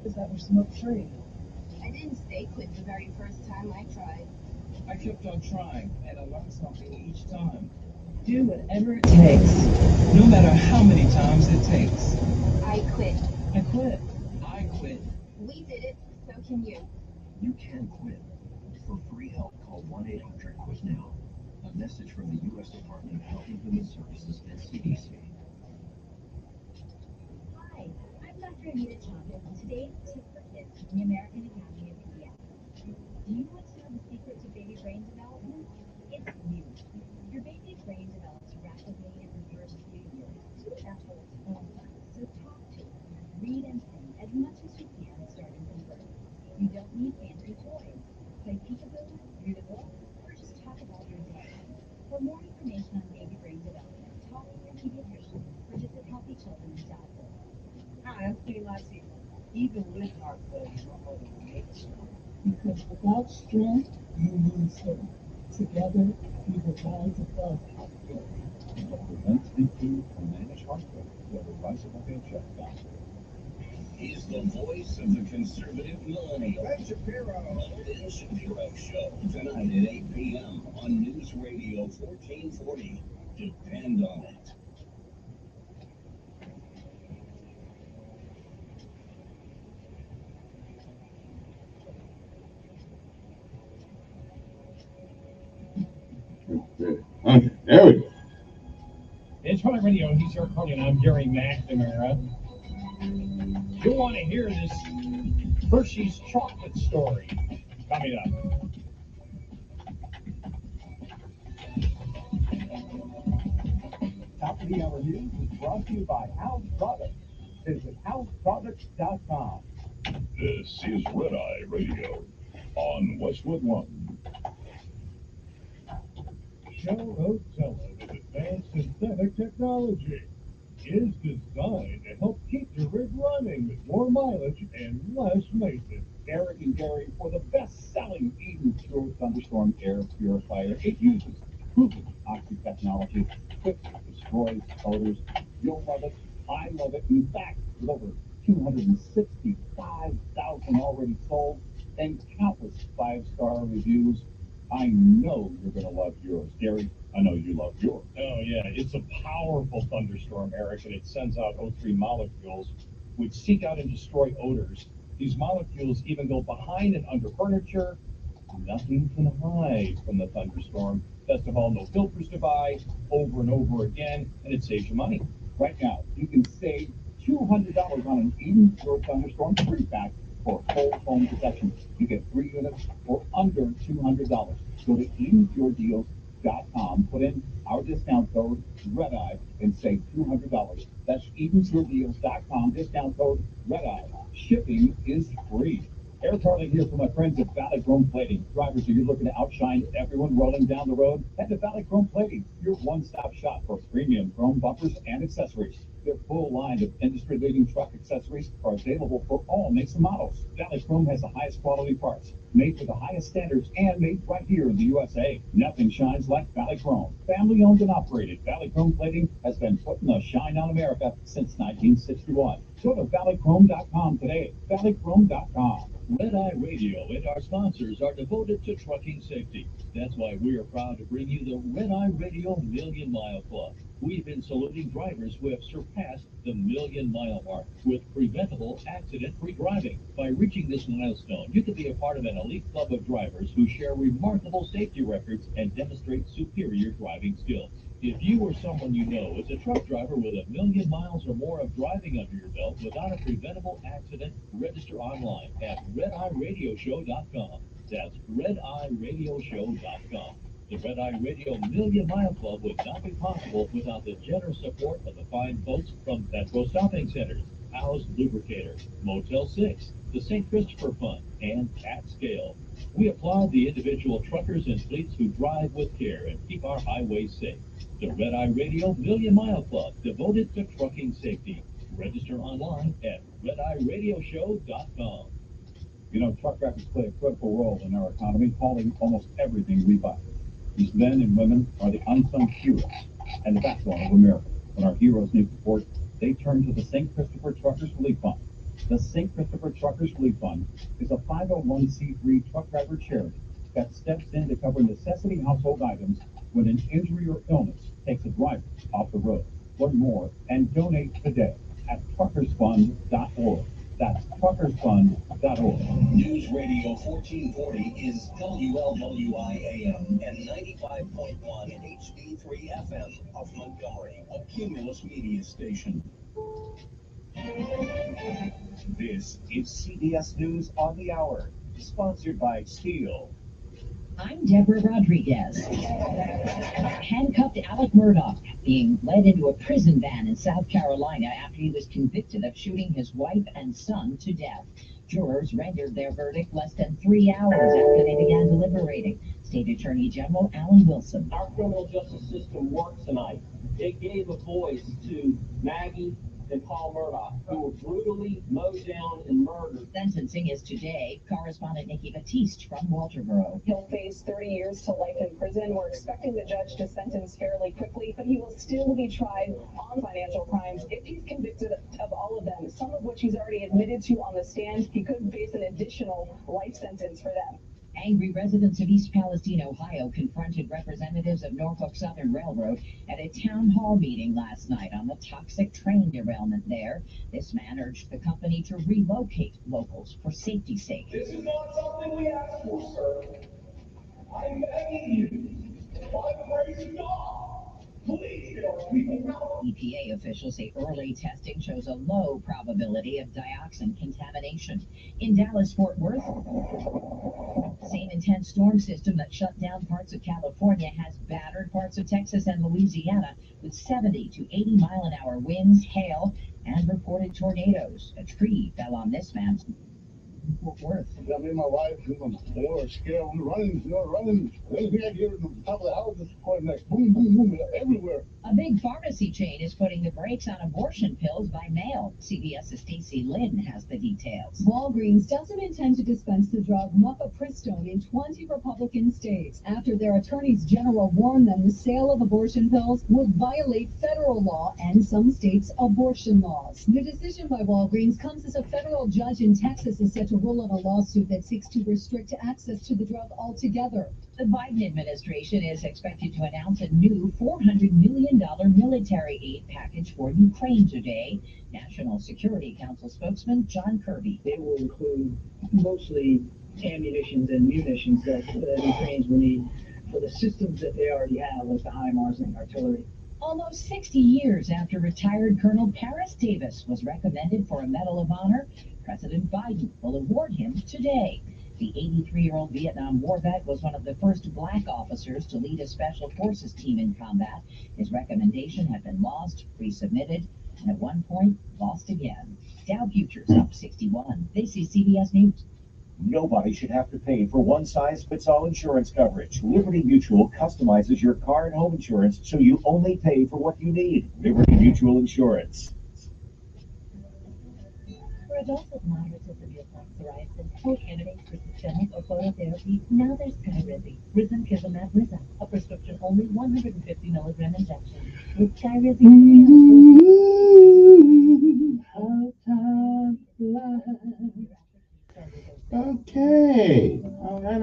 That were smoke-free. I didn't stay quit the very first time I tried. I kept on trying, and I learned something each time. Do whatever it takes. No matter how many times it takes. I quit. I quit. I quit. We did it, so can you. You can quit. For free help, call 1-800-QUIT NOW. A message from the U.S. Department of Health and Human Services and CDC. Hi, I'm Dr. Anita Chavez, and today's tip for kids from the American Academy of Pediatrics. Do you want to know the secret to baby brain development? It's you. Your baby's brain develops rapidly in the first few years, that whole time. So talk to it, read and sing as much as you can starting from birth. You don't need fancy toys. Play peekaboo, read a book, or just talk about your day. For more information on baby brain development, talk to your pediatrician or visit healthychildren.org. Hi, I'm Queen Latifah. Even with heart failure, my mother will make it strong. Because without strength, you lose hope. Together, we will rise above heart failure. Prevent, improve, and manage heart failure. Go to riseabovehcheck.com. He's the voice of the conservative millennial. Ben Shapiro. The Ben Shapiro Show, tonight at 8 p.m. on News Radio 1440. Depend on it. Okay, there we go. It's Hot Radio. He's your Carly, and I'm Gary McNamara. You'll want to hear this Hershey's chocolate story coming up. Top of the hour news is brought to you by House Products. Visit houseproducts.com. This is Red Eye Radio on Westwood One. Shell Otella with advanced synthetic technology is designed to help keep your rig running with more mileage and less maintenance. Eric and Gary for the best-selling Eden Pure Thunderstorm Air Purifier. It uses proven oxy technology, quickly destroys odors. You'll love it. I love it. In fact, with over 265,000 already sold and countless five-star reviews, I know you're going to love yours. Gary, I know you love yours. Oh, yeah. It's a powerful thunderstorm, Eric, and it sends out O3 molecules which seek out and destroy odors. These molecules even go behind and under furniture. Nothing can hide from the thunderstorm. Best of all, no filters to buy over and over again, and it saves you money. Right now, you can save $200 on an Eden Pure Thunderstorm 3-pack for full home protection. You get 3 units for under $200. Go to EdenPureDeals.com, put in our discount code REDEYE, and save $200. That's EdenPureDeals.com, discount code REDEYE. Shipping is free. Eric Carly here for my friends at Valley Chrome Plating. Drivers, are you looking to outshine everyone rolling down the road? Head to Valley Chrome Plating, your one-stop shop for premium chrome bumpers and accessories. Their full line of industry-leading truck accessories are available for all makes and models. Valley Chrome has the highest quality parts, made to the highest standards, and made right here in the USA. Nothing shines like Valley Chrome. Family-owned and operated, Valley Chrome Plating has been putting the shine on America since 1961. Go to valleychrome.com today. Valleychrome.com. Red Eye Radio and our sponsors are devoted to trucking safety. That's why we are proud to bring you the Red Eye Radio Million Mile Club. We've been saluting drivers who have surpassed the million-mile mark with preventable accident-free driving. By reaching this milestone, you can be a part of an elite club of drivers who share remarkable safety records and demonstrate superior driving skills. If you or someone you know is a truck driver with 1 million miles or more of driving under your belt without a preventable accident, register online at redeyeradioshow.com. That's redeyeradioshow.com. The Red Eye Radio Million Mile Club would not be possible without the generous support of the fine folks from Petro Stopping Centers, House Lubricator, Motel 6, the St. Christopher Fund, and Cat Scale. We applaud the individual truckers and fleets who drive with care and keep our highways safe. The Red Eye Radio Million Mile Club, devoted to trucking safety. Register online at redeyeradioshow.com. You know, truck drivers play a critical role in our economy, hauling almost everything we buy. These men and women are the unsung heroes and the backbone of America. When our heroes need support, they turn to the St. Christopher Truckers Relief Fund. The St. Christopher Truckers Fleet Fund is a 501c3 truck driver charity that steps in to cover necessity household items when an injury or illness takes a driver off the road. Learn more and donate today at truckersfund.org. That's truckersfund.org. News Radio 1440 is WLWI-AM and 95.1 HD3 FM of Montgomery, a Cumulus media station. This is CBS News on the Hour, sponsored by Steel. I'm Deborah Rodriguez. Handcuffed Alec Murdaugh being led into a prison van in South Carolina after he was convicted of shooting his wife and son to death. Jurors rendered their verdict less than 3 hours after they began deliberating. State Attorney General Alan Wilson. Our criminal justice system works tonight. It gave a voice to Maggie and Paul Murdaugh, who were brutally mowed down and murdered. Sentencing is today. Correspondent Nikki Batiste from Walterboro. He'll face 30 years to life in prison. We're expecting the judge to sentence fairly quickly, but he will still be tried on financial crimes. If he's convicted of all of them, some of which he's already admitted to on the stand, he could face an additional life sentence for them. Angry residents of East Palestine, Ohio, confronted representatives of Norfolk Southern Railroad at a town hall meeting last night on the toxic train derailment there. This man urged the company to relocate locals for safety's sake. This is not something we asked for, sir. I'm begging you, by the grace of God, please get our people out. EPA officials say early testing shows a low probability of dioxin contamination. In Dallas-Fort Worth, same intense storm system that shut down parts of California has battered parts of Texas and Louisiana with 70 to 80 mile-an-hour winds, hail, and reported tornadoes. A tree fell on this man's Fort Worth. I mean, my wife, we were scared. We were running. Anything I hear on the top of the house is going like boom, boom, boom, everywhere. A big pharmacy chain is putting the brakes on abortion pills by mail. CBS's Stacey Lynn has the details. Walgreens doesn't intend to dispense the drug mifepristone in 20 Republican states after their attorneys general warned them the sale of abortion pills would violate federal law and some states' abortion laws. The decision by Walgreens comes as a federal judge in Texas is set to rule on a lawsuit that seeks to restrict access to the drug altogether. The Biden administration is expected to announce a new $400 million military aid package for Ukraine today. National Security Council spokesman John Kirby. It will include mostly ammunitions and munitions that the Ukrainians will need for the systems that they already have, like the HIMARS and artillery. Almost 60 years after retired Colonel Paris Davis was recommended for a Medal of Honor, President Biden will award him today. The 83-year-old Vietnam War vet was one of the first black officers to lead a special forces team in combat. His recommendation had been lost, resubmitted, and at one point lost again. Dow futures up 61. This is CBS News. Nobody should have to pay for one-size-fits-all insurance coverage. Liberty Mutual customizes your car and home insurance so you only pay for what you need. Liberty Mutual Insurance. For adults with moderate to severe plaque psoriasis or candidates for systemic or phototherapy, now there's Skyrizi. Risankizumab Risa, a prescription-only 150 milligram injection. With Skyrizi, How time flies. Okay. All right.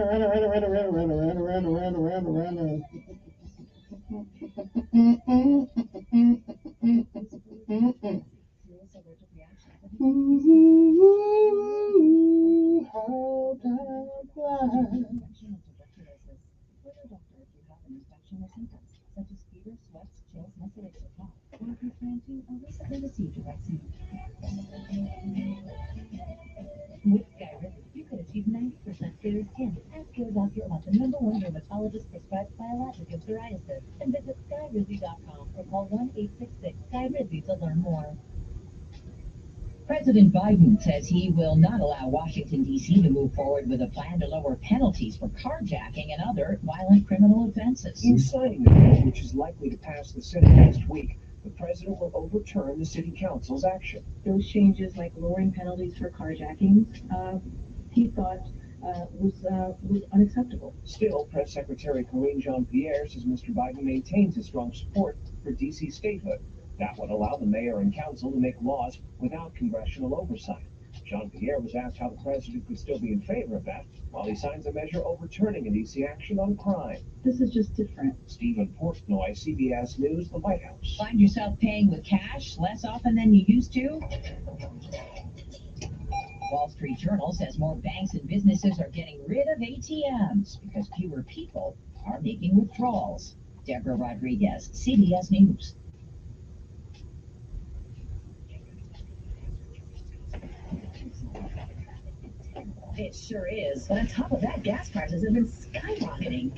How time flies. With Skyrizi, you could achieve 90% clear skin. Ask your doctor about the #1 dermatologist prescribed biologic of psoriasis and visit Skyrizi.com or call 1-866-SKYRIZI to learn more. President Biden says he will not allow Washington, D.C. to move forward with a plan to lower penalties for carjacking and other violent criminal offenses. In signing the bill, which is likely to pass the Senate next week, the president will overturn the city council's action. Those changes, like lowering penalties for carjacking, he thought was unacceptable. Still, Press Secretary Karine Jean-Pierre says Mr. Biden maintains his strong support for D.C. statehood. That would allow the mayor and council to make laws without congressional oversight. Jean-Pierre was asked how the president could still be in favor of that while he signs a measure overturning an EC action on crime. This is just different. Stephen Portnoy, CBS News, the White House. Find yourself paying with cash less often than you used to? Wall Street Journal says more banks and businesses are getting rid of ATMs because fewer people are making withdrawals. Deborah Rodriguez, CBS News. It sure is. But on top of that, gas prices have been skyrocketing.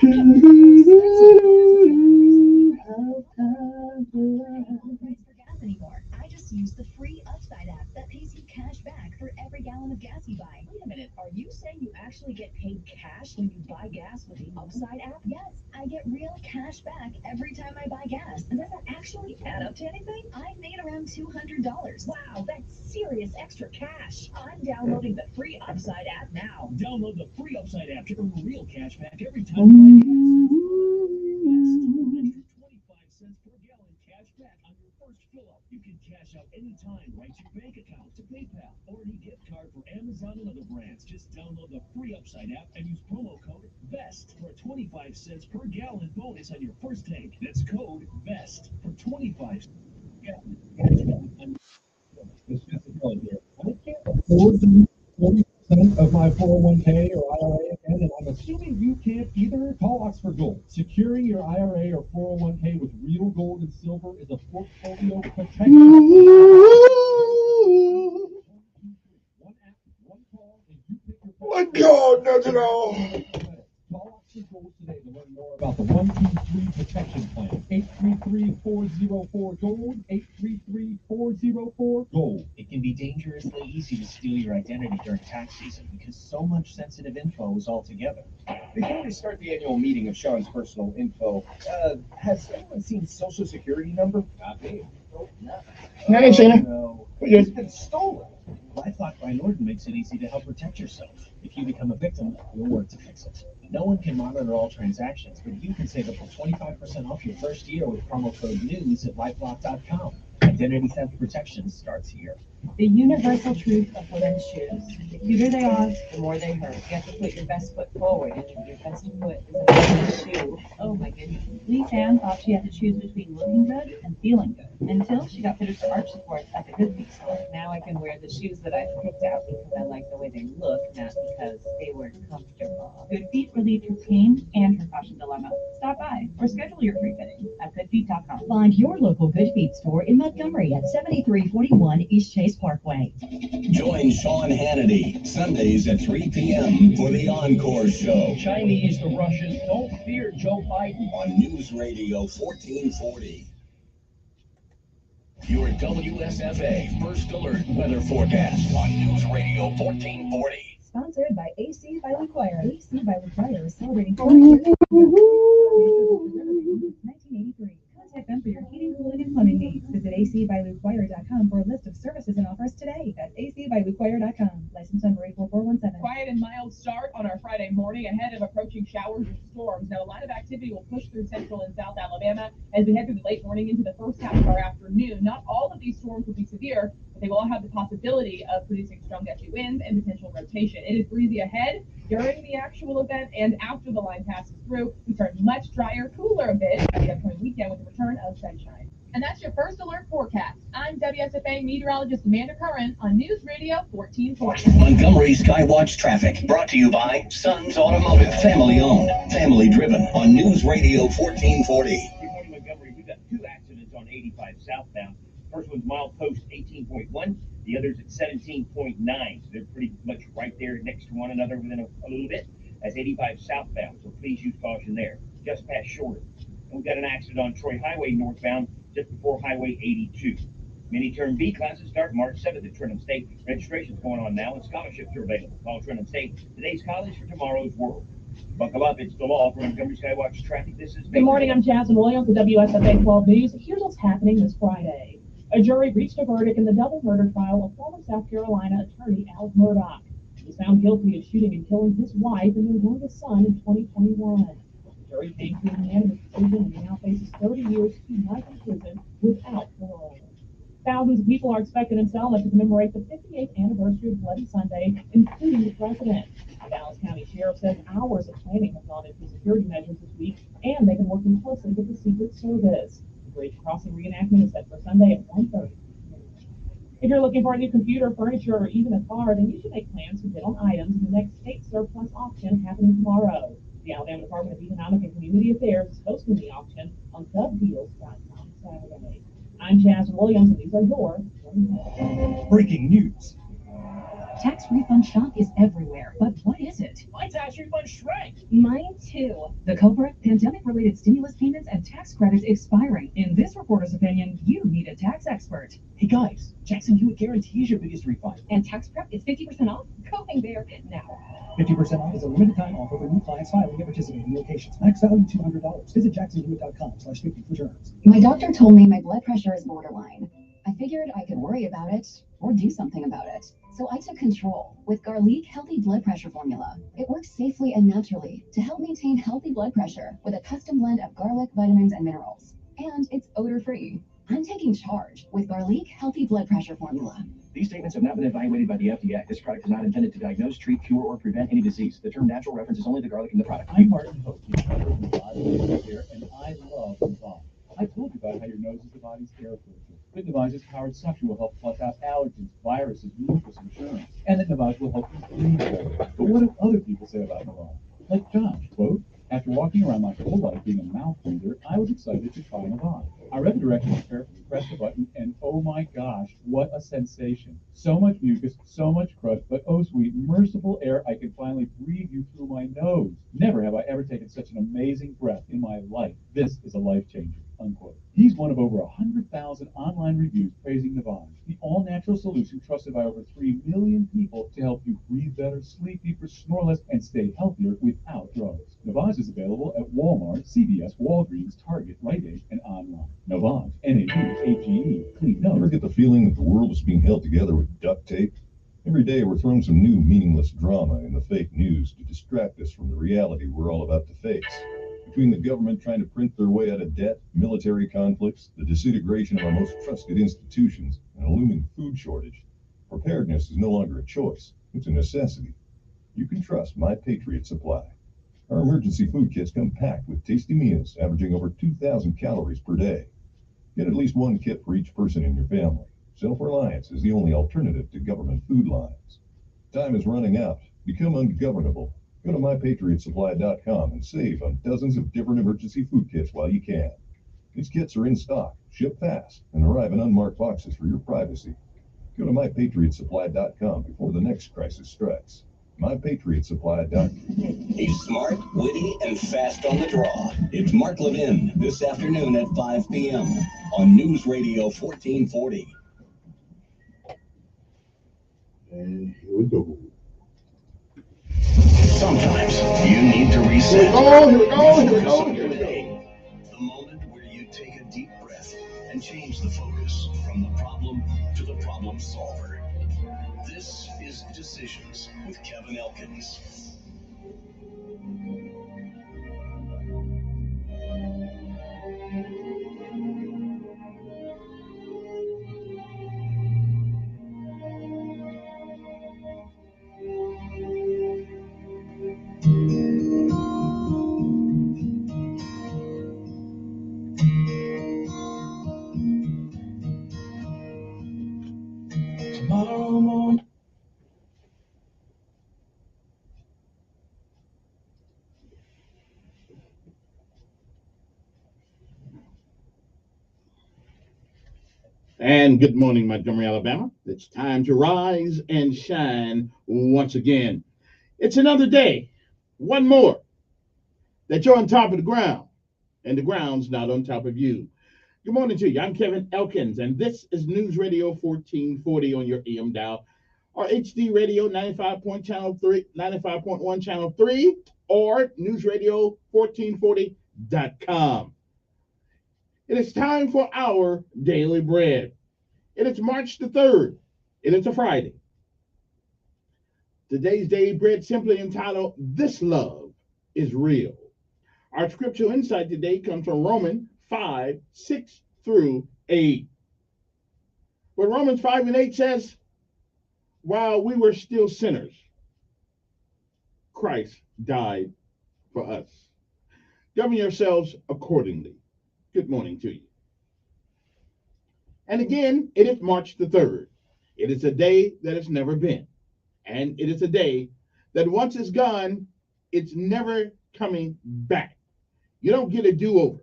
Anymore. I just use the free Upside app that pays you cash back for every gallon of gas you buy. Wait a minute, are you saying you actually get paid cash when you buy gas with the Upside app? Yes, I get real cash back every time I buy gas. And does that actually add up to anything? I've made around $200. Wow, that's serious extra cash. I'm downloading the free Upside app now. Download the free Upside app to earn real cash back every time you buy gas. 25 cents per gallon cash back on your first fill up. You can cash out anytime right to your bank account, to PayPal, or any gift card for Amazon and other brands. Just download the free Upside app and use promo code VEST for a 25 cents per gallon bonus on your first tank. That's code VEST for 25 cents per gallon. I can't afford to use 40% of my 401k or IRA again, and I'm assuming you can't either. Call Oxford Gold. Securing your IRA or 401k with real gold and silver is a portfolio protection. My God, does it all. Call Oxford Gold today to learn more about the 123 protection plan. 833-404-GOLD. 833-404-GOLD. It can be dangerously easy to steal your identity during tax season because so much sensitive info is all together. Before we start the annual meeting of Sean's personal info, has anyone seen Social Security number? Not me. I ain't seen it. No. It's been stolen. LifeLock by Norton makes it easy to help protect yourself. If you become a victim, we'll work to fix it. No one can monitor all transactions, but you can save up to 25% off your first year with promo code NEWS at LifeLock.com. Identity theft protection starts here. The universal truth of women's shoes. The cuter they are, the more they hurt. You have to put your best foot forward, and your best foot is a women's shoe. Oh my goodness. Lise Ann thought she had to choose between looking good and feeling good, until she got fitted for arch supports at the Good Feet store. Now I can wear the shoes that I've picked out because I like the way they look, not because they were comfortable. Good Feet relieved her pain and her fashion dilemma. Stop by or schedule your free fitting at goodfeet.com. Find your local Good Feet store in Montgomery at 7341 East Chase Parkway. Join Sean Hannity Sundays at 3 p.m. for the Encore Show. Chinese, the Russians, don't fear Joe Biden. On News Radio 1440. Your WSFA First Alert Weather Forecast on News Radio 1440. Sponsored by AC by LaQuire. AC by LaQuire is celebrating 40 years. 1983. Contact them for your heating, cooling, and plumbing needs. Visit acbyluquire.com for a list of services and offers today. That's acbyluquire.com. License number 84417. Quiet and mild start on our Friday morning ahead of approaching showers and storms. Now, a line of activity will push through central and south Alabama as we head through the late morning into the first half of our afternoon. Not all of these storms will be severe, but they will all have the possibility of producing strong gusty winds and potential rotation. It is breezy ahead during the actual event and after the line passes through. We turn much drier, cooler a bit by the upcoming weekend with the return of sunshine. And that's your First Alert forecast. I'm WSFA meteorologist Amanda Curran on News Radio 1440. Montgomery Skywatch traffic brought to you by Sons Automotive, family owned, family driven on News Radio 1440. Good morning, Montgomery. We've got two accidents on 85 southbound. First one's milepost 18.1. The other's at 17.9. So they're pretty much right there next to one another within a little bit. That's 85 southbound, so please use caution there. Just past Shorter. And we've got an accident on Troy Highway northbound just before Highway 82. Mini-term B classes start March 7th at Trenton State. Registration's going on now and scholarships are available. Call Trenton State. Today's college for tomorrow's world. Buckle up, it's the law from Montgomery Skywatch Traffic. This is Good morning, I'm Jasmine Williams with WSFA 12 News. Here's what's happening this Friday. A jury reached a verdict in the double murder trial of former South Carolina attorney Al Murdaugh. He was found guilty of shooting and killing his wife and their youngest son in 2021. The jury came to a unanimous decision and he now faces 30 years to life in prison without parole. Thousands of people are expected in Selma to commemorate the 58th anniversary of Bloody Sunday, including the president. The Dallas County Sheriff says hours of planning have gone into security measures this week, and they've been working closely with the Secret Service. The bridge crossing reenactment is set for Sunday at 1:30. If you're looking for a new computer, furniture, or even a car, then you should make plans to bid on items in the next state surplus auction happening tomorrow. The Alabama Department of Economic and Community Affairs is hosting the auction on GovDeals.com Saturday. I'm Jasmine Williams, and these are your Breaking news. Tax refund shock is everywhere, but what is it? My tax refund shrank. Mine too. The culprit? Pandemic-related stimulus payments and tax credits expiring. In this reporter's opinion, you need a tax expert. Hey guys, Jackson Hewitt guarantees your biggest refund. And tax prep is 50% off? Going there now. 50% off is a limited time offer for new clients filing at participating locations. Max value $200. Visit jacksonhewitt.com/50 for terms. My doctor told me my blood pressure is borderline. I figured I could worry about it or do something about it. So I took control with Garlic Healthy Blood Pressure Formula. It works safely and naturally to help maintain healthy blood pressure with a custom blend of garlic, vitamins, and minerals. And it's odor-free. I'm taking charge with Garlic Healthy Blood Pressure Formula. These statements have not been evaluated by the FDA. This product is not intended to diagnose, treat, cure, or prevent any disease. The term natural references only the garlic in the product. I'm Martin Hope, your cover of Nevada here, and I love Nevada. I told you about how your nose is the body's air filter. But Nevage's powered suction will help flush out allergens, viruses, mucus, and germs. And that Nevage will help you breathe better. But what do other people say about Nevage? Like Josh, quote, after walking around my whole life being a mouth breather, I was excited to try Nevage. I read the directions carefully, pressed the button, and oh my gosh, what a sensation. So much mucus, so much crud, but oh sweet, merciful air, I can finally breathe you through my nose. Never have I ever taken such an amazing breath in my life. This is a life changer. Unquote. He's one of over 100,000 online reviews praising Nevage, the all-natural solution trusted by over 3 million people to help you breathe better, sleep deeper, snore less, and stay healthier without drugs. Nevage is available at Walmart, CVS, Walgreens, Target, Rite Aid, and online. Nevage, N-A-V-A-G-E, clean up. Ever get the feeling that the world is being held together with duct tape? Every day we're throwing some new meaningless drama in the fake news to distract us from the reality we're all about to face. Between the government trying to print their way out of debt, military conflicts, the disintegration of our most trusted institutions, and a looming food shortage, preparedness is no longer a choice, it's a necessity. You can trust My Patriot Supply. Our emergency food kits come packed with tasty meals averaging over 2,000 calories per day. Get at least one kit for each person in your family. Self-reliance is the only alternative to government food lines. Time is running out. Become ungovernable. Go to MyPatriotSupply.com and save on dozens of different emergency food kits while you can. These kits are in stock, ship fast, and arrive in unmarked boxes for your privacy. Go to MyPatriotSupply.com before the next crisis strikes. MyPatriotSupply.com. He's smart, witty, and fast on the draw. It's Mark Levin this afternoon at 5 p.m. on News Radio 1440. And here we go. Sometimes you need to reset. Here we go. The moment where you take a deep breath and change the focus from the problem to the problem solver. This is Decisions with Kevin Elkins. Tomorrow morning. And good morning, Montgomery, Alabama. It's time to rise and shine once again. It's another day, one more, that you're on top of the ground, and the ground's not on top of you. Good morning to you. I'm Kevin Elkins, and this is News Radio 1440 on your AM dial, or HD Radio 95.1 Channel 3, or newsradio1440.com. It is time for our daily bread. It is March the 3rd. It is a Friday. Today's daily bread simply entitled, This Love is Real. Our scriptural insight today comes from Romans 5:6-8. But Romans 5:8 says, while we were still sinners, Christ died for us. Govern yourselves accordingly. Good morning to you. And again, it is March the 3rd. It is a day that has never been. And it is a day that once it's gone, it's never coming back. You don't get a do-over.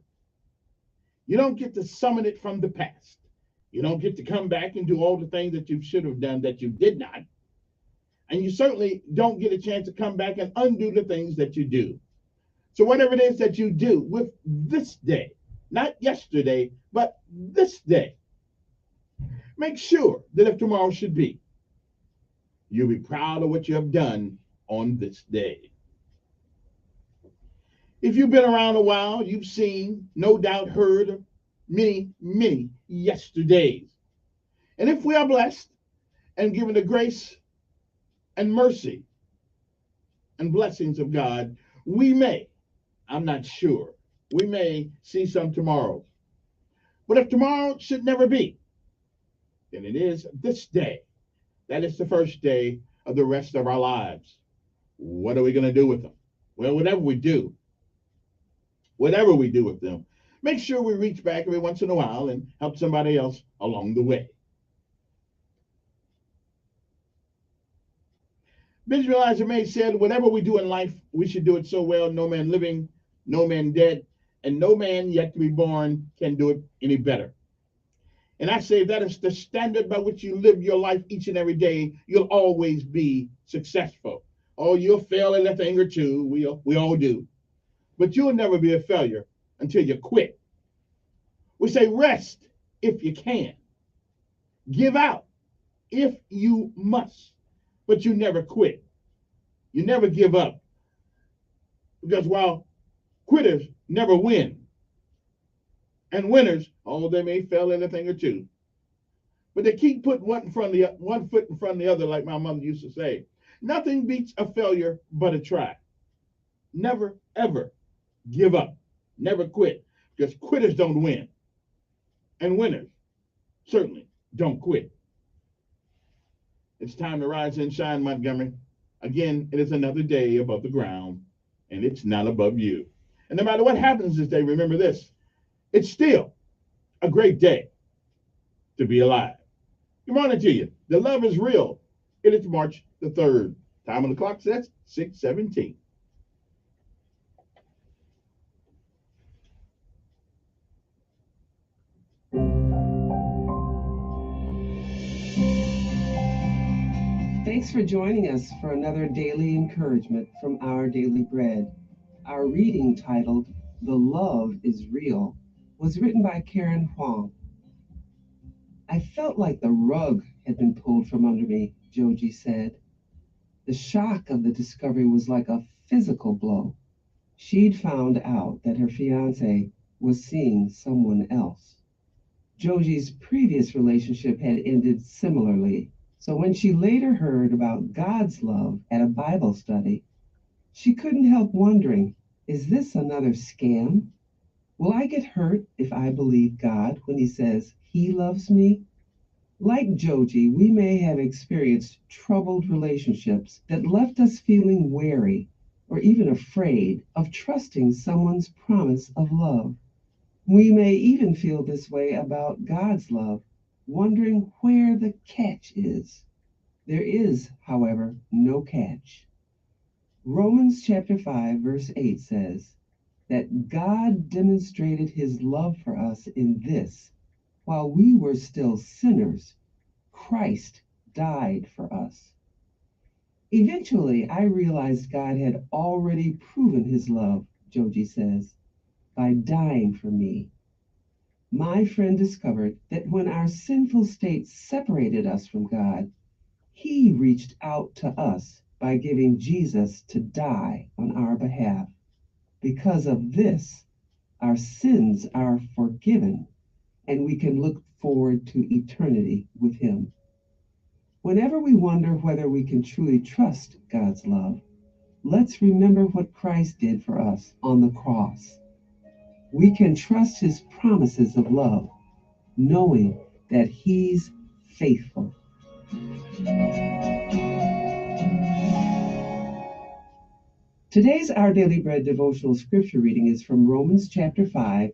You don't get to summon it from the past. You don't get to come back and do all the things that you should have done that you did not. And you certainly don't get a chance to come back and undo the things that you do. So whatever it is that you do with this day, not yesterday, but this day, make sure that if tomorrow should be, you'll be proud of what you have done on this day. If you've been around a while, you've seen, no doubt heard of many, many yesterdays. And if we are blessed and given the grace and mercy and blessings of God, we may, I'm not sure, we may see some tomorrows. But if tomorrow should never be, then it is this day. That is the first day of the rest of our lives. What are we going to do with them? Well, whatever we do with them, make sure we reach back every once in a while and help somebody else along the way. Benjamin Elijah May said, whatever we do in life, we should do it so well, no man living, no man dead, and no man yet to be born can do it any better. And I say that is the standard by which you live your life each and every day. You'll always be successful. Oh, you'll fail at a thing or two. We all do. But you'll never be a failure until you quit. We say rest if you can. Give out if you must. But you never quit. You never give up. Because while quitters never win, and winners, oh, they may fail at a thing or two, but they keep putting one foot in front of the other, like my mother used to say. Nothing beats a failure but a try. Never, ever give up. Never quit, because quitters don't win, and winners certainly don't quit. It's time to rise and shine, Montgomery. Again, it is another day above the ground, and it's not above you. And no matter what happens this day, remember this: it's still a great day to be alive. Good morning to you. The love is real. It is March the 3rd. Time on the clock says 6:17. Thanks for joining us for another daily encouragement from Our Daily Bread. Our reading, titled The Love is Real, was written by Karen Huang. I felt like the rug had been pulled from under me, Joji said. The shock of the discovery was like a physical blow. She'd found out that her fiancé was seeing someone else. Joji's previous relationship had ended similarly, so when she later heard about God's love at a Bible study, she couldn't help wondering, is this another scam? Will I get hurt if I believe God when he says he loves me? Like Joji, we may have experienced troubled relationships that left us feeling wary or even afraid of trusting someone's promise of love. We may even feel this way about God's love, wondering where the catch is. There is, however, no catch. Romans chapter 5, verse 8 says that God demonstrated his love for us in this: while we were still sinners, Christ died for us. Eventually, I realized God had already proven his love, Joji says, by dying for me. My friend discovered that when our sinful state separated us from God, he reached out to us by giving Jesus to die on our behalf. Because of this, our sins are forgiven, and we can look forward to eternity with him. Whenever we wonder whether we can truly trust God's love, let's remember what Christ did for us on the cross. We can trust his promises of love, knowing that he's faithful. Today's Our Daily Bread devotional scripture reading is from Romans chapter 5,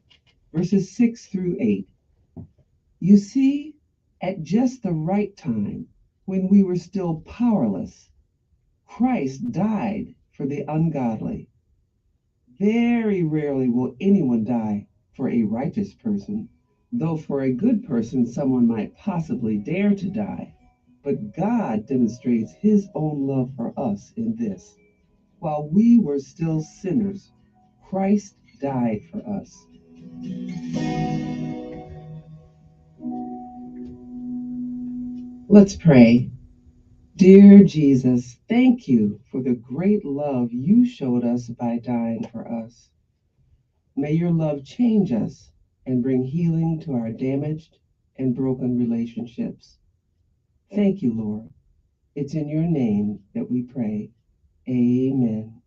verses 6 through 8. You see, at just the right time, when we were still powerless, Christ died for the ungodly. Very rarely will anyone die for a righteous person, though for a good person someone might possibly dare to die. But God demonstrates his own love for us in this. While we were still sinners, Christ died for us. Let's pray. Dear Jesus, thank you for the great love you showed us by dying for us. May your love change us and bring healing to our damaged and broken relationships. Thank you, Lord. It's in your name that we pray. Amen.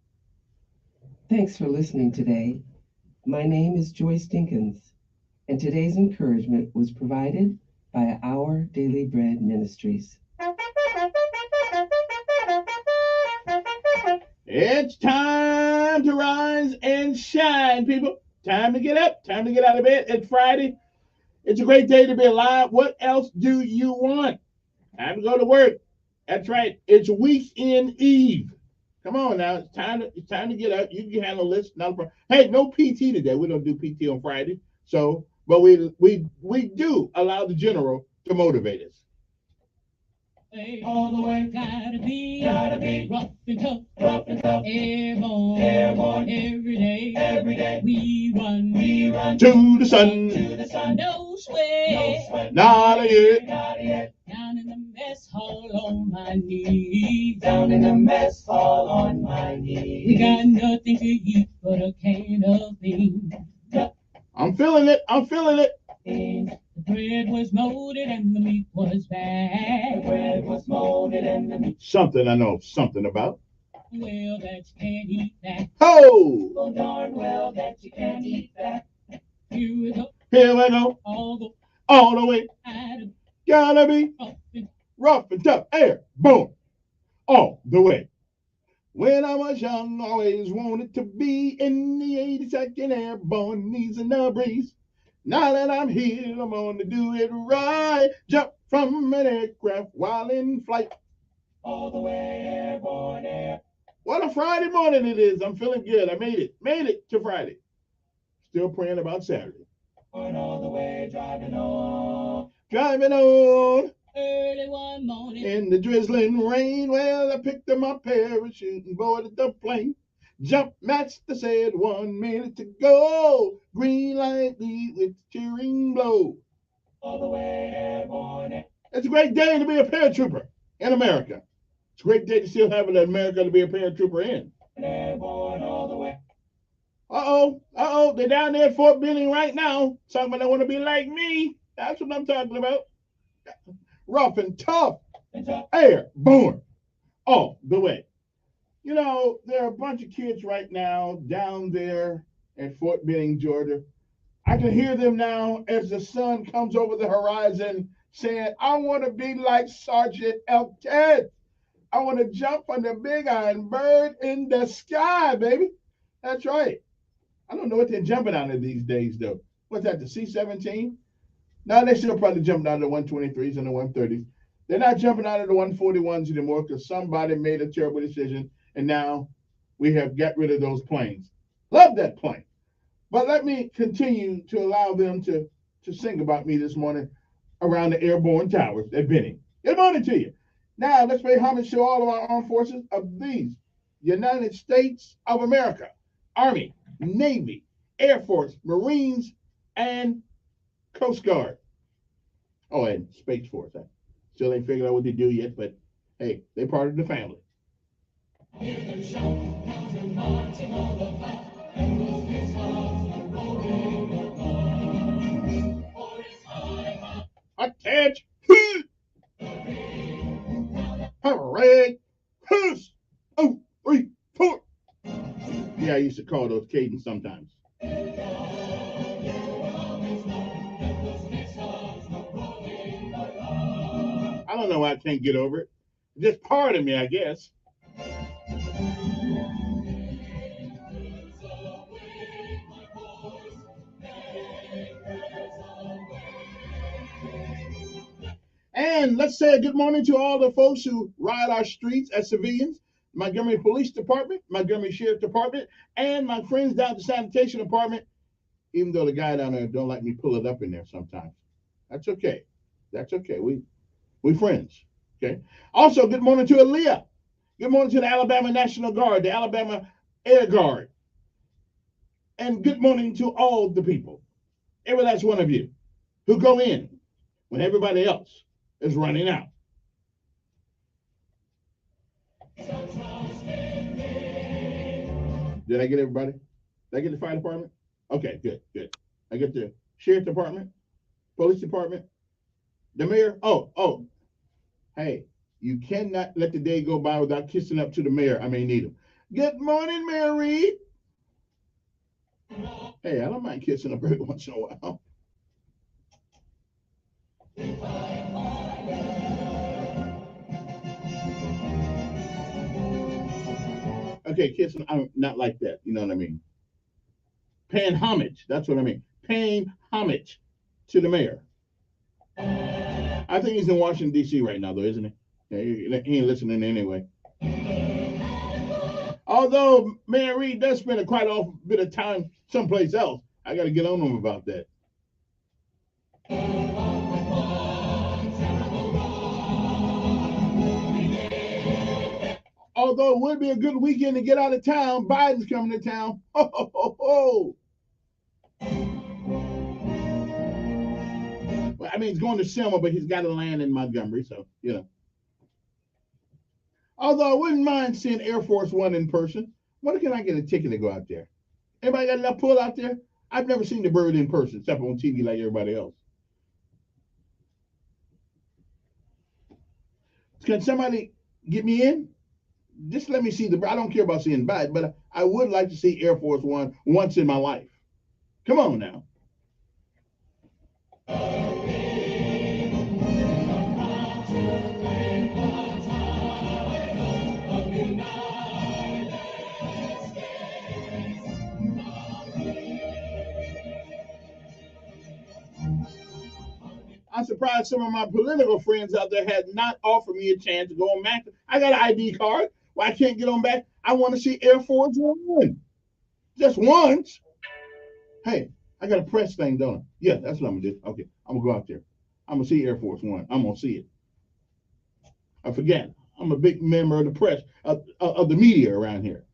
Thanks for listening today. My name is Joyce Dinkins, and today's encouragement was provided by Our Daily Bread Ministries. It's time to rise and shine, people. Time to get up. Time to get out of bed. It's Friday. It's a great day to be alive. What else do you want? Time to go to work. That's right. It's weekend eve. Come on now. It's time to get up. You can handle this. Not a problem. Hey, no PT today. We don't do PT on Friday. So, but we do allow the general to motivate us. All the way gotta be rough and tough, airborne, every day, we run to the sun, no sweat, not yet, down in the mess hall on my knees, we got nothing to eat but a can of beans. I'm feeling it. The bread was molded and the meat was bad. Something I know something about. Well, that you can't eat that. Oh! Oh, darn well that you can't eat that. Here we go. All the way. Gotta be rough and tough. Airborne. All the way. When I was young, always wanted to be in the 82nd Airborne, easing the breeze. Now that I'm here, I'm gonna do it right. Jump from an aircraft while in flight. All the way airborne air. What a Friday morning it is. I'm feeling good. I made it to Friday. Still praying about Saturday. All the way driving on. Early one morning. In the drizzling rain, well, I picked up my parachute and boarded the plane. Jump master said 1 minute to go. Green light lead with cheering blow. All the way airborne. It's a great day to be a paratrooper in America. It's a great day to still have it in America to be a paratrooper in. Airborne all the way. Uh-oh. They're down there at Fort Benning right now. Talking about they want to be like me. That's what I'm talking about. Rough and tough. Airborne. All the way. You know, there are a bunch of kids right now down there at Fort Benning, Georgia. I can hear them now as the sun comes over the horizon saying, I want to be like Sergeant Elkhead. I want to jump on the big iron bird in the sky, baby. That's right. I don't know what they're jumping out of these days, though. What's that, the C-17? No, they're still probably jumping out of the 123s and the 130s. They're not jumping out of the 141s anymore because somebody made a terrible decision, and now we have got rid of those planes. Love that plane. But let me continue to allow them to sing about me this morning around the airborne towers at Benning. Good morning to you. Now, let's pay homage to all of our armed forces of these United States of America, Army, Navy, Air Force, Marines, and Coast Guard. Oh, and Space Force. I still ain't figured out what they do yet, but hey, they're part of the family. Attach. Parade. 2, 3, 4. Yeah, I used to call those cadence sometimes. don't know why I can't get over it. Just part of me, I guess. And let's say good morning to all the folks who ride our streets as civilians, Montgomery Police Department, Montgomery Sheriff Department, and my friends down at the Sanitation Department, even though the guy down there don't like me pull it up in there sometimes. That's okay. That's okay. We friends. Okay. Also, good morning to Aaliyah. Good morning to the Alabama National Guard, the Alabama Air Guard. And good morning to all the people, every last one of you, who go in when everybody else is running out. Did I get everybody? Did I get the fire department? Okay, good, good. I get the sheriff department, police department, the mayor. Oh, hey, you cannot let the day go by without kissing up to the mayor. I may need him. Good morning, Mayor Reed. Hey, I don't mind kissing up every once in a while. Okay, kissing, I'm not like that. You know what I mean? Paying homage. That's what I mean. Paying homage to the mayor. I think he's in Washington, D.C. right now, though, isn't he? Yeah, he ain't listening anyway. Although Mayor Reed does spend quite a bit of time someplace else, I got to get on him about that. Although it would be a good weekend to get out of town, Biden's coming to town. Ho, ho, ho, ho. Well, I mean, he's going to Selma, but he's got to land in Montgomery, so, you know. Although I wouldn't mind seeing Air Force One in person. When can I get a ticket to go out there? Anybody got enough pull out there? I've never seen the bird in person, except on TV like everybody else. Can somebody get me in? Just let me see the. I don't care about seeing Biden, but I would like to see Air Force One once in my life. Come on now. I'm surprised some of my political friends out there had not offered me a chance to go on back. I got an ID card. Why I can't get on back? I want to see Air Force One. Just once. Hey, I got a press thing, don't I? Yeah, that's what I'm going to do. Okay, I'm going to go out there. I'm going to see Air Force One. I'm going to see it. I forget. I'm a big member of the press, of the media around here.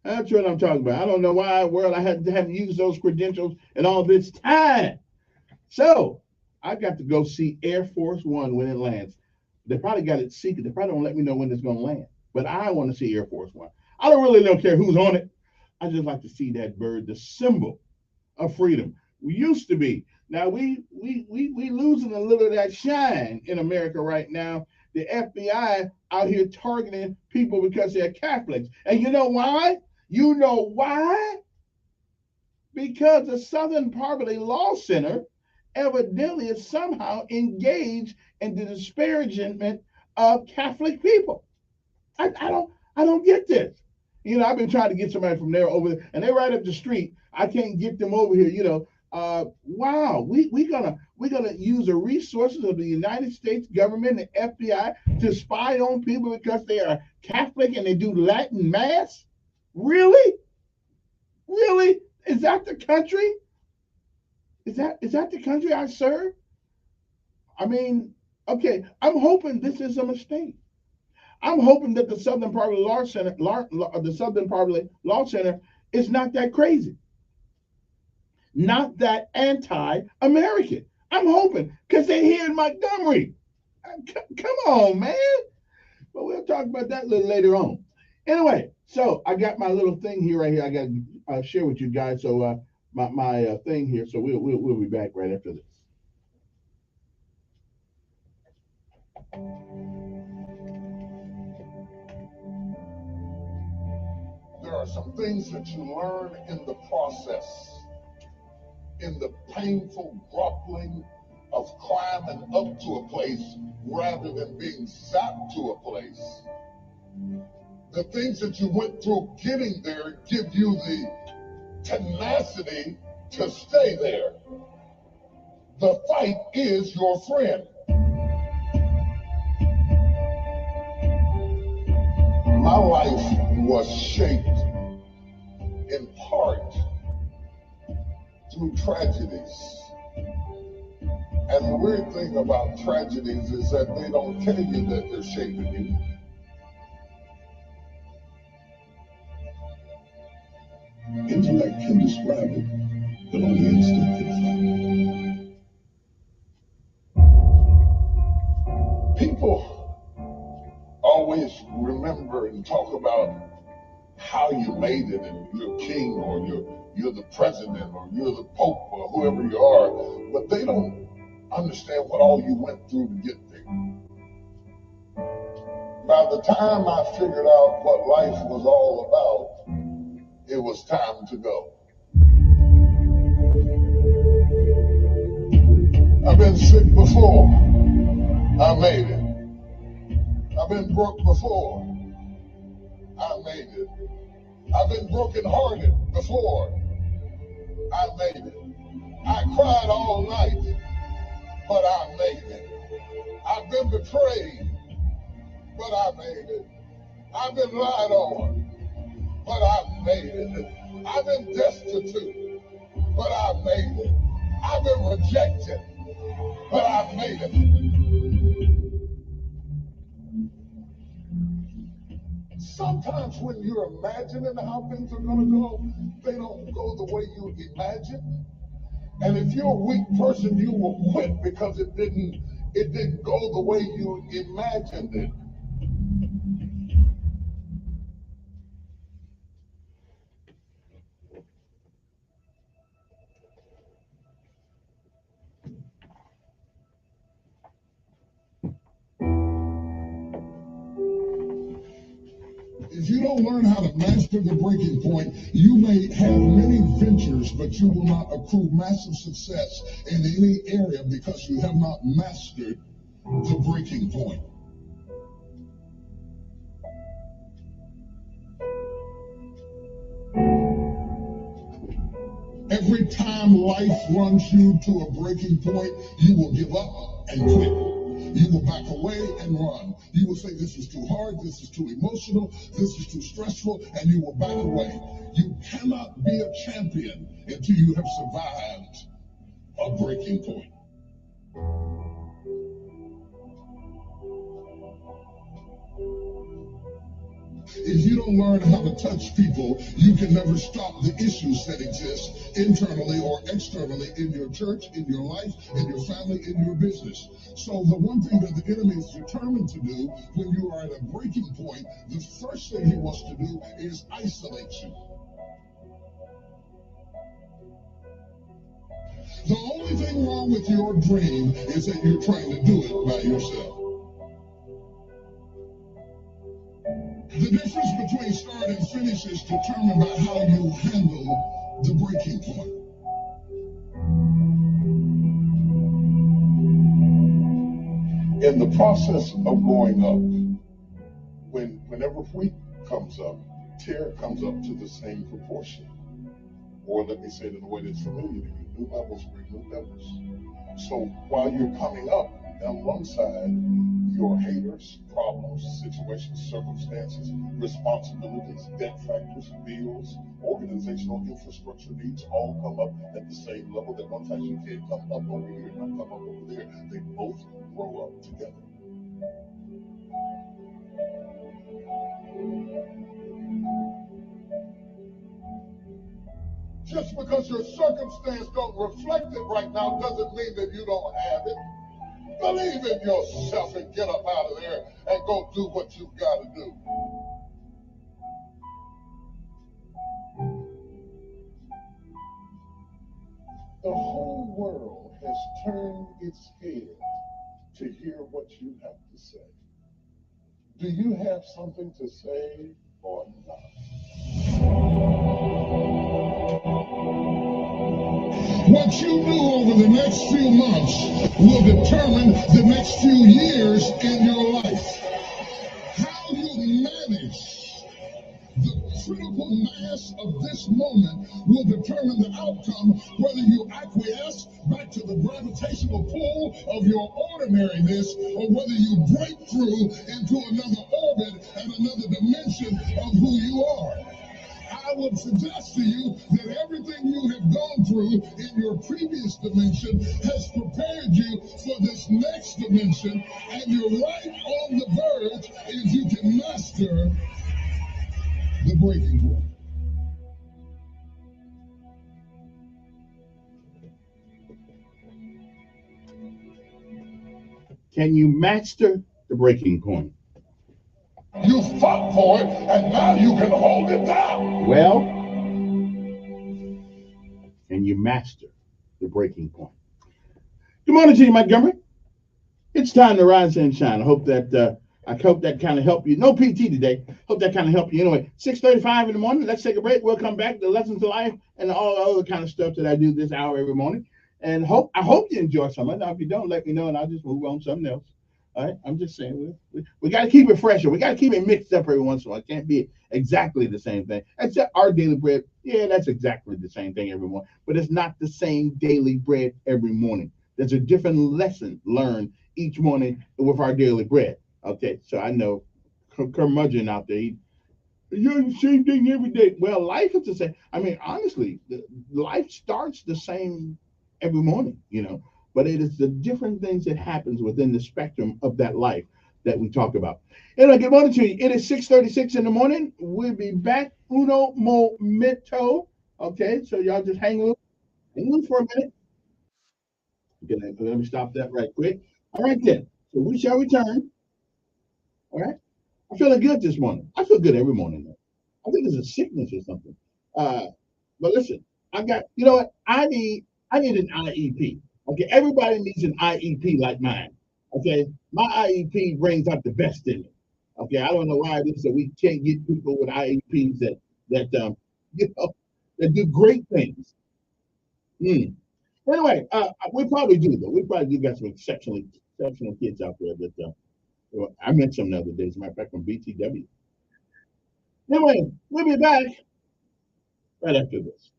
That's what I'm talking about. I don't know why in the world I haven't used those credentials in all this time. So, I got to go see Air Force One when it lands. They probably got it secret. They probably don't let me know when it's going to land. But I want to see Air Force One. I don't care who's on it. I just like to see that bird, the symbol of freedom. We used to be. Now we losing a little of that shine in America right now. The FBI out here targeting people because they're Catholics. And you know why? You know why? Because the Southern Poverty Law Center evidently is somehow engaged in the disparagement of Catholic people. I don't get this. You know, I've been trying to get somebody from there over there, and they're right up the street. I can't get them over here. You know, wow, we're gonna use the resources of the United States government and the FBI to spy on people because they are Catholic and they do Latin mass. Really? Really? Is that the country? Is that the country I serve? I mean, okay, I'm hoping this is a mistake. I'm hoping that the Southern Poverty Law Center, the Southern Poverty Law Center is not that crazy, not that anti-American. I'm hoping because they're here in Montgomery. Come on, man. But we'll talk about that a little later on. Anyway, so I got my little thing here right here. I got to share with you guys. So my thing here. So we'll be back right after this. There are some things that you learn in the process, in the painful grappling of climbing up to a place rather than being zapped to a place. The things that you went through getting there give you the tenacity to stay there. The fight is your friend. My life was shaped in part through tragedies. And the weird thing about tragedies is that they don't tell you that they're shaping you. Intellect can describe it, but only instinct can find it. People always remember and talk about how you made it, and you're king, or you're the president, or you're the pope, or whoever you are, but they don't understand what all you went through to get there. By the time I figured out what life was all about, it was time to go. I've been sick before. I made it. I've been broke before. I made it. I've been brokenhearted before. I made it. I cried all night, but I made it. I've been betrayed, but I made it. I've been lied on, but I made it. I've been destitute, but I made it. I've been rejected, but I made it. Sometimes when you're imagining how things are going to go, they don't go the way you imagine. And if you're a weak person, you will quit because it didn't go the way you imagined it. If you don't learn how to master the breaking point, you may have many ventures, but you will not accrue massive success in any area because you have not mastered the breaking point. Every time life runs you to a breaking point, you will give up and quit. You will back away and run. You will say, this is too hard, this is too emotional, this is too stressful, and you will back away. You cannot be a champion until you have survived a breaking point. If you don't learn how to touch people, you can never stop the issues that exist internally or externally in your church, in your life, in your family, in your business. So the one thing that the enemy is determined to do when you are at a breaking point, the first thing he wants to do is isolate you. The only thing wrong with your dream is that you're trying to do it by yourself. The difference between start and finish is determined by how you handle the breaking point. In the process of going up, whenever wheat comes up, tear comes up to the same proportion. Or let me say it in a way that's familiar to you, new levels bring new devils. So while you're coming up, alongside your haters, problems, situations, circumstances, responsibilities, debt factors, bills, organizational infrastructure needs all come up at the same level. That one time you can't come up over here and not come up over there. They both grow up together. Just because your circumstance don't reflect it right now doesn't mean that you don't have it. Believe in yourself and get up out of there and go do what you've got to do. The whole world has turned its head to hear what you have to say. Do you have something to say or not? What you do over for the next few months will determine the next few years in your life. How you manage the critical mass of this moment will determine the outcome, whether you acquiesce back to the gravitational pull of your ordinariness or whether you break through into another orbit and another dimension of who you are. I would suggest to you that everything you have gone through in your previous dimension has prepared you for this next dimension, and you're right on the verge if you can master the breaking point. Can you master the breaking point? You fought for it, and now you can hold it down. Well, can you master the breaking point? Good morning to you, Montgomery. It's time to rise and shine. I hope that kind of helped you. No PT today. Hope that kind of helped you. Anyway, 6:35 in the morning. Let's take a break. We'll come back to Lessons of Life and all the other kind of stuff that I do this hour every morning. And I hope you enjoy some of it. Now, if you don't, let me know, and I'll just move on to something else. All right, I'm just saying we got to keep it fresher. We got to keep it mixed up every once in a while. It can't be exactly the same thing. Except our daily bread, yeah, that's exactly the same thing every morning. But it's not the same daily bread every morning. There's a different lesson learned each morning with our daily bread. Okay, so I know curmudgeon out there, you're the same thing every day. Well, life is the same. I mean, honestly, life starts the same every morning, but it is the different things that happens within the spectrum of that life that we talk about. Anyway, good morning to you. It is 6:36 in the morning. We'll be back uno momento. Okay, so y'all just hang loose for a minute. Okay, let me stop that right quick. All right then. So we shall return. All right. I'm feeling good this morning. I feel good every morning. I think it's a sickness or something. But listen, you know what? I need an IEP. Okay, everybody needs an IEP like mine. Okay, my IEP brings out the best in me. Okay, I don't know why it is that we can't get people with IEPs that that do great things. Anyway, we probably do though. We probably do got some exceptional kids out there that I met some the other day, as a matter of fact, from BTW. Anyway, we'll be back right after this.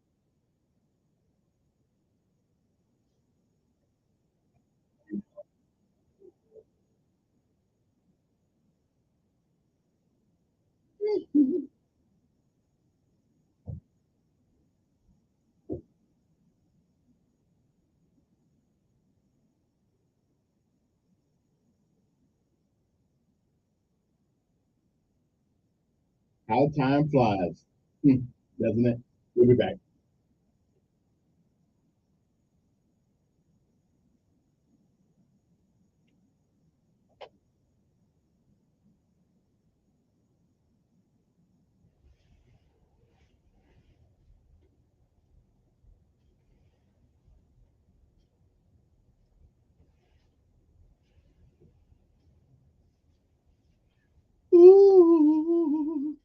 How time flies, doesn't it? We'll be back. Ooh,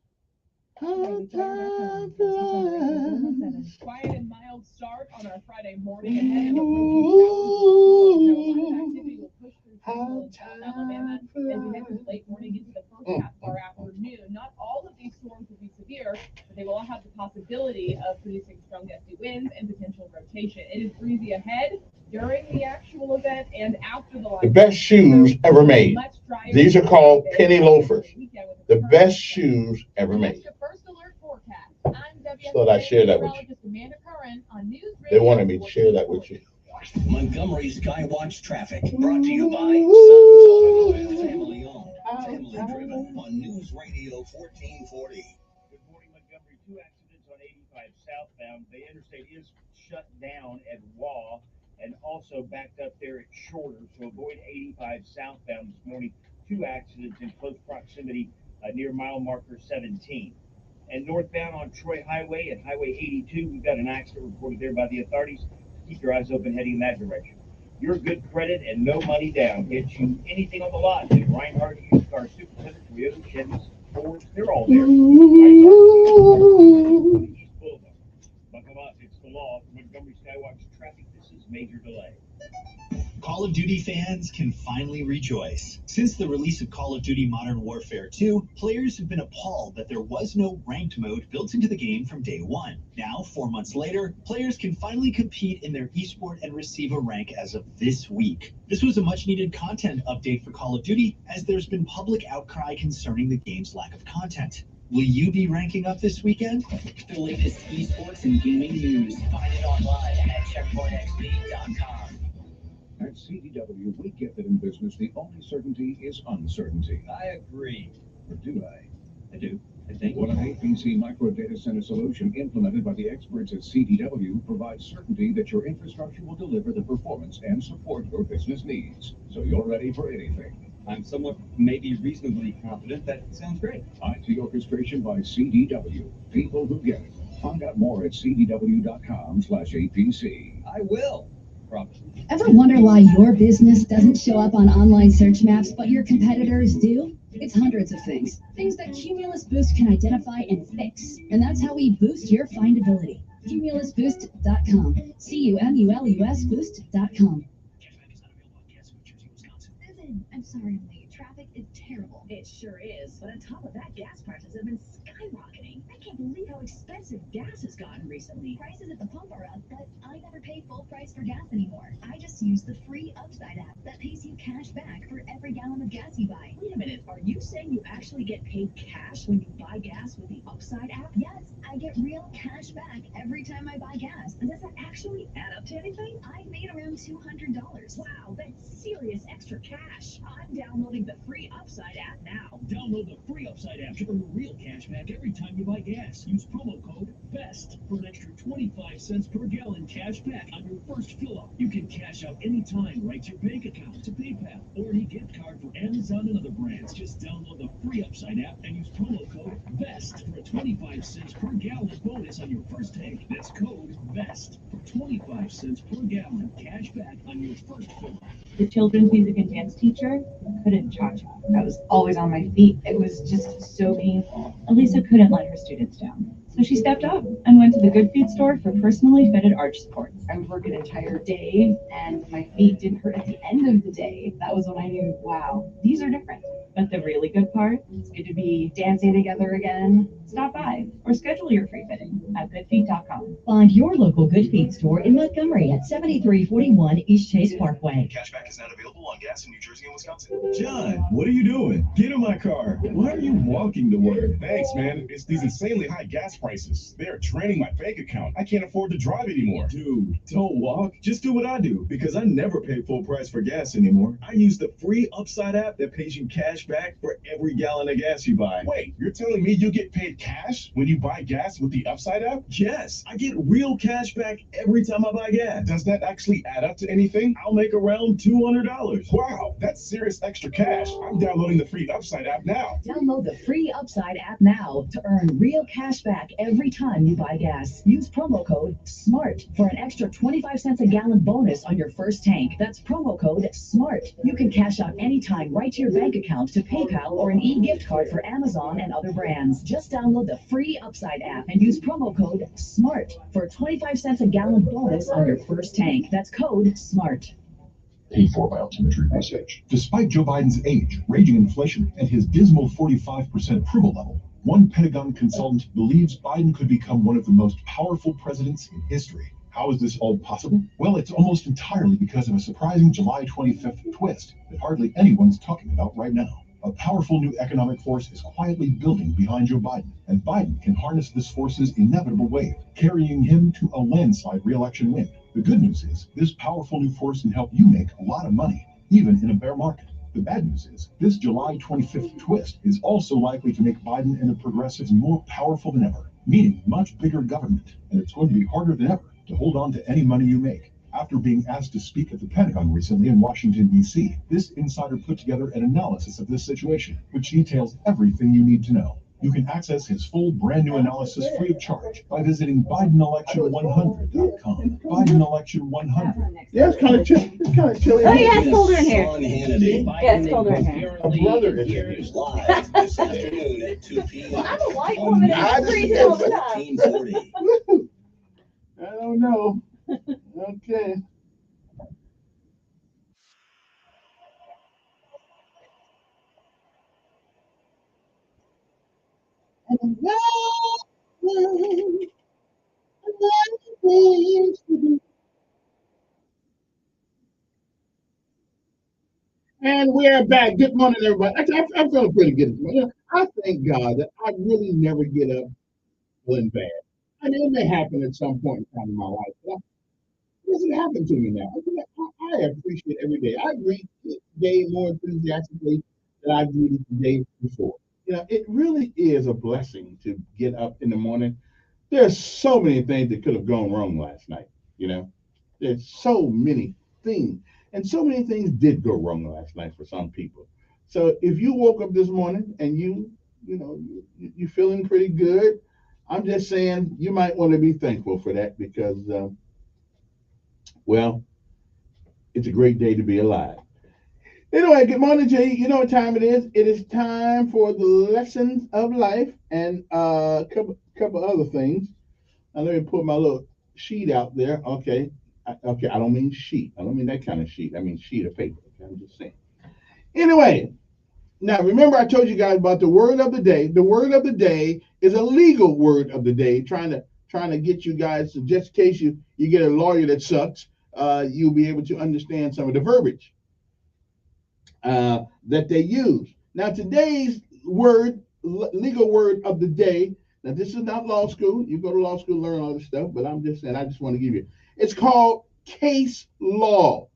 how time flies. Quiet and mild start on our Friday morning ahead of activity will push through Central and South Alabama as we head through the late morning into the first half of our afternoon. Not all of these storms will be severe, but they will all have the possibility of producing strong gusty winds and potential rotation. It is breezy ahead during the actual event and after the line. The best shoes ever made. These are called penny loafers. The best shoes ever made. First alert forecast. I'm Thought I'd share that with you. Amanda Curran on News They wanted me to share that with you. Montgomery Skywatch Traffic, brought to you by Sons Automotive, family owned, family driven, on News Radio 1440. Good morning, Montgomery. 2 accidents on 85 southbound. The interstate is shut down at Waugh and also backed up there at Shorter. So avoid 85 southbound this morning. 2 accidents in close proximity near mile marker 17. And northbound on Troy Highway and Highway 82, we've got an accident reported there by the authorities. Keep your eyes open heading in that direction. Your good credit and no money down gets you anything on the lot. At Reinhardt Used Car Supercenter, Toyota, Chevys, Fords, they're all there. East Boulevard. Buckle up, it's the law. For Montgomery Skywatch Traffic, this is Major Delay. can finally rejoice. Since the release of Call of Duty Modern Warfare 2, players have been appalled that there was no ranked mode built into the game from day one. Now, 4 months later, players can finally compete in their esport and receive a rank as of this week. This was a much-needed content update for Call of Duty, as there's been public outcry concerning the game's lack of content. Will you be ranking up this weekend? The latest esports and gaming news. Find it online at checkpointxp.com. At CDW, we get that in business, the only certainty is uncertainty. I agree. Or do I? I do. I think. What an APC micro data center solution implemented by the experts at CDW provides certainty that your infrastructure will deliver the performance and support your business needs. So you're ready for anything. I'm somewhat, maybe reasonably confident. That sounds great. IT orchestration by CDW. People who get it. Find out more at cdw.com/APC. I will. Promise. Ever wonder why your business doesn't show up on online search maps, but your competitors do? It's hundreds of things. Things that Cumulus Boost can identify and fix. And that's how we boost your findability. CumulusBoost.com. CUMULUS Boost.com. Listen, I'm sorry I'm late. Traffic is terrible. It sure is. But on top of that, gas prices have been skyrocketing. I can't believe how expensive gas has gotten recently. Prices at the pump are up, but I never pay full price for gas anymore. I just use the free Upside app that pays you cash back for every gallon of gas you buy. Wait a minute, are you saying you actually get paid cash when you buy gas with the Upside app? Yes, I get real cash back every time I buy gas. And does that actually add up to anything? I made around $200. Wow, that's serious extra cash. I'm downloading the free Upside app now. Download the free Upside app to earn real cash back every time you buy gas. Use promo code BEST for an extra 25 cents per gallon cash back on your first fill-up. You can cash out anytime right to your bank account, to PayPal, or any gift card for Amazon and other brands. Just download the free Upside app and use promo code BEST for a 25 cents per gallon bonus on your first tank. That's code BEST for 25 cents per gallon cash back on your first fill-up. The children's music and dance teacher couldn't cha-cha. I was always on my feet. It was just so painful. Elisa couldn't let her students down. So she stepped up and went to the Good Feet store for personally fitted arch supports. I would work an entire day and my feet didn't hurt at the end of the day. That was when I knew, wow, these are different. But the really good part, it's good to be dancing together again. Stop by or schedule your free fitting at goodfeet.com. Find your local Good Feet store in Montgomery at 7341 East Chase Parkway. Cashback is not available on gas in New Jersey and Wisconsin. John, what are you doing? Get in my car. Why are you walking to work? Thanks, man. It's these insanely high gas prices. They are draining my bank account. I can't afford to drive anymore. Dude, don't walk. Just do what I do, because I never pay full price for gas anymore. I use the free Upside app that pays you cash back for every gallon of gas you buy. Wait, you're telling me you get paid cash when you buy gas with the Upside app? Yes, I get real cash back every time I buy gas. Does that actually add up to anything? I'll make around $200. Wow, that's serious extra cash. I'm downloading the free Upside app now. Download the free Upside app now to earn real cash back every time you buy gas. Use promo code SMART for an extra 25 cents a gallon bonus on your first tank. That's promo code SMART. You can cash out anytime right to your bank account, to PayPal, or an e-gift card for Amazon and other brands. Just download the free Upside app and use promo code SMART for a 25 cents a gallon bonus on your first tank. That's code SMART. Paid for by Altimetry Research. Despite Joe Biden's age, raging inflation, and his dismal 45% approval level, one Pentagon consultant believes Biden could become one of the most powerful presidents in history. How is this all possible? Well, it's almost entirely because of a surprising July 25th twist that hardly anyone's talking about right now. A powerful new economic force is quietly building behind Joe Biden, and Biden can harness this force's inevitable wave, carrying him to a landslide re-election win. The good news is, this powerful new force can help you make a lot of money, even in a bear market. The bad news is, this July 25th twist is also likely to make Biden and the progressives more powerful than ever, meaning much bigger government, and it's going to be harder than ever to hold on to any money you make. After being asked to speak at the Pentagon recently in Washington, D.C., this insider put together an analysis of this situation, which details everything you need to know. You can access his full brand new analysis free of charge by visiting BidenElection100.com. BidenElection100. Yeah, it's kind of chilly. It's kind of chilly. Oh, yeah, it's colder in here. Sean Hannity. Yeah, it's colder in here. Apparently appears live this afternoon at 2 p.m. Well, I'm a white woman and I'm freezing all the time. 1440. I don't know. Okay. And we're back. Good morning, everybody. Actually, I'm feeling pretty good this morning. I thank God that I really never get up feeling bad. I mean, it may happen at some point in time in my life, but it doesn't happen to me now. I appreciate every day. I greet the day more enthusiastically than I greeted the day before. It really is a blessing to get up in the morning. There's so many things that could have gone wrong last night. You know, there's so many things, and so many things did go wrong last night for some people. So if you woke up this morning and you feeling pretty good, I'm just saying you might want to be thankful for that because, well, it's a great day to be alive. Anyway, good morning, Jay. You know what time it is? It is time for the lessons of life and a couple other things. Now let me put my little sheet out there. Okay. Okay, I don't mean sheet. I don't mean that kind of sheet. I mean sheet of paper. Okay, I'm just saying. Anyway, now remember I told you guys about the word of the day. The word of the day is a legal word of the day, trying to get you guys, so just in case you get a lawyer that sucks, you'll be able to understand some of the verbiage that they use. Now today's legal word of the day. Now this is not law school. You go to law school, learn all this stuff, but I'm just saying I just want to give you. It's called case law.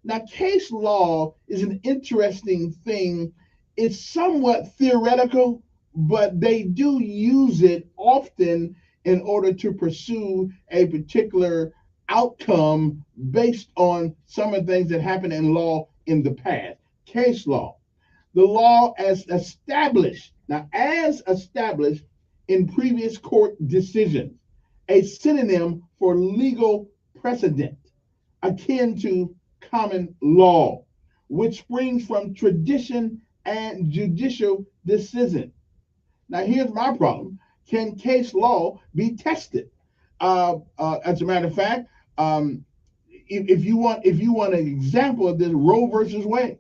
Now case law is an interesting thing. It's somewhat theoretical, but they do use it often in order to pursue a particular outcome based on some of the things that happened in law in the past. Case law. The law as established in previous court decisions, a synonym for legal precedent, akin to common law, which springs from tradition and judicial decision. Now, here's my problem. Can case law be tested? As a matter of fact, if you want an example of this, Roe versus Wade.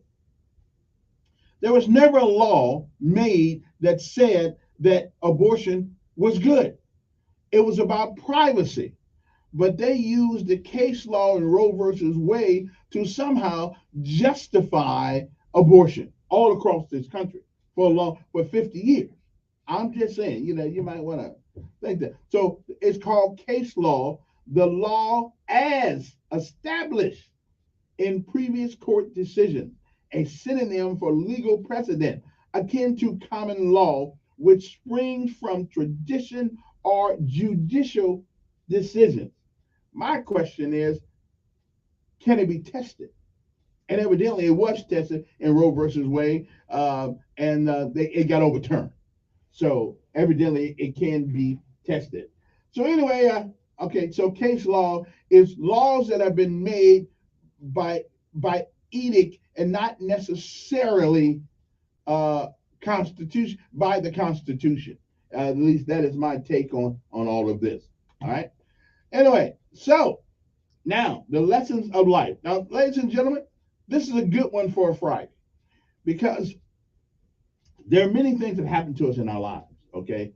There was never a law made that said that abortion was good. It was about privacy. But they used the case law in Roe versus Wade to somehow justify abortion all across this country for 50 years. I'm just saying, you might want to think that. So it's called case law, the law as established in previous court decisions, a synonym for legal precedent, akin to common law, which springs from tradition or judicial decisions. My question is, can it be tested? And evidently it was tested in Roe versus Wade, and it got overturned. So evidently it can be tested. So anyway, okay, so case law is laws that have been made by edict and not necessarily constitution by the Constitution. At least that is my take on all of this. All right. Anyway, so now the lessons of life. Now, ladies and gentlemen, this is a good one for a Friday because there are many things that happen to us in our lives. Okay,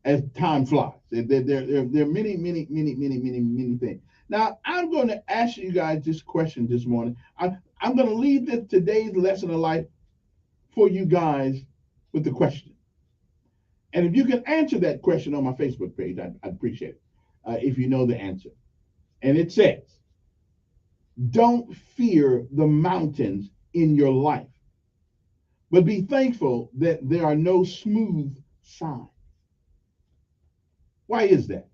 as time flies, there are many things. Now, I'm going to ask you guys this question this morning. I'm going to leave today's lesson of life for you guys with the question. And if you can answer that question on my Facebook page, I'd appreciate it if you know the answer. And it says, don't fear the mountains in your life, but be thankful that there are no smooth sides. Why is that?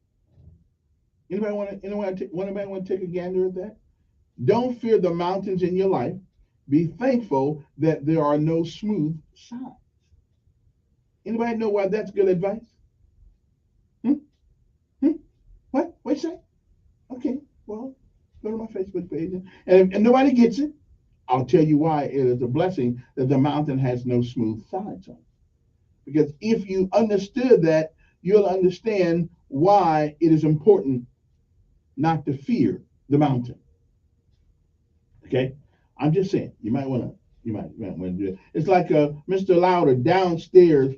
Anybody want to take a gander at that? Don't fear the mountains in your life. Be thankful that there are no smooth sides. Anybody know why that's good advice? What? What'd you say? Okay, well, go to my Facebook page. And if nobody gets it, I'll tell you why it is a blessing that the mountain has no smooth sides on it. Because if you understood that, you'll understand why it is important not to fear the mountain. Okay? I'm just saying, you might want to do it. It's like Mr. Lauder downstairs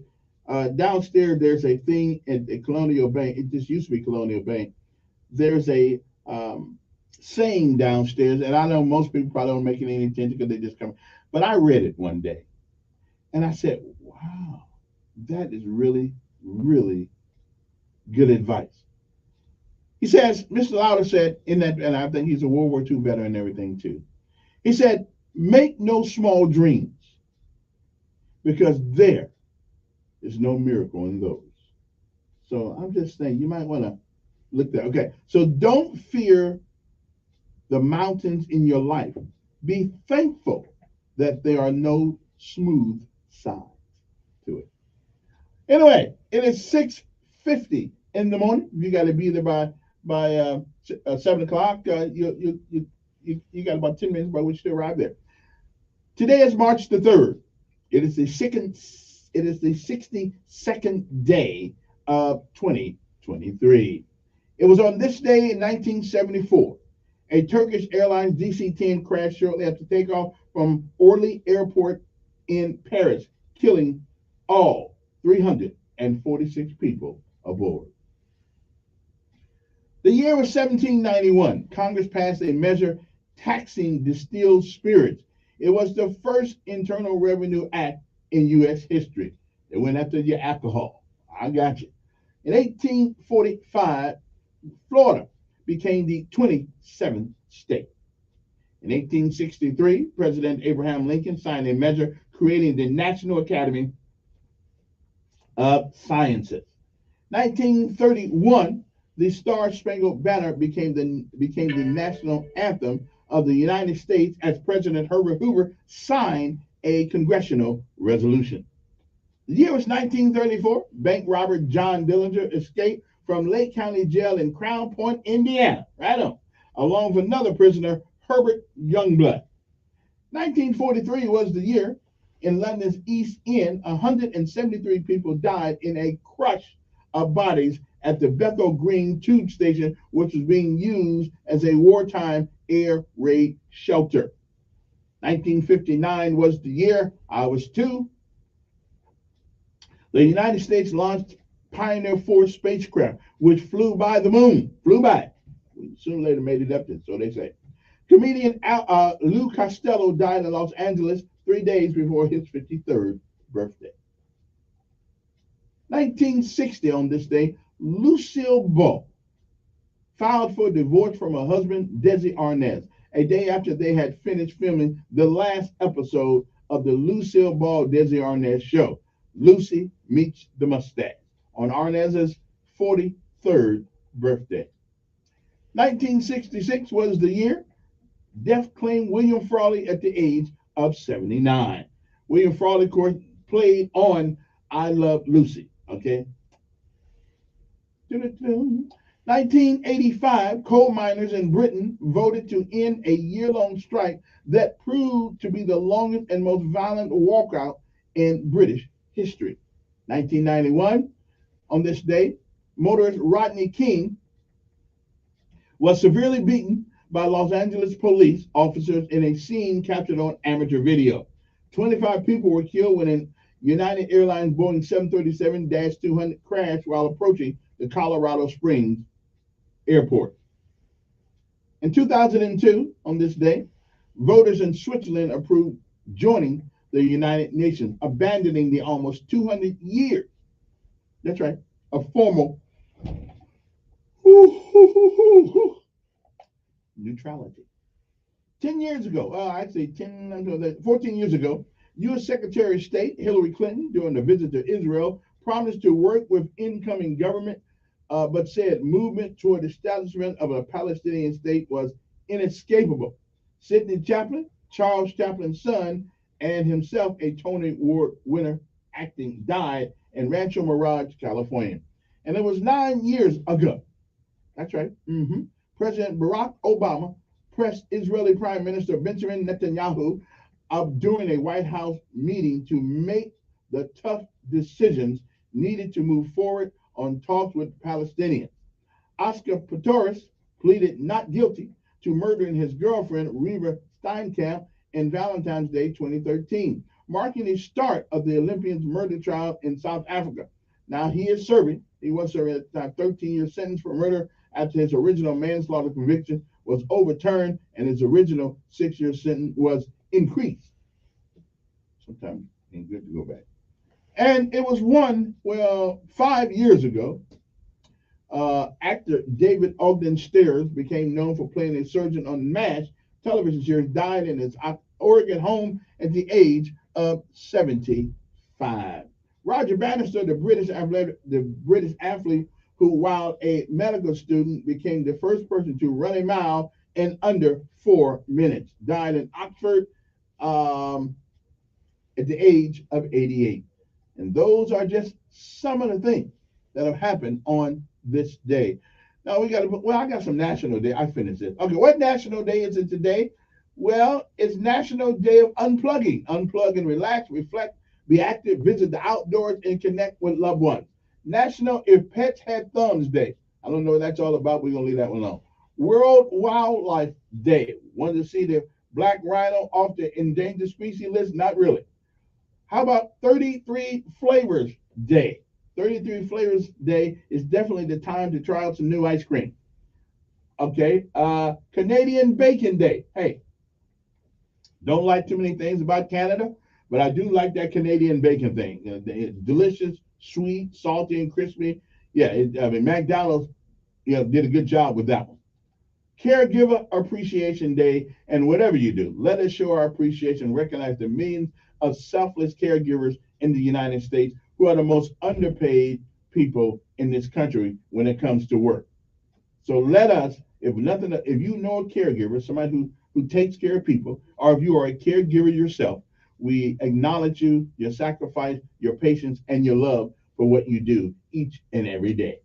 Downstairs, there's a thing at the Colonial Bank. It just used to be Colonial Bank. There's a saying downstairs, and I know most people probably don't make any attention because they just come. But I read it one day, and I said, "Wow, that is really, really good advice." He says, Mr. Lauder said in that, and I think he's a World War II veteran and everything too. He said, "Make no small dreams, because there is no miracle in those." So I'm just saying, you might want to look there. Okay, so don't fear the mountains in your life. Be thankful that there are no smooth sides to it. Anyway, it is 6:50 in the morning. You got to be there by 7 o'clock. You got about 10 minutes by which to arrive there. Today is March the 3rd. It is the 62nd day of 2023. It was on this day in 1974, a Turkish Airlines DC-10 crashed shortly after takeoff from Orly Airport in Paris, killing all 346 people aboard. The year was 1791. Congress passed a measure taxing distilled spirits. It was the first Internal Revenue Act in U.S. history. It went after your alcohol. I got you. In 1845, Florida became the 27th state. In 1863, President Abraham Lincoln signed a measure creating the National Academy of Sciences. 1931, the Star-Spangled Banner became the national anthem of the United States as President Herbert Hoover signed a congressional resolution. The year was 1934. Bank robber John Dillinger escaped from Lake County Jail in Crown Point, Indiana, right on, along with another prisoner, Herbert Youngblood. 1943 was the year. In London's East End, 173 people died in a crush of bodies at the Bethnal Green tube station, which was being used as a wartime air raid shelter. 1959 was the year. I was 2. The United States launched Pioneer 4 spacecraft, which flew by the moon. Flew by. Sooner or later made it up there, so they say. Comedian Lou Costello died in Los Angeles 3 days before his 53rd birthday. 1960, on this day, Lucille Ball filed for divorce from her husband, Desi Arnaz, a day after they had finished filming the last episode of the Lucille Ball Desi Arnaz show, Lucy Meets the Mustache, on Arnaz's 43rd birthday. 1966 was the year. Death claimed William Frawley at the age of 79. William Frawley, of course, played on I Love Lucy. Okay. 1985, coal miners in Britain voted to end a year-long strike that proved to be the longest and most violent walkout in British history. 1991, on this day, motorist Rodney King was severely beaten by Los Angeles police officers in a scene captured on amateur video. 25 people were killed when an United Airlines Boeing 737-200 crashed while approaching the Colorado Springs airport. In 2002, on this day, voters in Switzerland approved joining the United Nations, abandoning the almost 200 years, that's right, of formal neutrality. 10 years ago, 14 years ago, U.S. Secretary of State Hillary Clinton, during a visit to Israel, promised to work with incoming government, but said movement toward establishment of a Palestinian state was inescapable. Sidney Chaplin, Charles Chaplin's son, and himself a Tony Award winner acting, died in Rancho Mirage, California. And it was 9 years ago. That's right. President Barack Obama pressed Israeli Prime Minister Benjamin Netanyahu during a White House meeting to make the tough decisions needed to move forward on talks with Palestinians. Oscar Pistorius pleaded not guilty to murdering his girlfriend, Reva Steinkamp, in Valentine's Day 2013. marking the start of the Olympian's murder trial in South Africa. Now he is serving. He was serving at the time 13-year sentence for murder after his original manslaughter conviction was overturned and his original 6-year sentence was increased. Sometimes it ain't good to go back. And it was won, 5 years ago. Actor David Ogden Stiers became known for playing a surgeon on MASH television series, died in his Oregon home at the age of 75. Roger Bannister, the British athlete who, while a medical student, became the first person to run a mile in under 4 minutes, died in Oxford at the age of 88. And those are just some of the things that have happened on this day. Now I got some national day. I finished it. Okay, what national day is it today? Well, it's National Day of Unplugging. Unplug and relax, reflect, be active, visit the outdoors, and connect with loved ones. National If Pets Had Thumbs Day. I don't know what that's all about. We're going to leave that one alone. World Wildlife Day. Wanted to see the black rhino off the endangered species list? Not really. How about 33 Flavors Day? 33 Flavors Day is definitely the time to try out some new ice cream. Okay. Canadian Bacon Day. Hey, don't like too many things about Canada, but I do like that Canadian bacon thing. It's delicious, sweet, salty, and crispy. Yeah, McDonald's, did a good job with that one. Caregiver Appreciation Day, and whatever you do, let us show our appreciation, recognize the millions of selfless caregivers in the United States who are the most underpaid people in this country when it comes to work. So let us, if you know a caregiver, somebody who takes care of people, or if you are a caregiver yourself, we acknowledge you, your sacrifice, your patience, and your love for what you do each and every day.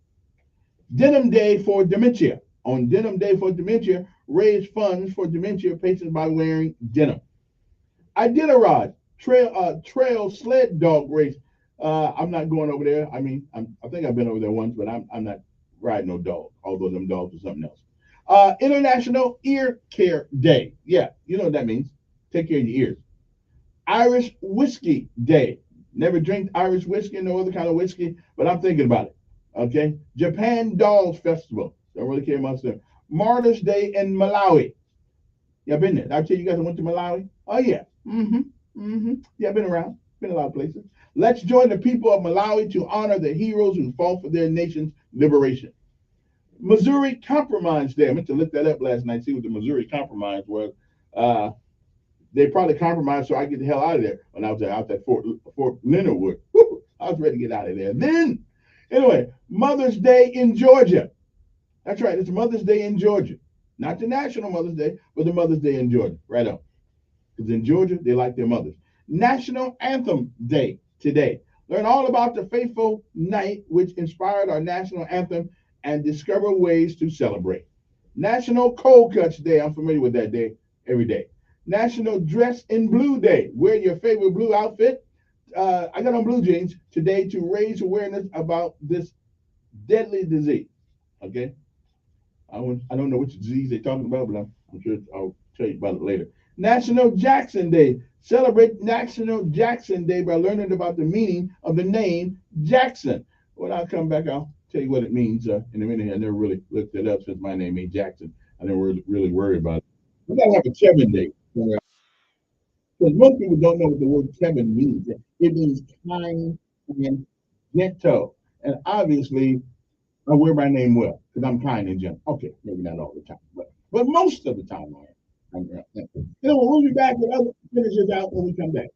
Denim Day for Dementia. On Denim Day for Dementia, raise funds for dementia patients by wearing denim. Iditarod, trail sled dog race. I'm not going over there. I mean, I think I've been over there once, but I'm not riding no dog, although them dogs are something else. International Ear Care Day. Yeah, you know what that means. Take care of your ears. Irish Whiskey Day. Never drink Irish whiskey, no other kind of whiskey, but I'm thinking about it. Okay. Japan Dolls Festival. Don't really care much there. Martyrs Day in Malawi. Yeah, I've been there. I'll tell you guys I went to Malawi. Oh, yeah. Yeah, I've been around. Been a lot of places. Let's join the people of Malawi to honor the heroes who fought for their nation's liberation. Missouri Compromise Day. I meant to look that up last night, see what the Missouri Compromise was. They probably compromised so I get the hell out of there when I was out at Fort Leonard Wood. Woo, I was ready to get out of there. Then, anyway, Mother's Day in Georgia. That's right, it's Mother's Day in Georgia. Not the National Mother's Day, but the Mother's Day in Georgia. Right on. Because in Georgia, they like their mothers. National Anthem Day today. Learn all about the fateful night which inspired our national anthem and discover ways to celebrate. National Cold Cuts Day. I'm familiar with that day every day. National Dress in Blue Day. Wear your favorite blue outfit. I got on blue jeans today to raise awareness about this deadly disease. Okay? I don't know which disease they're talking about, but I'm sure I'll tell you about it later. National Jackson Day. Celebrate National Jackson Day by learning about the meaning of the name Jackson. When I come back, I'll tell you what it means in a minute. I never really looked it up since my name ain't Jackson. I never really worried about it. We gotta have a Kevin Day. Because most people don't know what the word Kevin means. It means kind and gentle. And obviously, I wear my name well because I'm kind and gentle. Okay, maybe not all the time, but most of the time I am. We'll be back with other finishes out when we come back.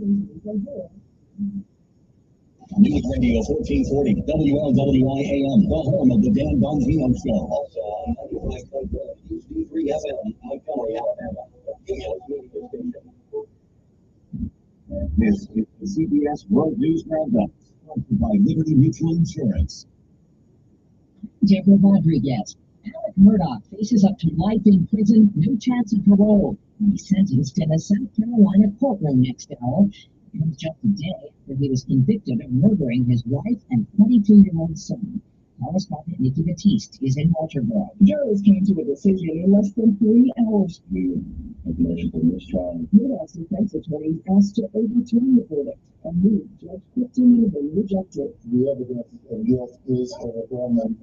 News Radio 1440, WLWI AM, the home of the Dan Bongino Show. Also on 95.1 HD3 FM, Montgomery, Alabama. Cumulus Media Station. This is the CBS World News Roundup, sponsored by Liberty Mutual Insurance. Deborah Rodriguez. Alec Murdaugh faces up to life in prison, no chance of parole. He's sentenced in a South Carolina courtroom next hour. It was just a day after he was convicted of murdering his wife and 22-year-old son. Correspondent Nikki Batiste is in Walterboro. Jurors came to a decision in less than 3 hours. At the motion for mistrial. Murdaugh's defense attorney asked to overturn the verdict, a move Judge Clifton rejected. The evidence of guilt is overwhelming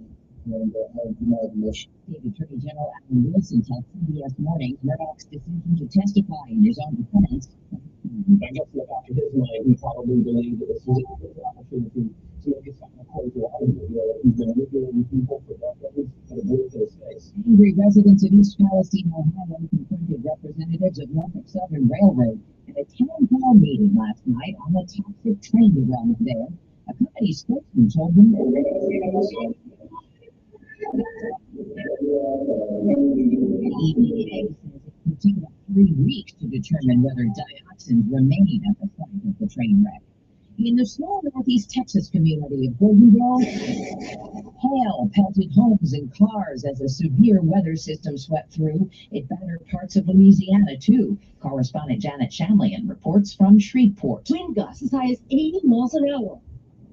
and I deny the motion. State Attorney General Alan Wilson told CBS Morning Murdaugh's decision to testify in his own defense. I guess in the back of his mind, he probably believed that this was a good opportunity to make something crazy out of it. He's been manipulating people for decades and a bullet to his face. Angry residents of East Palestine, Ohio, confronted representatives of Norfolk Southern Railroad at a town hall meeting last night on the toxic train derailment there. A company spokesman told them the EPA says it could take about 3 weeks to determine whether dioxins remain at the site of the train wreck. In the small northeast Texas community of Gordonville, hail pelted homes and cars as a severe weather system swept through. It battered parts of Louisiana, too. Correspondent Janet Shamlian reports from Shreveport. Wind gusts as high as 80 miles an hour.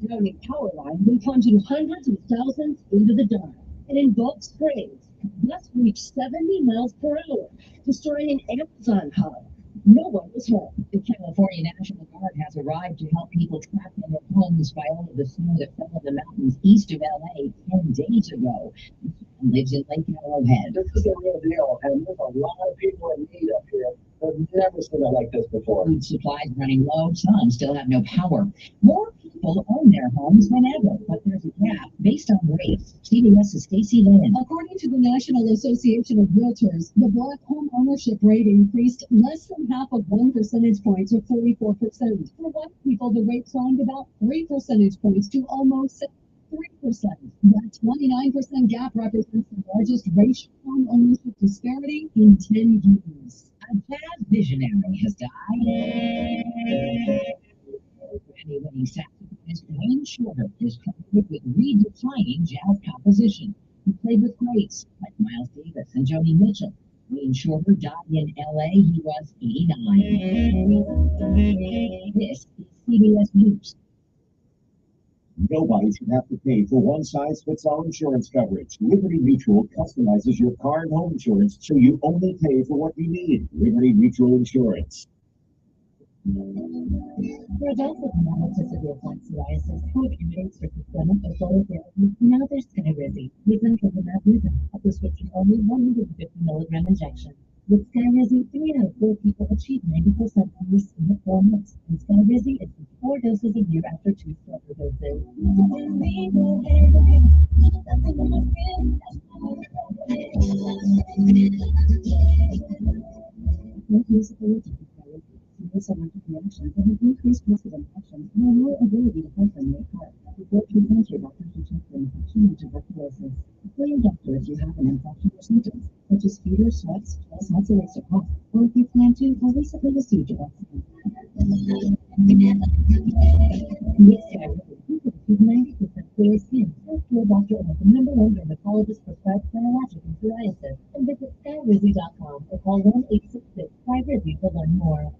Drowning power lines and plunging hundreds of thousands into the dark. And in Gulf Springs, gusts reached 70 miles per hour, destroying an Amazon hub. No one was hurt. The California National Guard has arrived to help people trapped in their homes by all of the snow that fell in the mountains east of LA 10 days ago. This man lives in Lake Arrowhead. This is a real deal, and there's a lot of people in need up here. I've never seen it like this before. Food supplies running low, some still have no power. More people own their homes than ever, but there's a gap based on race. CBS's Stacey Lynn. According to the National Association of Realtors, the Black home ownership rate increased less than half of 1 percentage point to 44%. For white people, the rate climbed about 3 percentage points to almost 3%. That 29% gap represents the largest racial home ownership disparity in 10 years. A jazz visionary has died. Grammy-winning saxophonist Wayne Shorter is credited with redefining jazz composition. He played with greats like Miles Davis and Joni Mitchell. Wayne Shorter died in L.A. He was 89. This is CBS News. Nobody should have to pay for one-size-fits-all insurance coverage. Liberty Mutual customizes your car and home insurance so you only pay for what you need. Liberty Mutual Insurance. For adults with moderate to severe plaque psoriasis, who have candidates for systemic or solar therapy, now there's Skyrizi. With a prescription only 150 milligram injection. With Skyrizi, 3 out of 4 people achieve 90% on this in 4 months. And Skyrizi is 4 doses a year after 2 starter doses. Allergic reactions that have increased risk of infections and a low ability to function their heart. Before treatment, your doctor should check for infection or tuberculosis. Tell your doctor if you have an infection or symptoms, such as fever, sweats, muscle aches, or cough, or if you plan to or recently received a vaccine. With Skyrizi, you can achieve 90% clear skin. Talk to a doctor or the #1 dermatologist prescribed for allergic and psoriasis, and visit Skyrizi.com or call 1-866-5RIZI to learn more.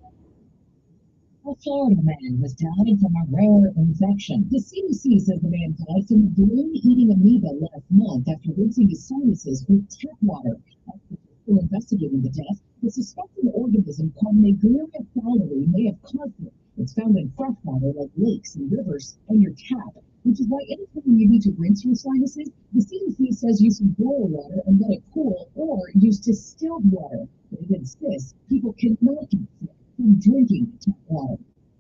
A Florida man has died from a rare infection. The CDC says the man died from a balloon-eating amoeba last month after rinsing his sinuses with tap water. Experts are still investigating the death. The suspected organism called Naegleria fowleri may have caused it. It's found in freshwater like lakes and rivers and your tap, which is why anytime you need to rinse your sinuses, the CDC says use some boil water and let it cool, or use distilled water. But it insists people cannot get sick from drinking tap water.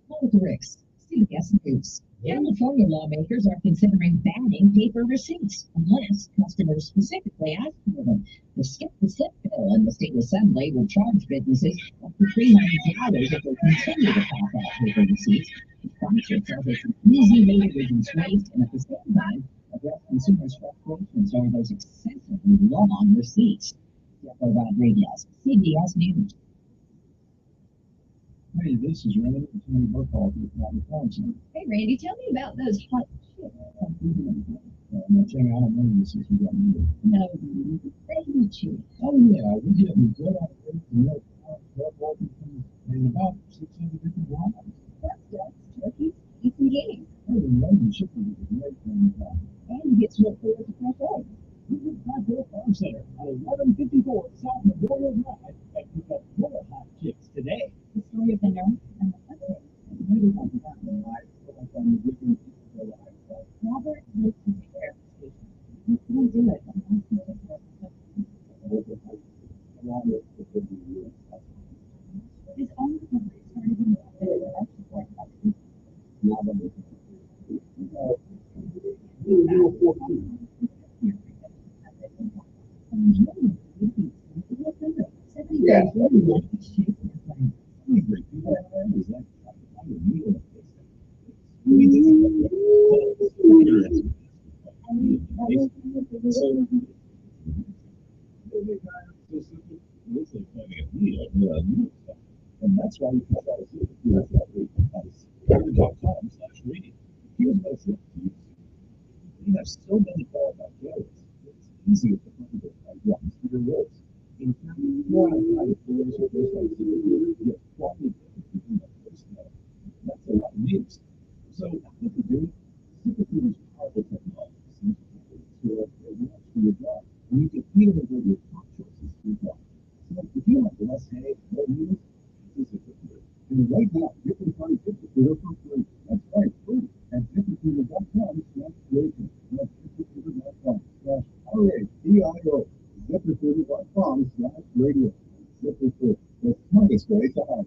Paul Ricks, CBS News. California lawmakers are considering banning paper receipts unless customers specifically ask for them. The Skip the Sip bill in the state assembly will charge businesses up to $300 if they continue to pass out paper receipts. The sponsor says it's an easy way to reduce waste and at the same time address consumers' frustrations over those excessively long receipts. Jeff Rodriguez, CBS News. Hey, this is Randy with Tony Burkhalter with Mountain Council. Hey, Randy, tell me about those hot chips. Chang, I don't know this is what you do. No, baby chips. Oh, yeah, we get them good on the milk, and about 600 different varieties. That's turkeys, beef, and game. Hey, the London chicken is a great thing. And you get to look forward to fresh eggs. You can find their farm center at 1154 South Memorial Drive and pick up your hot chicks today. The story of the nurse and the husband. Maybe talk about it. Robert lives in the air station. He couldn't do it. His own recovery started in the support by the And that's why you can try to see it radio. Here's what it's like to use. We have so many qualified candidates. It's easier to find the right ones for your roles. In fact, more than 5 players or those like you get quality personnel. That's a lot of names. So what to do? Superfood is powerful technology. So for your job, and you can even avoid your top choices for your job. So if you want less hay, more news, and right now, you can find ZipRecruiter for free. That's right, free at ZipRecruiter.com/radio. That's ZipRecruiter.com/RADIO. ZipRecruiter.com/radio. ZipRecruiter, the smartest way to hire.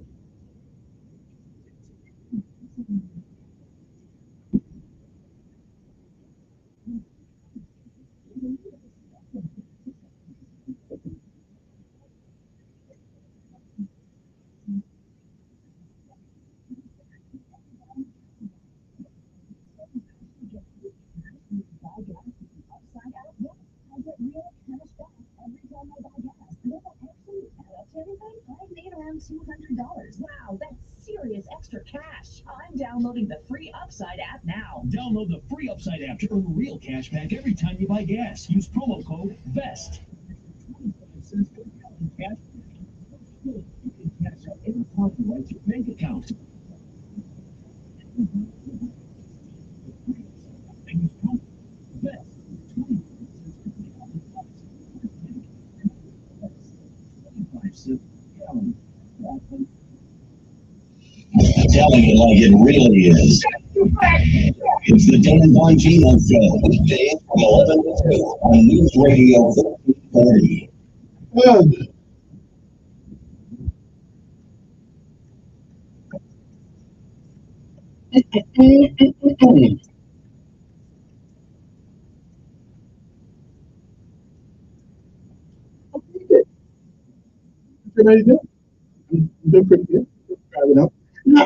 $200. Wow, that's serious extra cash. I'm downloading the free Upside app now. Download the free Upside app to earn real cash back every time you buy gas. Use promo code VEST. You can cash out any part you like your bank account. And use promo VEST. Telling it like it really is. It's the Dan Bongino Show, weekdays from 11 to 2 on News Radio 1440. How you doing? I'm doing pretty good. Driving up. Now,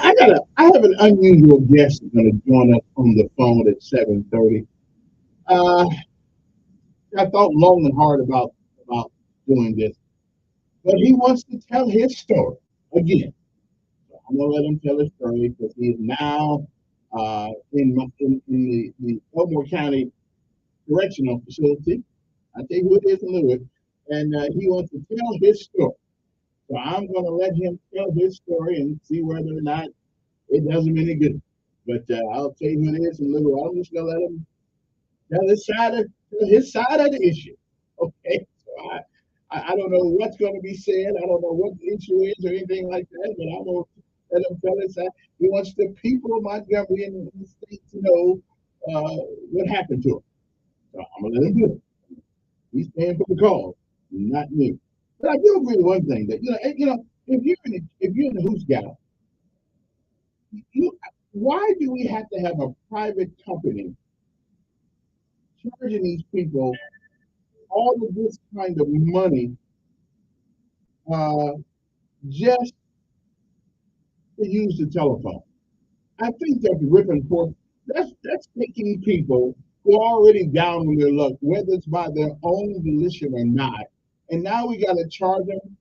I have an unusual guest who's going to join us on the phone at 7:30. I thought long and hard about doing this, but he wants to tell his story again. So I'm going to let him tell his story because he is now in the Elmore County Correctional Facility. I'll tell you who it is in a little bit. And he wants to tell his story. So I'm going to let him tell his story and see whether or not it does him any good. But I'll tell you who it is in a little while. I'm just going to let him tell his side of the issue. Okay? So I don't know what's going to be said. I don't know what the issue is or anything like that, but I'm going to let him tell his side. He wants the people of Montgomery and the state to know what happened to him. So I'm going to let him do it. He's paying for the call, not me. But I do agree with one thing that if you're in the Hoops Gala, why do we have to have a private company charging these people all of this kind of money just to use the telephone? I think that's ripping poor. That's taking people who are already down on their luck, whether it's by their own volition or not, and now we got to charge them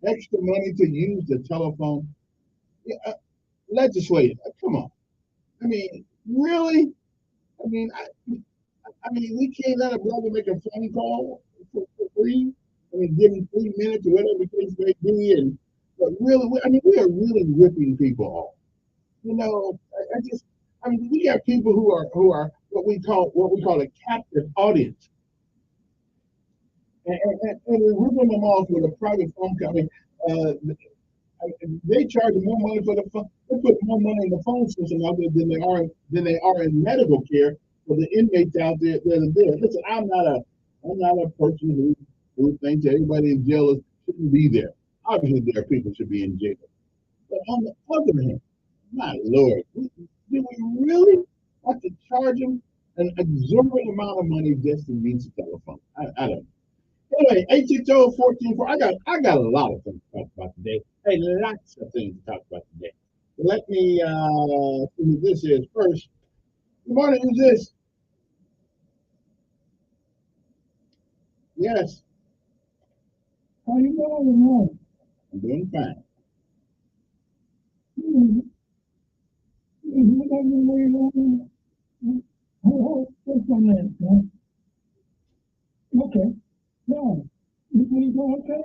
extra money to use the telephone. Yeah, legislative, come on. I mean, really? I mean, I mean, we can't let a brother make a phone call for free. I mean, give him 3 minutes or whatever the case may be, and but really, I mean, we are really ripping people off. You know, I mean, we have people who are what we call a captive audience, and we're ripping them off with a private phone company. Uh, they charge more money for the phone. They put more money in the phone system out there than they are in medical care for the inmates out there that are there. Listen, I'm not a person who thinks that everybody in jail shouldn't be there. Obviously, there are people who should be in jail. But on the other hand, my Lord, do we really have to charge them an exorbitant amount of money just to use the telephone? I don't know. Anyway, 860-1440. I got a lot of things to talk about today. Hey, lots of things to talk about today. Let me see who this is first. Good morning, who's this? Yes. How you doing? I'm doing fine. Okay. No. You doing okay?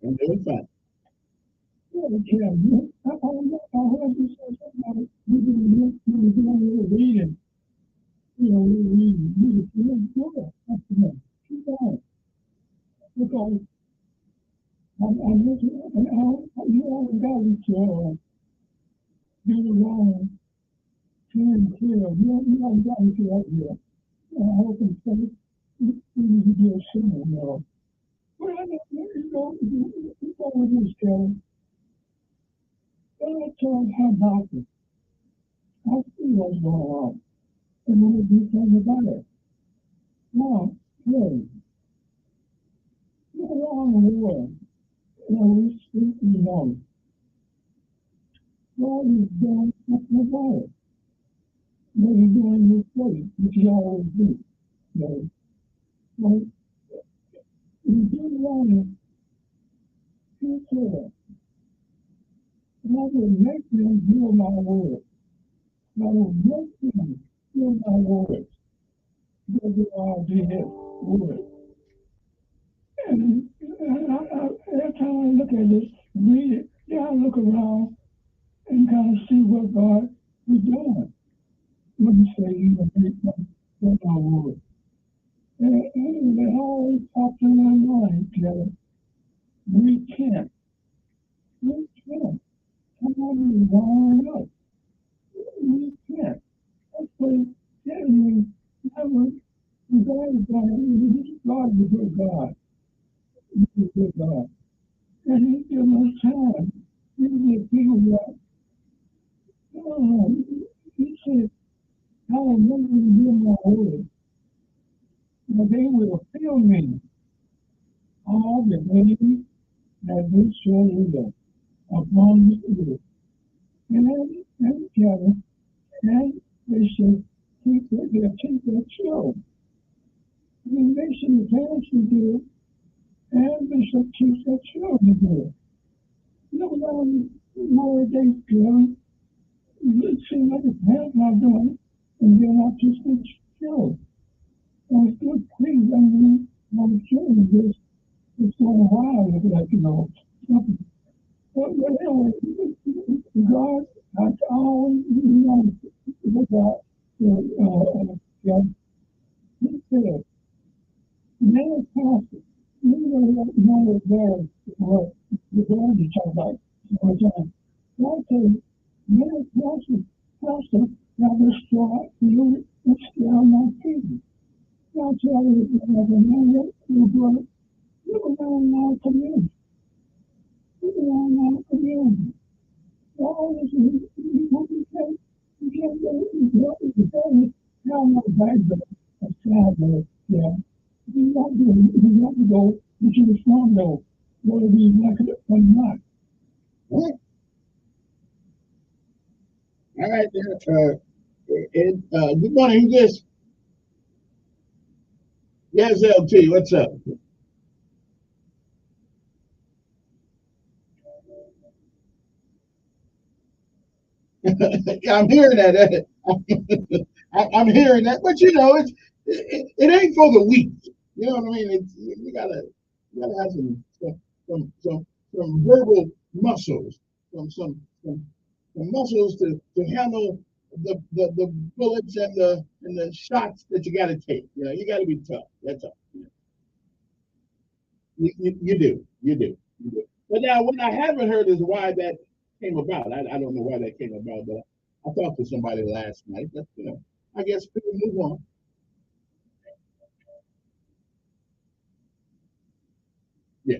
I'm doing fine. Yeah, okay. I heard you say something about you doing reading. You know, reading. Do that. That's enough. Keep going. Because I'm looking and you always got to get around clear and clear. You always got to get up here. I hope and say you need to be a sinner, you know. Well, I know, you know what this, Kelly. I told Habakkuk, I see what's going on. And then it became about it. Now, pray. Look around the world. You know, we speak, you know. God is doing something about it. What he's doing his faith, which he always do. You know. Well, in Deuteronomy, he said, and I will make them hear my word. And I will make them hear my words. Because they are his word. And every time I look at this, read it, I look around and kind of see what God is doing. When you say even make them hear my word. And it always pops in my mind, Kelly. We can't. Come on, we wind up. We can't. That's what Henry never regarded God. God is a good God. He's a good God. And he gives us time. He gives people that, he said, I will never do my word. And they will feel me. All the days that they shall live upon the earth. And Kevin, and they should keep their children. And they should parents should do it, and they should teach their children to do it. No matter more they do, it seems like the parents not doing it, and they're not teaching their children. And it's good, please, I mean, the children just, it's going wild, like, you know, something. But anyway, God, I always, you know, look out, God, he said, many pastors, you know what there, what the word you talk about all the time. God said, many pastors have destroyed you and still my people. God tell you, you brother, look around our community. Look around our community. All this is what we say, You can't go, you don't want to bag the travel, yeah. You have to go, you should respond though, whether you like it or not. What? All right, good morning. Who's this? Yes, LT. What's up? Yeah, I'm hearing that. I'm hearing that, but you know, it ain't for the weak. You know what I mean? You gotta have some verbal muscles, some muscles to handle the bullets and the shots that you got to take. You know, you got to be tough. That's all. You do. But now, what I haven't heard is why that came about. I don't know why that came about, but I talked to somebody last night. But you know, I guess people move on. Yeah.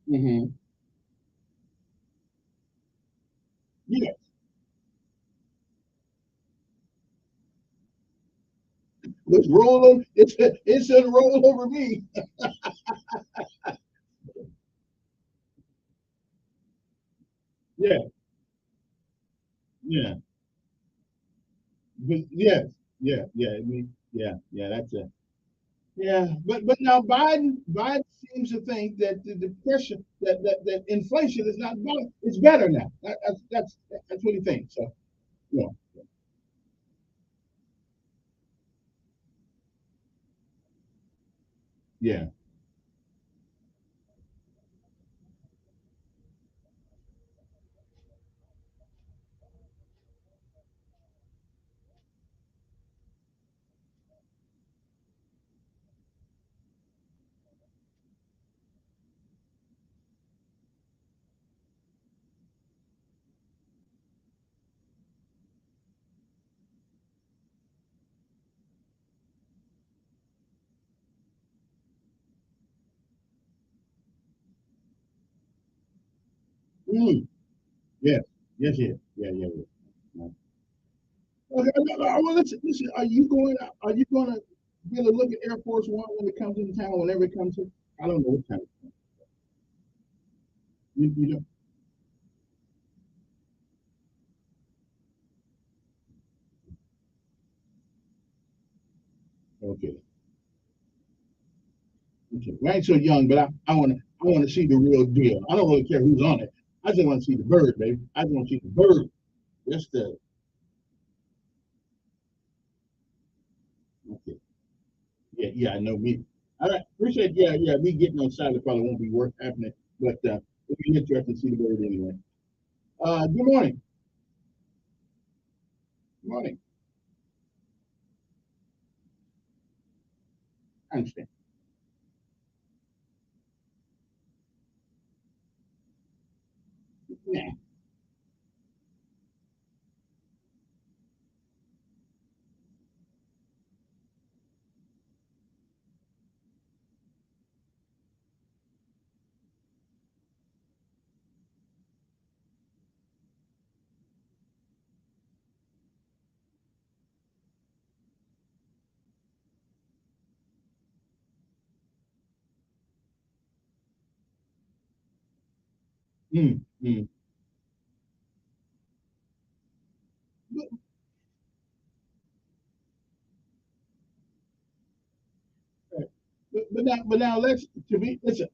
Mm-hmm. Yeah. Let's roll on. It should roll over me. Yeah. Yeah. But yes. Yeah. I mean, yeah. That's it. Yeah, but now Biden seems to think that the depression that inflation is not bad. It's better now. That's what he thinks. So yeah, yeah. Mm, yes, yes. Yeah. Okay, well, listen. Are you going to be able to look at Air Force One when it comes into town? Whenever it comes to, I don't know what time. You know. Okay. Okay. Well, I ain't so young, but I want to see the real deal. I don't really care who's on it. I just want to see the bird, baby. I just want to see the bird. Just the okay. Yeah, I know me. All right, appreciate me getting on side. It probably won't be worth happening, but it'll be interesting to see the bird anyway. Good morning. Good morning. I understand. Yeah. Mm. But now listen.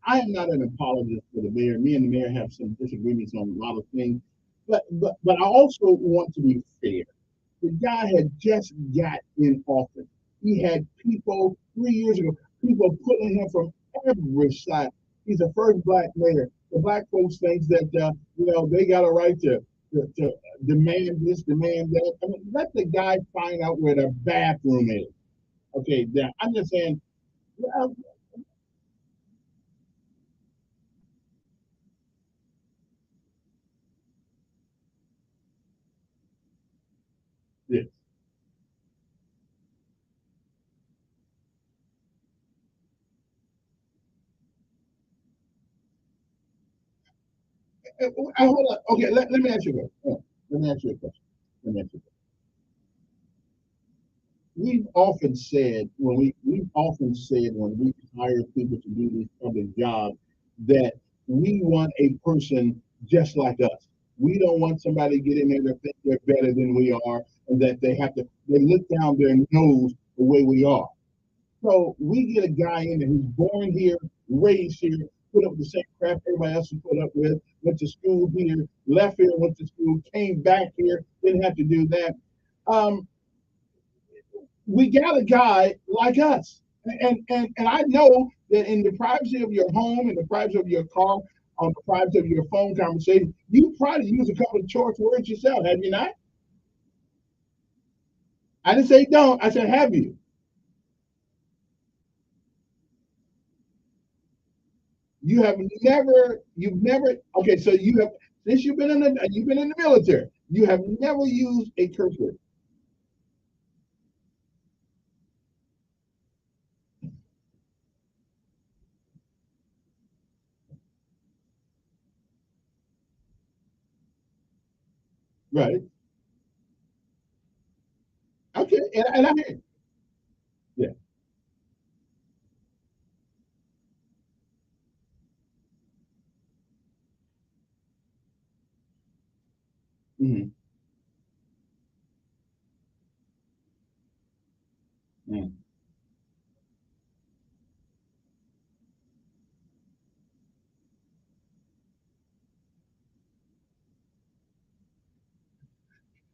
I am not an apologist for the mayor. Me and the mayor have some disagreements on a lot of things, but I also want to be fair. The guy had just got in office. He had people 3 years ago, people putting him from every side. He's the first black mayor. The black folks think that they got a right to demand this, demand that. I mean, let the guy find out where the bathroom is. Okay, now I'm just saying. Well, yes. Hold on. Okay, let me ask you a question. Let me ask you a question. Let me ask you a question. We've often said when we hire people to do these public jobs that we want a person just like us. We don't want somebody to get in there to think they're better than we are and that they look down their nose the way we are. So we get a guy in there who's born here, raised here, put up the same crap everybody else has put up with, went to school here, left here, went to school, came back here, didn't have to do that. Um, we got a guy like us. And I know that in the privacy of your home, in the privacy of your car, on the privacy of your phone conversation, you probably use a couple of choice words yourself, have you not? I didn't say don't, I said have you. You've never, okay, so since you've been in the military, you have never used a curse word. Right. Okay, and I hear you. Yeah. Mm-hmm. Mm.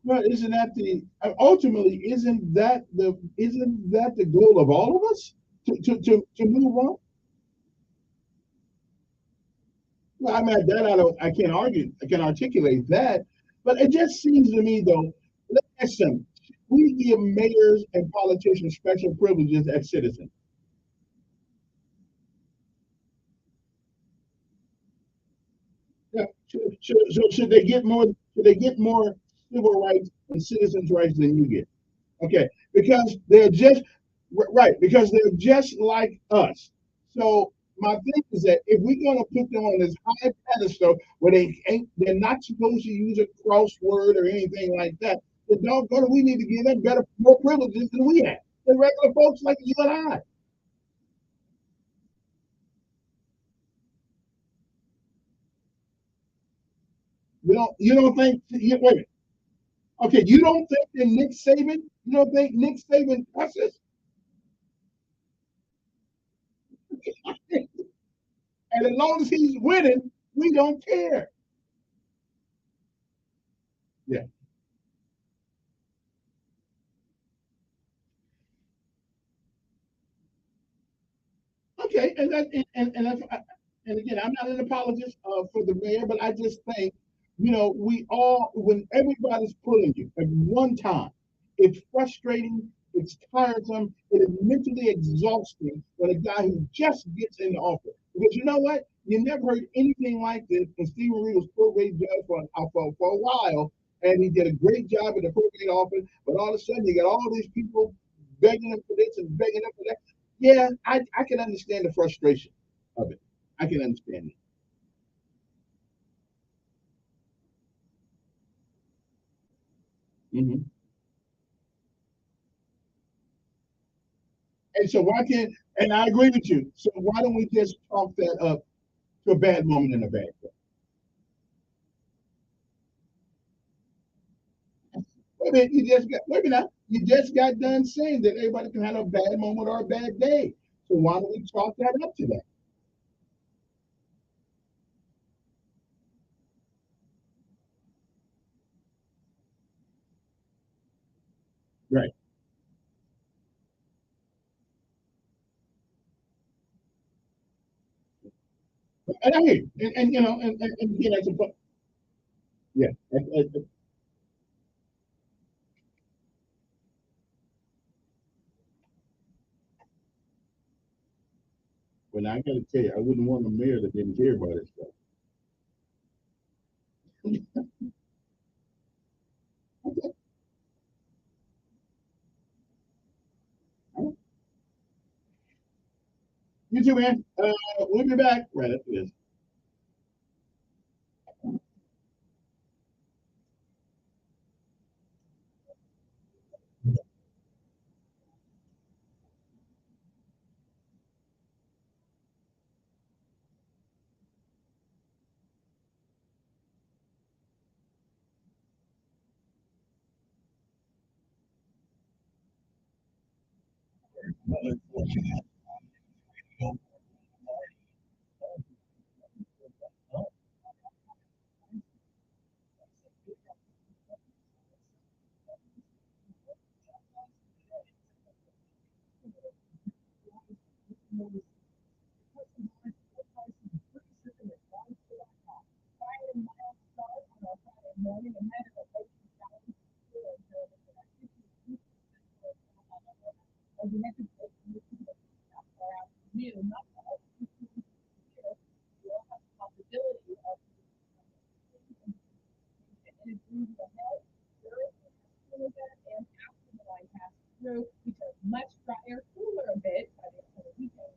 Well, isn't that the ultimately isn't that the goal of all of us to move on? Well, I mean that I can't argue, I can articulate that, but it just seems to me though, listen, we give mayors and politicians special privileges as citizens. Yeah. Should they get more? Should they get more civil rights and citizens' rights than you get? Okay, because they're just right, because they're just like us. So my thing is that if we're gonna put them on this high pedestal where they're not supposed to use a crossword or anything like that, then doggone, we need to give them more privileges than we have. The regular folks like you and I. You don't think wait a minute. Okay, you don't think that Nick Saban, you don't think Nick Saban cusses? And as long as he's winning, we don't care. Yeah. Okay, and again, I'm not an apologist for the mayor, but I just think, we all, when everybody's pulling you at one time, it's frustrating, it's tiresome, it is mentally exhausting when a guy who just gets in the office. Because you know what? You never heard anything like this when Stephen Reed was probate judge for a while, and he did a great job in the probate office, but all of a sudden you got all these people begging him for this and begging him for that. Yeah, I can understand the frustration of it. I can understand it. Hmm. And so why can't? And I agree with you. So why don't we just chalk that up to a bad moment in a bad day? Wait a minute, wait a minute. You just got done saying that everybody can have a bad moment or a bad day. So why don't we chalk that up to that? Right. And I hear you. And you know, and again, that's a yeah. But I gotta tell you, I wouldn't want a mayor that didn't care about this stuff. You too, man. We'll be back right after this. Much drier, cooler a bit by the end of the weekend.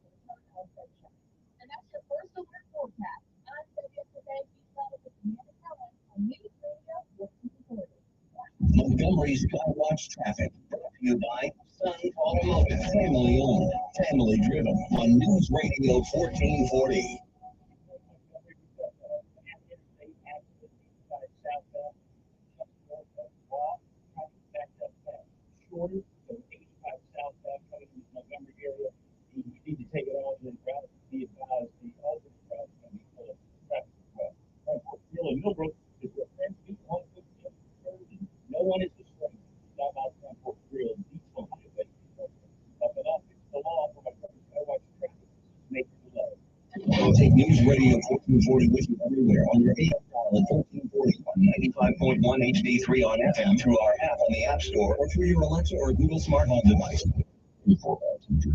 And that's your first alert forecast. I'm WFMA on News Radio 1440. Montgomery Skywatch traffic brought to you by Sun Automotive, family owned, family driven on News Radio 1440. Shorter, so 85 southbound coming from the Montgomery area. You need to take it on and route be advised the alternate route is going to be full of traffic as well. Fort Hill and Millbrook is where friends meet on 15th Thursday. No one is distracted. Stop out Fort Hill and beach on the way. Up and up, it's the law for my brother. I watch traffic. Make it low. Take News Radio 1440 with you everywhere on your AM dial at 1440 on 95.1 HD3 on FM through our app on the App Store or through your Alexa or Google Smart Home device. Before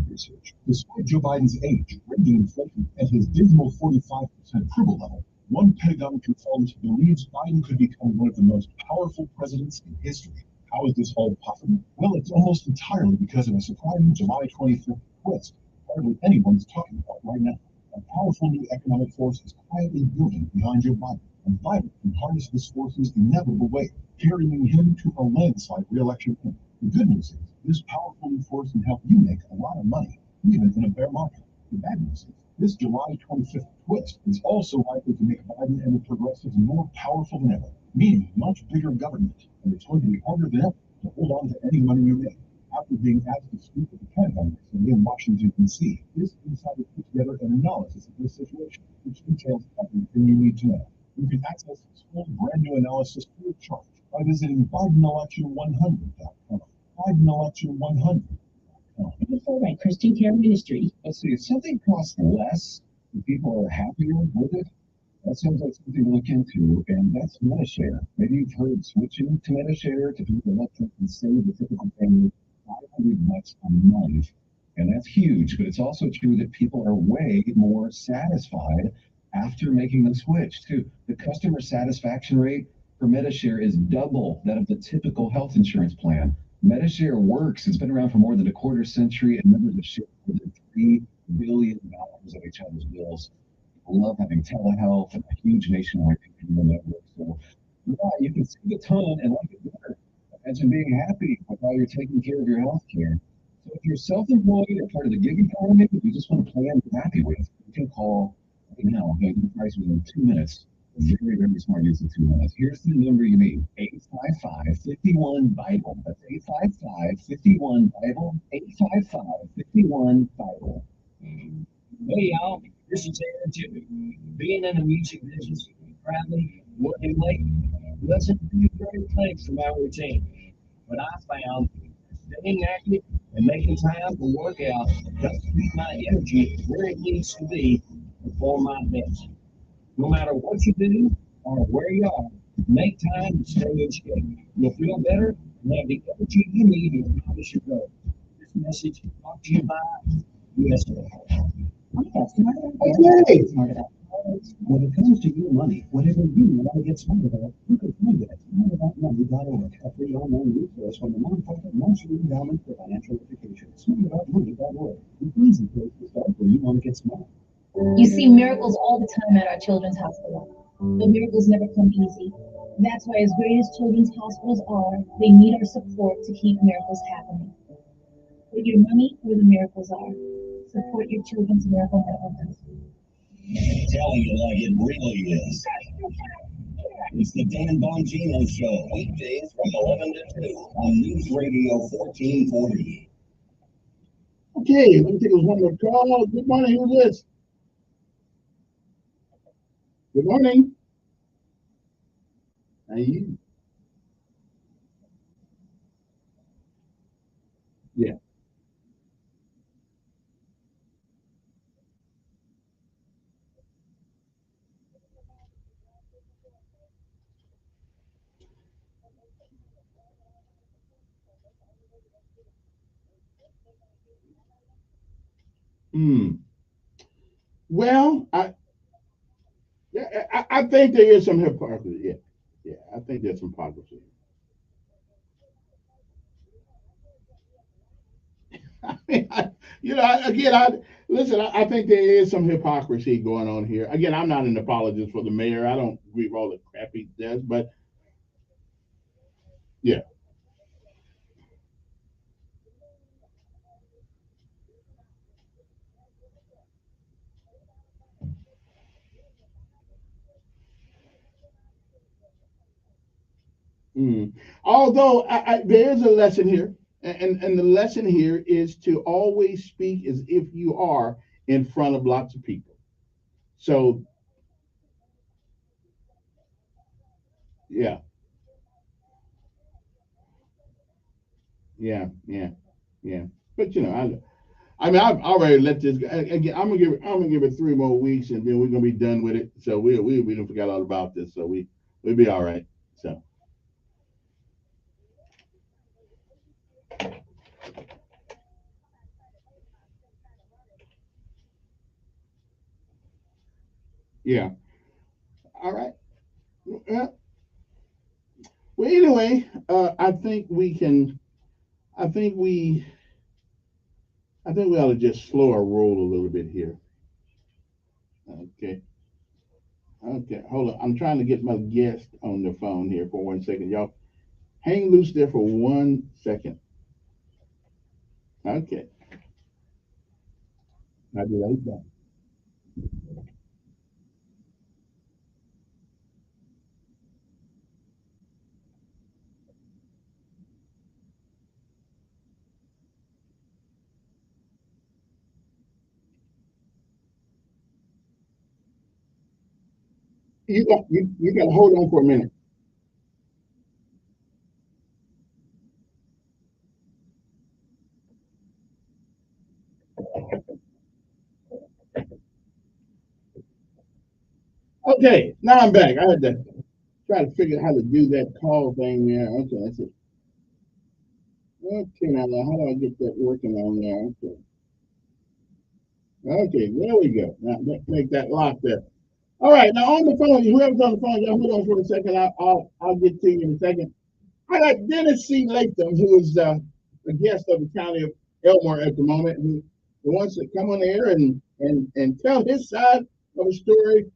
research. Despite Joe Biden's age, raging inflation, and his dismal 45% approval level, one Pentagon consultant believes Biden could become one of the most powerful presidents in history. How is this all possible? Well, it's almost entirely because of a surprising July 25th twist hardly anyone's talking about right now. A powerful new economic force is quietly building behind Joe Biden, and Biden can harness this force's inevitable way, carrying him to a landslide re-election win. The good news is, this powerful new force can help you make a lot of money, even in a bear market. The bad news is, this July 25th twist is also likely to make Biden and the progressives more powerful than ever, meaning much bigger government, and it's going to be harder than ever to hold on to any money you make. After being asked to speak at the Pentagon recently in Washington, D.C., this insider put together an analysis of this situation, which details everything you need to know. You can access this full brand new analysis free of charge by visiting BidenElection100.com. BidenElection100.com. Before by Christian Care Ministry. Let's see, if something costs less, and people are happier with it, that sounds like something to look into, and that's Medishare. Maybe you've heard switching to Medishare to People Electric can save the typical family $500 a month, and that's huge. But it's also true that people are way more satisfied after making the switch too. The customer satisfaction rate for Medishare is double that of the typical health insurance plan. Medishare works. It's been around for more than a quarter century, and members have shared more than $3 billion of each other's bills. People love having telehealth and a huge nationwide computer network. So, yeah, you can save a ton and like it better. Imagine being happy with how you're taking care of your health care. So if you're self-employed or part of the gig economy, if you just want a plan you're happy with, you can call right now. I'm going to get the price within 2 minutes. Very, very smart use of 2 minutes. Here's the number you need. 855-51-BIBLE. That's 855-51-BIBLE. 855-51-BIBLE. Hey y'all, this is Aaron Jimmy. Being in the music business, traveling, working late, doesn't do great things for my routine. But I found staying active and making time for workout helps keep my energy where it needs to be before my best. No matter what you do or where you are, make time to stay in shape. You'll feel better and have the energy you need to accomplish your goals. This message is brought to you by USA. When it comes to your money, whatever you want to get smart about, you can find it at smartaboutmoney.org, a free online resource from the nonprofit Marshall Endowment for Financial Education. Smartaboutmoney.org, the easy place to start when you want to get smart. You see miracles all the time at our children's hospital, but miracles never come easy. That's why, as great as children's hospitals are, they need our support to keep miracles happening. Put your money where the miracles are. Support your children's miracle medical hospital. Telling you like it really is. It's the Dan Bongino Show, weekdays from 11 to 2 on News Radio 1440. Okay, let me take this one more call. Good morning, who's this? Good morning. How are you? Yeah. Well, I think there is some hypocrisy. Yeah, yeah, I think there's some hypocrisy. I mean, listen. I think there is some hypocrisy going on here. Again, I'm not an apologist for the mayor. I don't agree with all the crap he does, but yeah. Although there is a lesson here, and the lesson here is to always speak as if you are in front of lots of people. So yeah, yeah, yeah. But I mean, I've already let this go. Again, I'm gonna give it 3 more weeks, and then we're gonna be done with it. So we don't forget all about this. So we'll be all right. So yeah, all right. Yeah. Well, anyway, I think we can. I think we. I think we ought to just slow our roll a little bit here. Okay. Okay. Hold on. I'm trying to get my guest on the phone here for 1 second, y'all. Hang loose there for 1 second. Okay. I'll be right back. You got to hold on for a minute. Okay, now I'm back. I had to try to figure out how to do that call thing there. Okay, that's it. Okay, now how do I get that working on there? Okay. Okay, there we go. Now let's make that lock there. All right, now on the phone, whoever's on the phone, y'all hold on for a second. I'll get to you in a second. I got Dennis C. Latham, who is a guest of the county of Elmore at the moment, who wants to come on air and tell his side of the story.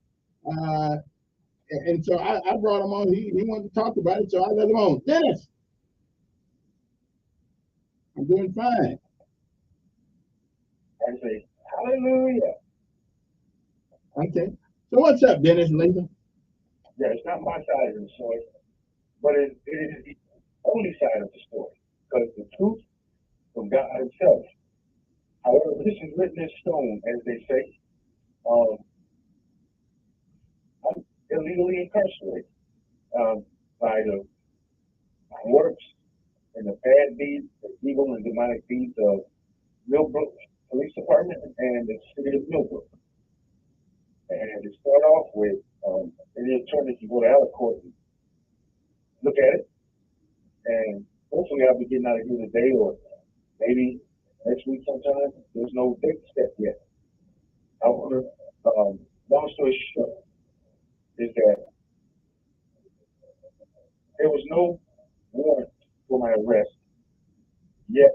And so I brought him on. He wanted to talk about it, so I let him on. Dennis, I'm doing fine. I say, hallelujah. Okay. So what's up, Dennis Latham? Yeah, it's not my side of the story, but it is the only side of the story, because the truth from God Himself. However, this is written in stone, as they say. I'm illegally incarcerated by the works and the bad deeds, the evil and demonic deeds of Millbrook Police Department and the city of Millbrook. And to start off with, any attorney can go to Allen Court and look at it, and hopefully I'll be getting out of here today or maybe next week sometime. There's no date set yet. However, long story short is that there was no warrant for my arrest, yet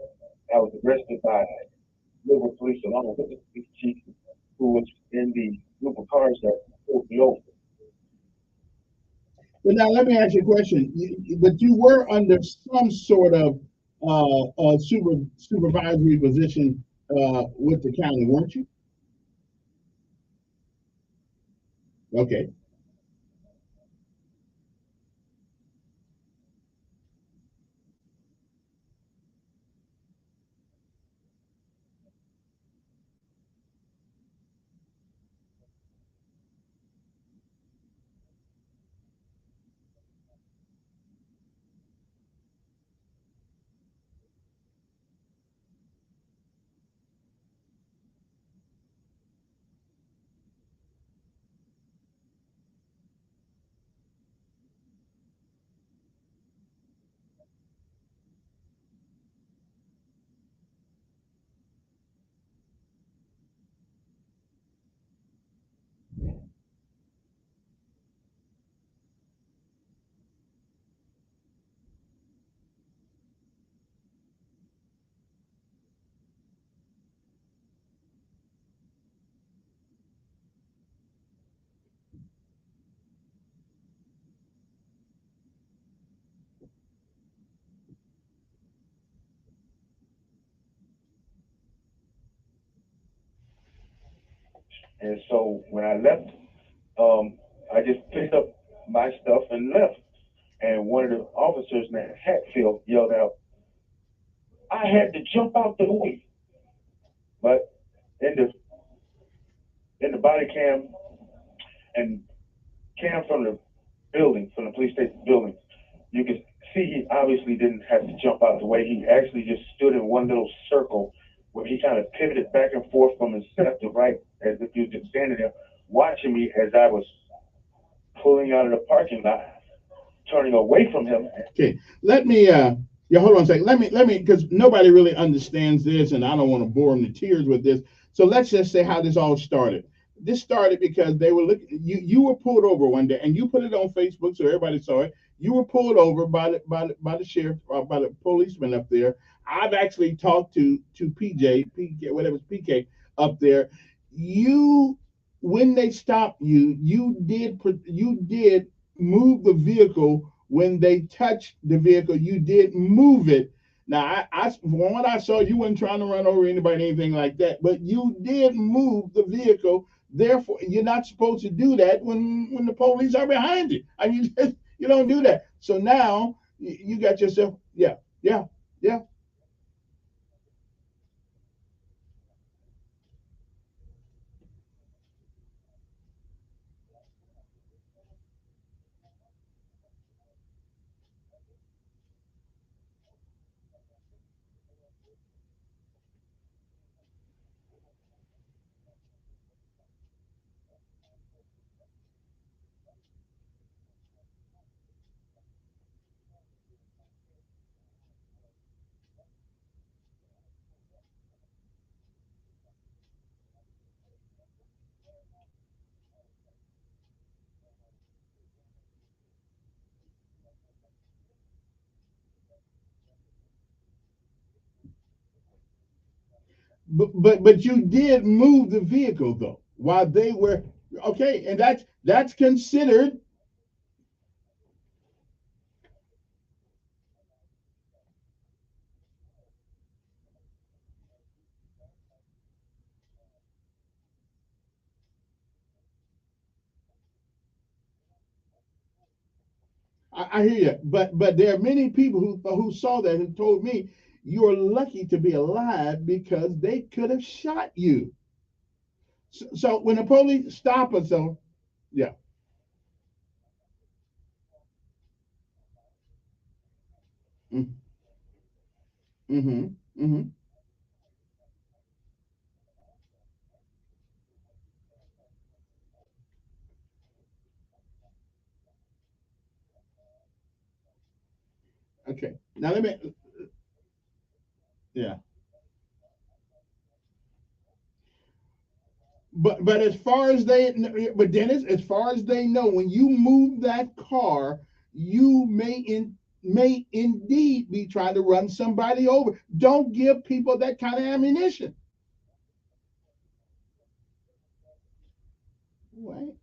I was arrested by Louisville police along with the police chief who was in the group of cars that pulled me over. But now let me ask you a question. But you were under some sort of supervisory position with the county, weren't you? Okay. And so when I left, I just picked up my stuff and left. And one of the officers named Hatfield yelled out, "I had to jump out the way." But in the body cam and cam from the building, from the police station building, you can see he obviously didn't have to jump out the way. He actually just stood in one little circle where he kind of pivoted back and forth from his left to right as if he was just standing there watching me as I was pulling out of the parking lot, turning away from him. Okay, let me hold on a second. Let me because nobody really understands this, and I don't want to bore them to tears with this. So let's just say how this all started. This started because they were looking. You were pulled over one day, and you put it on Facebook so everybody saw it. You were pulled over by the sheriff, by the policeman up there. I've actually talked to PK, whatever's PK up there. You, when they stopped you, you did move the vehicle. When they touched the vehicle, you did move it. Now, from what I saw, you weren't trying to run over anybody, anything like that, but you did move the vehicle. Therefore, you're not supposed to do that when the police are behind you. I mean, you don't do that. So now you got yourself, yeah. But you did move the vehicle though while they were okay, and that's considered. I hear you, but there are many people who saw that and told me you're lucky to be alive because they could have shot you. So when the police stop us, so yeah. Mm-hmm. Mm-hmm. Okay. Now let me. Yeah. But as far as they, but Dennis, as far as they know, when you move that car, you may indeed be trying to run somebody over. Don't give people that kind of ammunition. Right.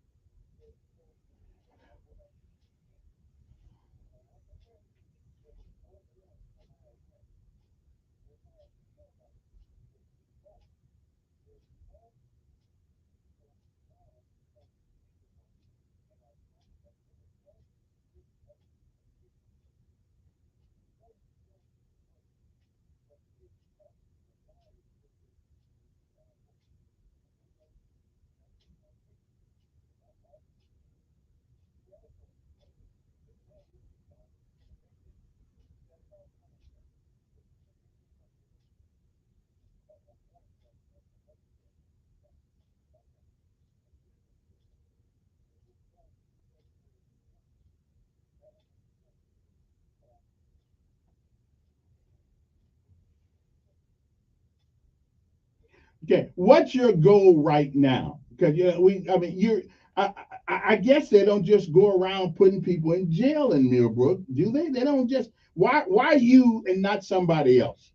Okay. What's your goal right now? Because I mean, I, I guess they don't just go around putting people in jail in Millbrook, do they? They don't just. Why you and not somebody else?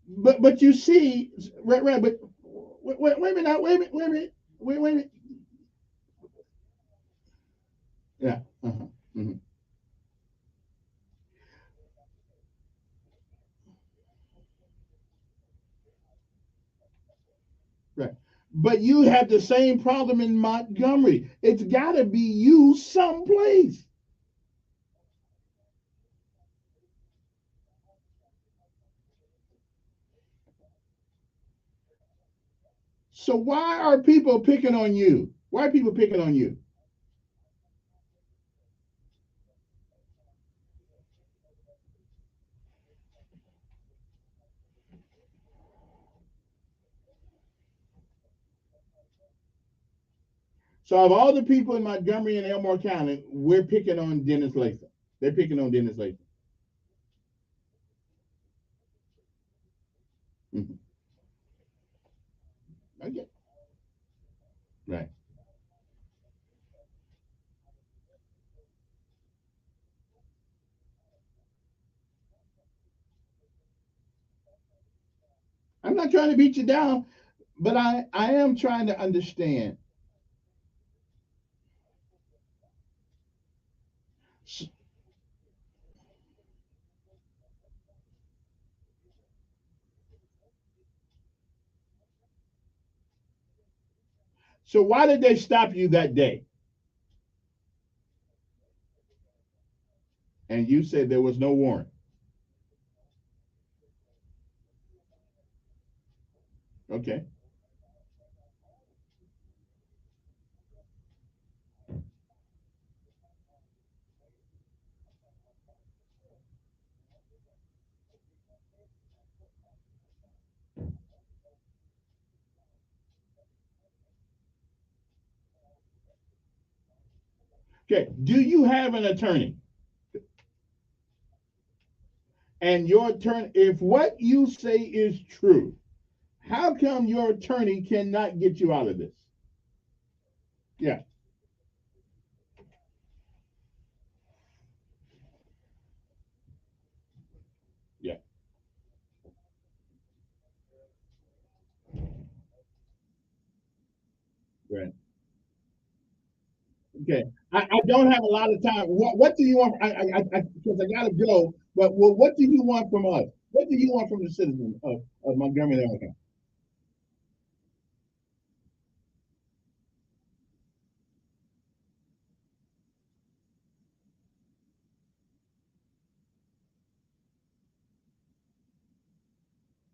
But you see, right, but wait a minute, wait a minute. Yeah. Uh-huh. Hmm. Right. But you have the same problem in Montgomery. It's got to be you someplace. So why are people picking on you? Why are people picking on you? So of all the people in Montgomery and Elmore County, we're picking on Dennis Latham. They're picking on Dennis Latham. Mm-hmm. Okay. Right. I'm not trying to beat you down, but I am trying to understand. So why did they stop you that day? And you said there was no warrant. Okay. Okay. Do you have an attorney? And your attorney, if what you say is true, how come your attorney cannot get you out of this? Yeah. Yeah. Right. Okay. I don't have a lot of time. What do you want? Because I gotta go. But what do you want from us? What do you want from the citizens of Montgomery, America?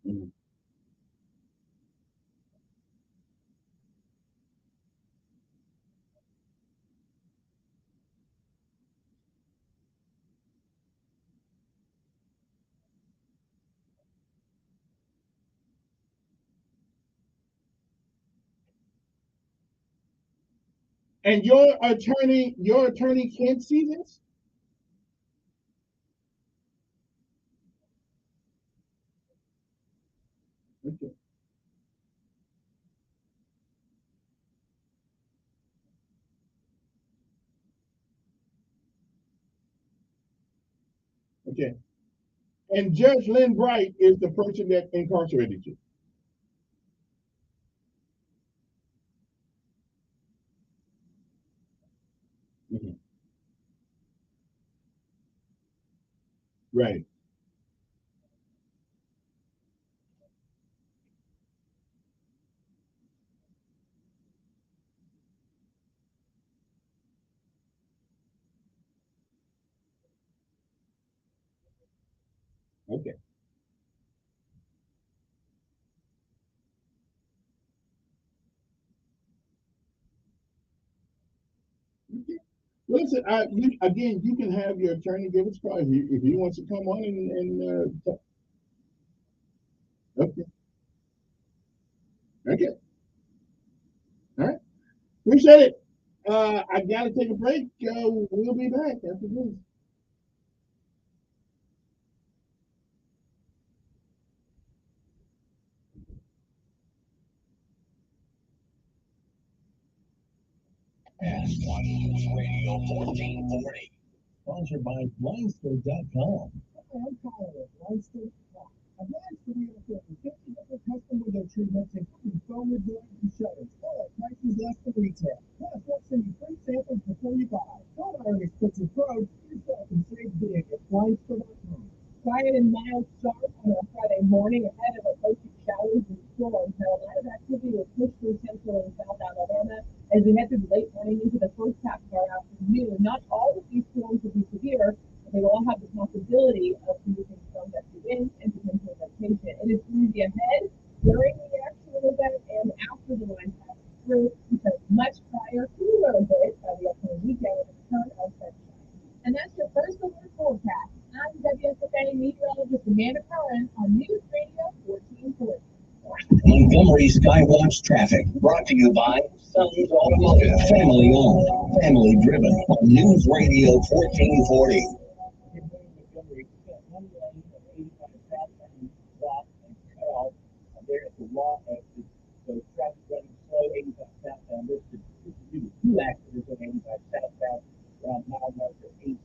Mhm. And your attorney can't see this? Okay. Okay. And Judge Lynn Bright is the person that incarcerated you. Mhm. Right. Okay. Listen, again, you can have your attorney give us a call if he wants to come on and okay. Okay. All right. Appreciate it. I gotta take a break. We'll be back after this. Past on News Radio 1440. Sponsored by Blindster.com. I'm calling it Blindster. Advanced Rehabilitation, 50 different custom window treatments, including foam and doors and shutters. All at prices less than retail. Plus, we'll send you free samples before you buy. Don't already put your pros, yourself and save big at Blindster.com. Quiet and mild start on a Friday morning ahead of approaching showers and storms. Now, a lot of activity will push through central and south Alabama as we head through the late morning into the first half of our afternoon. Not all of these storms will be severe, but they will all have the possibility of producing some gusty winds and potential vegetation. It is breezy ahead during the actual event and after the line passes through, because much prior to a little bit by the upcoming weekend with a ton of sunshine. And that's your first alert forecast. I'm WSFA meteorologist Amanda Curran on News Radio 1440. Montgomery Skywatch traffic brought to you by Sons Automotive, family owned, family driven on News Radio 1440. There at the law exit, so traffic running slow, 85 southbound. This is due to two accidents on 85 southbound around mile marker 18.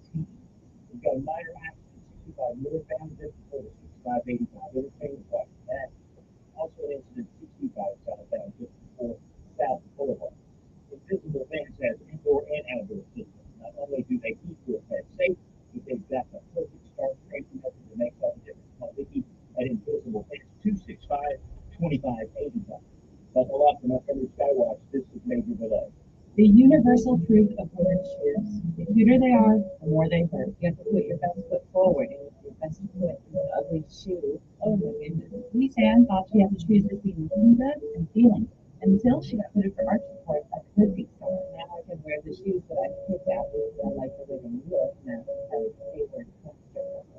We've got a minor accident, 65 northbound, just before the 65 85 interchange, like that. Also an incident, 65 southbound, just before South Boulevard. Invisible Vans has indoor and outdoor systems. Not only do they keep your pet safe, but they've got the perfect start safety method that makes all the difference. Call Vicky at Invisible Vans 265-2585. Buckle up, the Montgomery Skywatch. This is Major Below. The universal truth of women's shoes. The cuter they are, the more they hurt. You have to put your best foot forward, and if your best foot is an ugly shoe, oh my goodness. Lisa Ann thought she had to choose between looking good and feeling, until she got fitted for arch support at the Hood store. Now I can wear the shoes that I picked out because I like to live in New York now. I was favored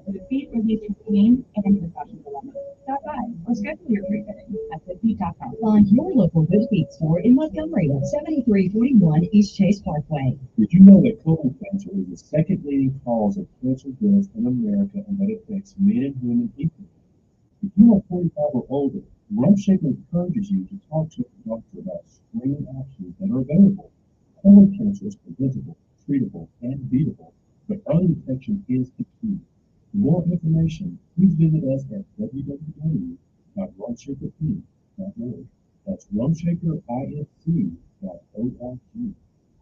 to defeat relief your pain and your fashion dilemma. Stop by or schedule your free fitting at goodfeet.com. Find your local Good Feet store in Montgomery at 7341 East Chase Parkway. Did you know that colon cancer is the second leading cause of cancer deaths in America and that it affects men and women equally? If you are 45 or older, RumpShaker encourages you to talk to a doctor about screening options that are available. Colon cancer is preventable, treatable, and beatable, but early detection is the key. For more information, please visit us at www.rumpshakerp.org. That's rumpshakerinc.org.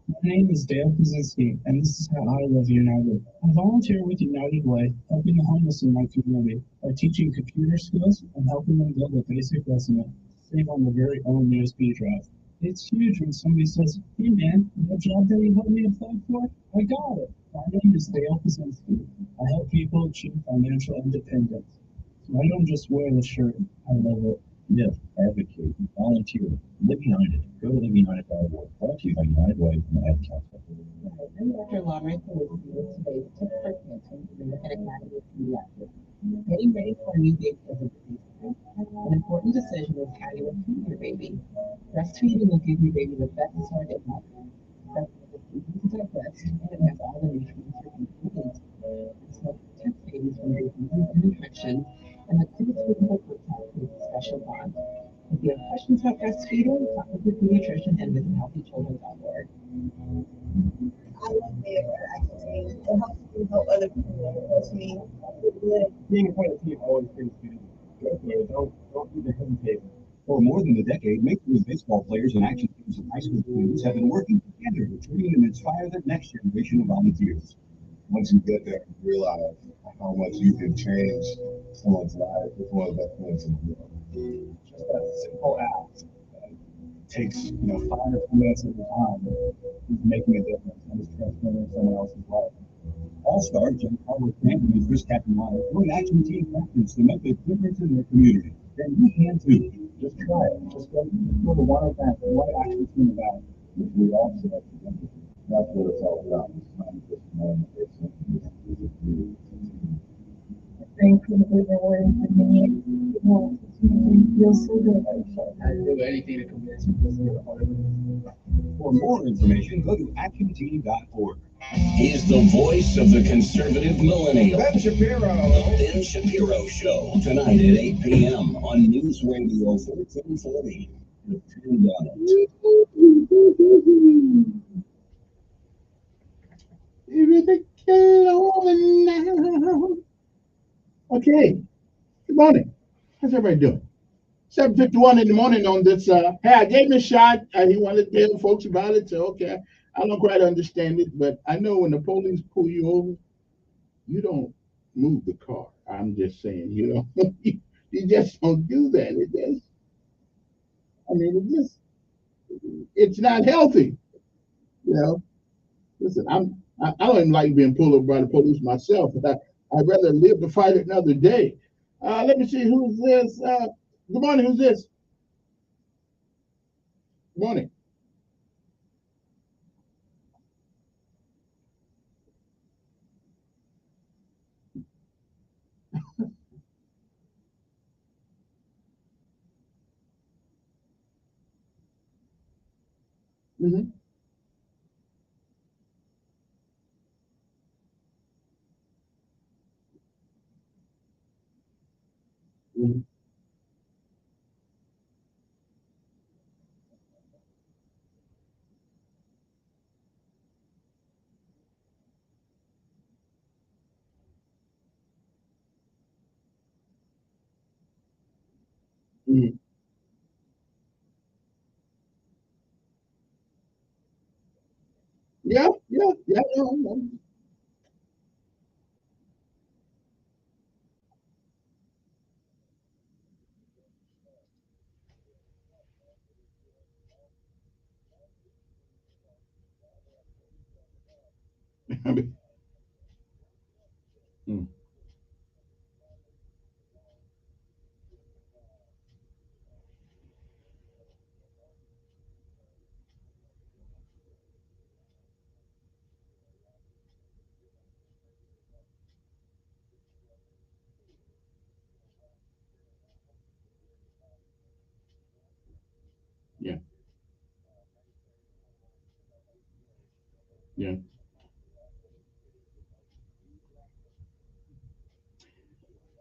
My name is Dale Kaczynski, and this is how I live United. I volunteer with United Way, helping the homeless in my community by teaching computer skills and helping them build a basic resume to save on their very own USB drive. It's huge when somebody says, "Hey man, that job that you helped me apply for, I got it." My name is Dale Kaczynski. I help people achieve financial independence. So I don't just wear the shirt, I love it. Live, advocate, volunteer. Live United. Go to liveunited.org. Brought to you by United Way and the Ad Council. I'm Dr. Lauren Felicity with today's tip for cancer from the American Academy of Pediatrics. Getting ready for a new baby is a busy time. An important decision is how you will feed your baby. Breastfeeding will give your baby the best start it has. and it has all the nutrients your body needs. This helps protect babies from diseases and infections, and the kids with liquid create a special bond. If you have questions about breastfeeding, talk with your pediatrician and visit healthychildren.org. I love being a part of activity. It helps me help other people. It helps me feel good. Being a part of the team always feels good. Go for it. Don't even hesitate. For more than a decade, Major League Baseball players and action teams of high school teams have been working together to train and inspire the next generation of volunteers. Once you get there, you realize how much you can change someone's life. It's one of the best things in the world. Just that simple act takes 5 or 10 minutes at a time is making a difference and is transforming someone else's life. All-star Jen Carver Campbell and Chris Catanata join action team captains to make a difference in their community. Then you can too. Just try it. Just go to one event, one action team event, which we all select together. That's what it's all about. It's not just one person. Thank you for the word for me. It feels so good. I do anything to convince you to be a part of it. For more information, go to actionteam.org. He's the voice of the conservative millennial. Ben Shapiro. The Ben Shapiro Show, tonight at 8 p.m. on News Radio 1440. Depend on it. Okay. Good morning. How's everybody doing? 7:51 in the morning on this. Hey, I gave him a shot. He wanted to tell folks about it. So, okay. I don't quite understand it, but I know when the police pull you over, you don't move the car. I'm just saying, you just don't do that. It's not healthy. Listen, I don't even like being pulled over by the police myself, but I'd rather live to fight it another day. Let me see, who's this? Good morning, who's this? Good morning. Mm-hmm. Mm-hmm. Mm-hmm. Yeah. Mm. Yeah. Yeah.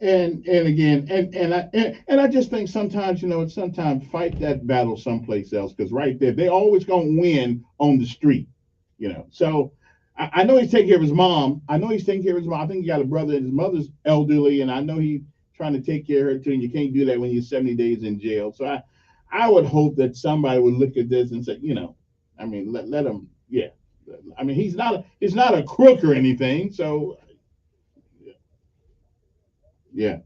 And again, and I just think sometimes, sometimes fight that battle someplace else, because right there, they always gonna win on the street. So I know he's taking care of his mom. I know he's taking care of his mom. I think he got a brother, and his mother's elderly, and I know he's trying to take care of her too. And you can't do that when you're 70 days in jail. So I would hope that somebody would look at this and say, let him. Yeah. He's not a crook or anything. So yeah.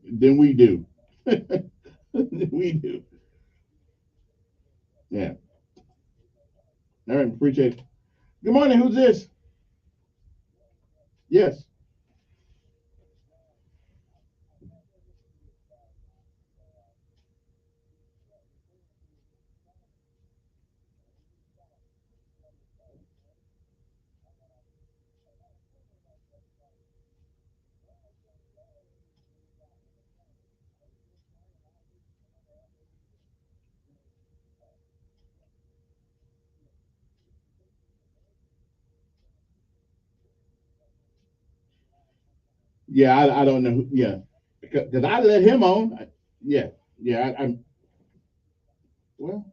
Then we do. We do. Yeah. All right. Appreciate it. Good morning. Who's this? Yes. Yeah, I don't know. Yeah, because I let him on. I'm well.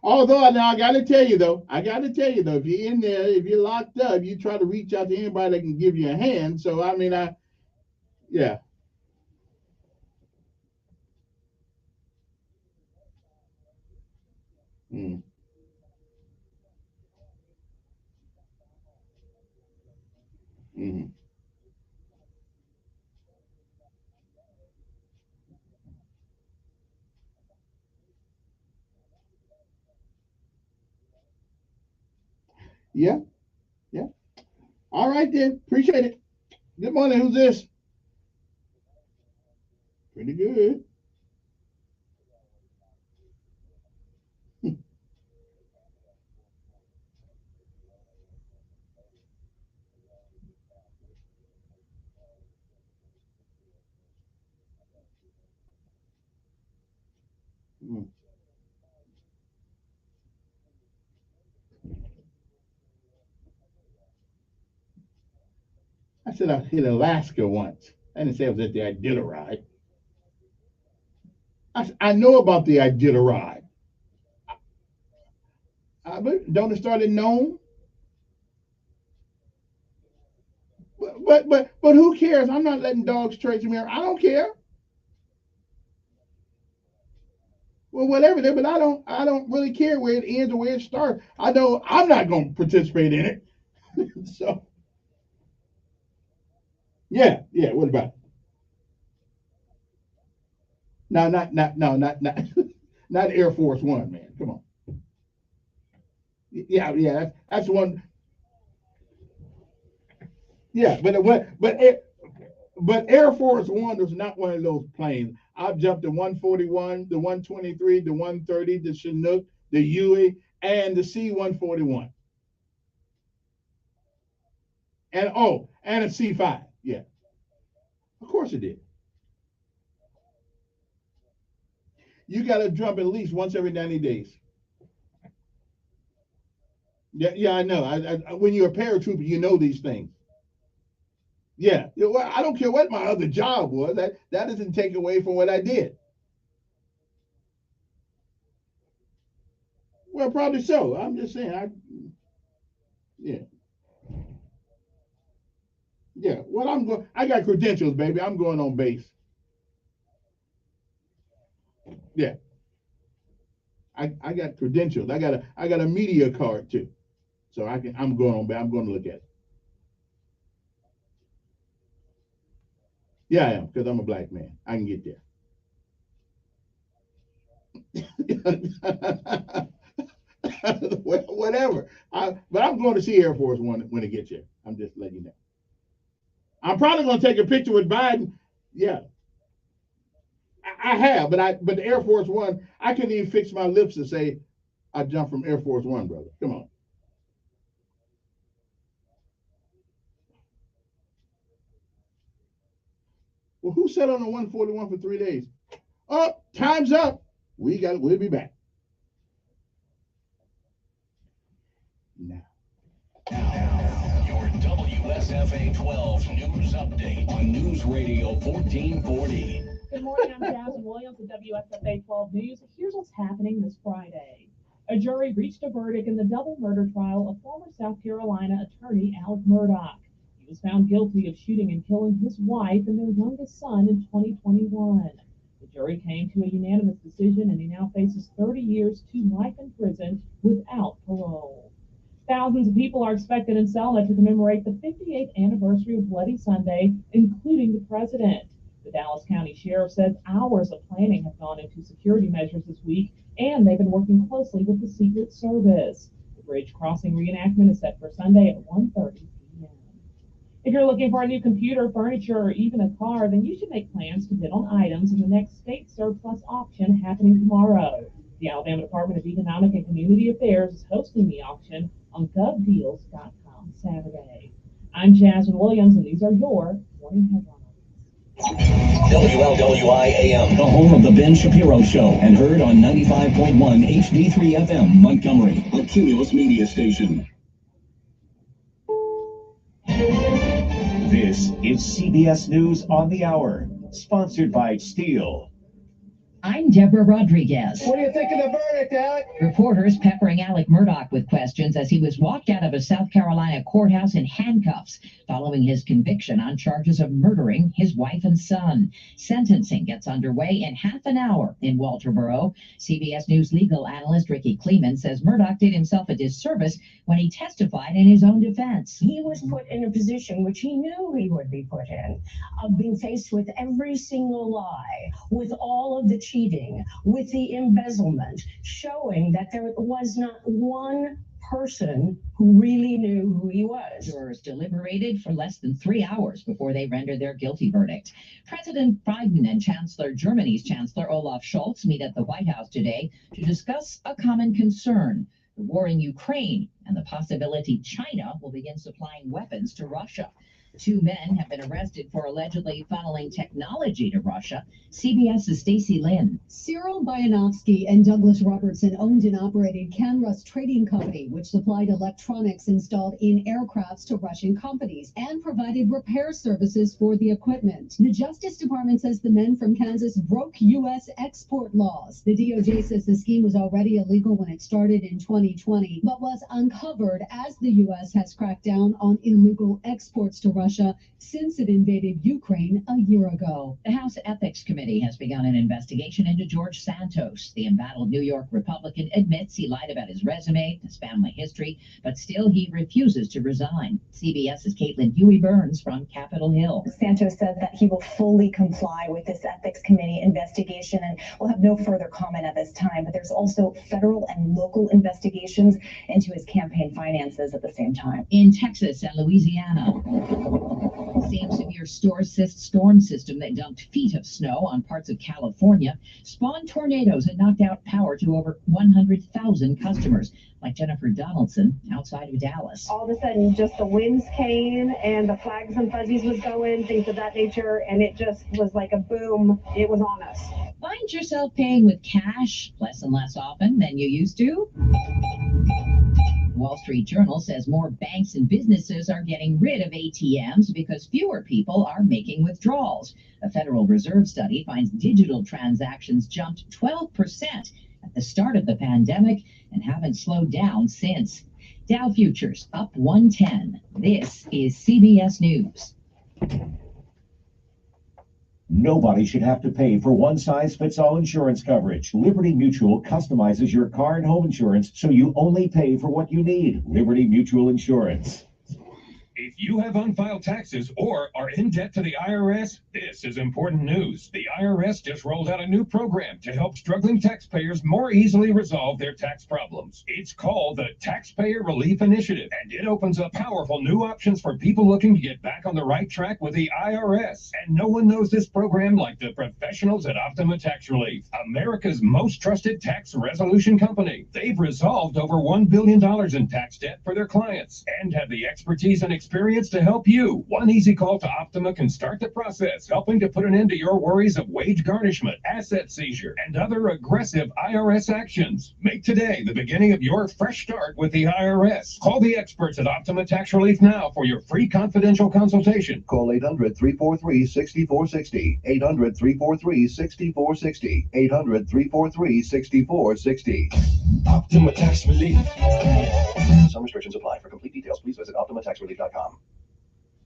Although now I got to tell you though, if you're in there, if you're locked up, you try to reach out to anybody that can give you a hand. So I mean, yeah. Mm. Mm. Yeah, yeah. All right then. Appreciate it. Good morning. Who's this? Pretty good. Mm. I said I hit Alaska once. I didn't say I was at the Iditarod. I know about the Iditarod. But don't it start at Nome? But who cares? I'm not letting dogs trace me. I don't care. Well, whatever. But I don't really care where it ends or where it starts. I know I'm not going to participate in it. So yeah. What about it? No, not not Air Force One, man. Come on. Yeah. That's one. Yeah, but Air Force One is not one of those planes. I've jumped the 141, the 123, the 130, the Chinook, the Huey, and the C-141. And a C-5. Yeah, of course it did. You got to jump at least once every 90 days. Yeah, I know. When you're a paratrooper, you know these things. Yeah, well, I don't care what my other job was. That doesn't take away from what I did. Well, probably so. I'm just saying. Yeah, yeah. Well, I'm going. I got credentials, baby. I'm going on base. Yeah, I got credentials. I got a media card too, so I can. I'm going on. I'm going to look at it. Yeah, I am because I'm a black man. I can get there. Whatever. But I'm going to see Air Force One when it gets here. I'm just letting you know. I'm probably going to take a picture with Biden. Yeah, I have, but the Air Force One, I couldn't even fix my lips to say I jumped from Air Force One, brother. Come on. Well, who sat on the 141 for 3 days? Oh, time's up. We'll be back. Now, your WSFA 12 news update on News Radio 1440. Good morning, I'm Jasmine Williams with WSFA 12 News. Here's what's happening this Friday. A jury reached a verdict in the double murder trial of former South Carolina attorney Alex Murdaugh. He was found guilty of shooting and killing his wife and their youngest son in 2021. The jury came to a unanimous decision and he now faces 30 years to life in prison without parole. Thousands of people are expected in Selma to commemorate the 58th anniversary of Bloody Sunday, including the president. The Dallas County Sheriff says hours of planning have gone into security measures this week, and they've been working closely with the Secret Service. The bridge crossing reenactment is set for Sunday at 1:30 p.m. If you're looking for a new computer, furniture, or even a car, then you should make plans to bid on items in the next state surplus auction happening tomorrow. The Alabama Department of Economic and Community Affairs is hosting the auction on govdeals.com Saturday. I'm Jasmine Williams, and these are your morning headlines. WLWI AM, the home of the Ben Shapiro Show, and heard on 95.1 HD3 FM, Montgomery, a Cumulus media station. This is CBS News on the Hour, sponsored by Steel. I'm Deborah Rodriguez. What do you think of the verdict, Alec? Reporters peppering Alec Murdaugh with questions as he was walked out of a South Carolina courthouse in handcuffs following his conviction on charges of murdering his wife and son. Sentencing gets underway in half an hour in Walterboro. CBS News legal analyst Ricky Kleeman says Murdaugh did himself a disservice when he testified in his own defense. He was put in a position which he knew he would be put in, of being faced with every single lie, with all of the cheating, with the embezzlement, showing that there was not one person who really knew who he was. Jurors deliberated for less than 3 hours before they rendered their guilty verdict. President Biden and Germany's Chancellor Olaf Scholz meet at the White House today to discuss a common concern: the war in Ukraine and the possibility China will begin supplying weapons to Russia. 2 men have been arrested for allegedly funneling technology to Russia. CBS's Stacey Lynn. Cyril Bayanovsky and Douglas Robertson owned and operated Canrus Trading Company, which supplied electronics installed in aircrafts to Russian companies and provided repair services for the equipment. The Justice Department says the men from Kansas broke U.S. export laws. The DOJ says the scheme was already illegal when it started in 2020, but was uncovered as the U.S. has cracked down on illegal exports to Russia since it invaded Ukraine a year ago. The House Ethics Committee has begun an investigation into George Santos. The embattled New York Republican admits he lied about his resume, his family history, but still he refuses to resign. CBS's Caitlin Huey-Burns from Capitol Hill. Santos said that he will fully comply with this Ethics Committee investigation and will have no further comment at this time. But there's also federal and local investigations into his campaign finances at the same time. In Texas and Louisiana, same severe storm system that dumped feet of snow on parts of California spawned tornadoes and knocked out power to over 100,000 customers, like Jennifer Donaldson outside of Dallas. All of a sudden, just the winds came and the flags and fuzzies was going, things of that nature, and it just was like a boom. It was on us. Find yourself paying with cash less and less often than you used to? Wall Street Journal says more banks and businesses are getting rid of ATMs because fewer people are making withdrawals. A Federal Reserve study finds digital transactions jumped 12% at the start of the pandemic and haven't slowed down since. Dow futures up 110. This is CBS News. Nobody should have to pay for one-size-fits-all insurance coverage. Liberty Mutual customizes your car and home insurance so you only pay for what you need. Liberty Mutual Insurance. If you have unfiled taxes or are in debt to the IRS, this is important news. The IRS just rolled out a new program to help struggling taxpayers more easily resolve their tax problems. It's called the Taxpayer Relief Initiative, and it opens up powerful new options for people looking to get back on the right track with the IRS. And no one knows this program like the professionals at Optima Tax Relief, America's most trusted tax resolution company. They've resolved over $1 billion in tax debt for their clients and have the expertise and experience to help you. One easy call to Optima can start the process, helping to put an end to your worries of wage garnishment, asset seizure, and other aggressive IRS actions. Make today the beginning of your fresh start with the IRS. Call the experts at Optima Tax Relief now for your free confidential consultation. Call 800-343-6460. 800-343-6460. 800-343-6460. Optima Tax Relief. Some restrictions apply. For complete details, please visit OptimaTaxRelief.com.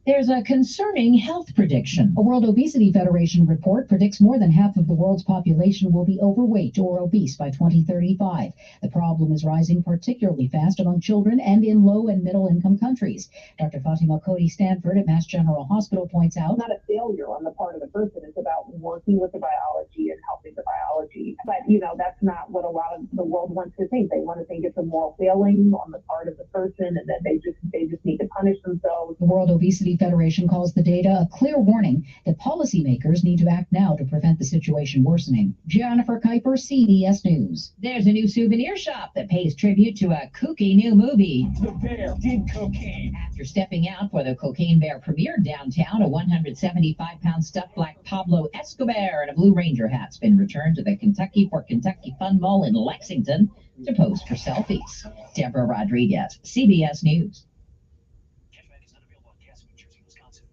There's a concerning health prediction. A World Obesity Federation report predicts more than half of the world's population will be overweight or obese by 2035. The problem is rising particularly fast among children and in low and middle income countries. Dr. Fatima Cody Stanford at Mass General Hospital points out, not a failure on the part of the person. It's about working with the biology and helping the biology. But, that's not what a lot of the world wants to think. They want to think it's a moral failing on the part of the person and that they just need to punish themselves. The World Obesity Federation calls the data a clear warning that policymakers need to act now to prevent the situation worsening. Jennifer Kuiper, CBS News. There's a new souvenir shop that pays tribute to a kooky new movie. The Bear did cocaine. After stepping out for the Cocaine Bear premiered downtown, a 175-pound stuffed black Pablo Escobar in a Blue Ranger hat's been returned to the Kentucky for Kentucky Fun Mall in Lexington to pose for selfies. Deborah Rodriguez, CBS News.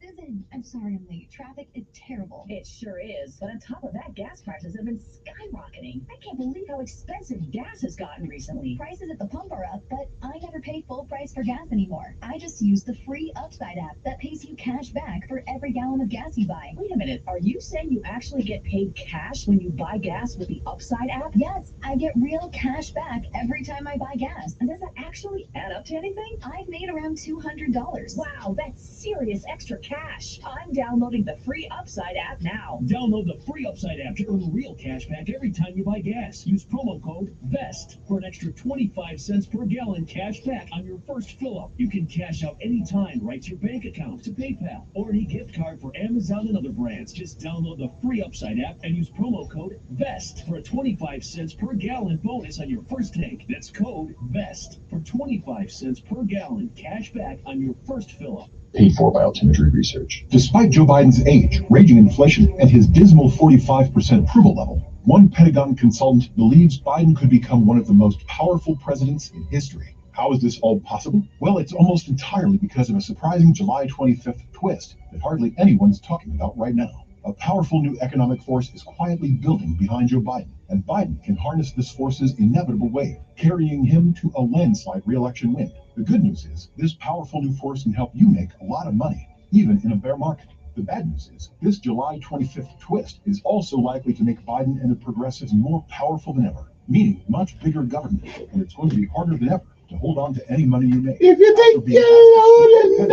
Susan Lynn, I'm sorry I'm late. Traffic is terrible. It sure is. But on top of that, gas prices have been skyrocketing. I can't believe how expensive gas has gotten recently. Prices at the pump are up, but I never pay full price for gas anymore. I just use the free Upside app that pays you cash back for every gallon of gas you buy. Wait a minute. Are you saying you actually get paid cash when you buy gas with the Upside app? Yes, I get real cash back every time I buy gas. And does that actually add up to anything? I've made around $200. Wow, that's serious extra cash. I'm downloading the free Upside app now. Download the free Upside app to earn real cash back every time you buy gas. Use promo code VEST for an extra 25 cents per gallon cash back on your first fill up. You can cash out anytime right to your bank account, to PayPal, or any gift card for Amazon and other brands. Just download the free Upside app and use promo code VEST for a 25 cents per gallon bonus on your first tank. That's code VEST for 25 cents per gallon cash back on your first fill up. Paid for by Altimetry Research. Despite Joe Biden's age, raging inflation, and his dismal 45% approval level, one Pentagon consultant believes Biden could become one of the most powerful presidents in history. How is this all possible? Well, it's almost entirely because of a surprising July 25th twist that hardly anyone's talking about right now. A powerful new economic force is quietly building behind Joe Biden, and Biden can harness this force's inevitable wave, carrying him to a landslide re-election win. The good news is, this powerful new force can help you make a lot of money, even in a bear market. The bad news is, this July 25th twist is also likely to make Biden and the progressives more powerful than ever, meaning much bigger government, and it's going to be harder than ever to hold on to any money you make. If you think you're in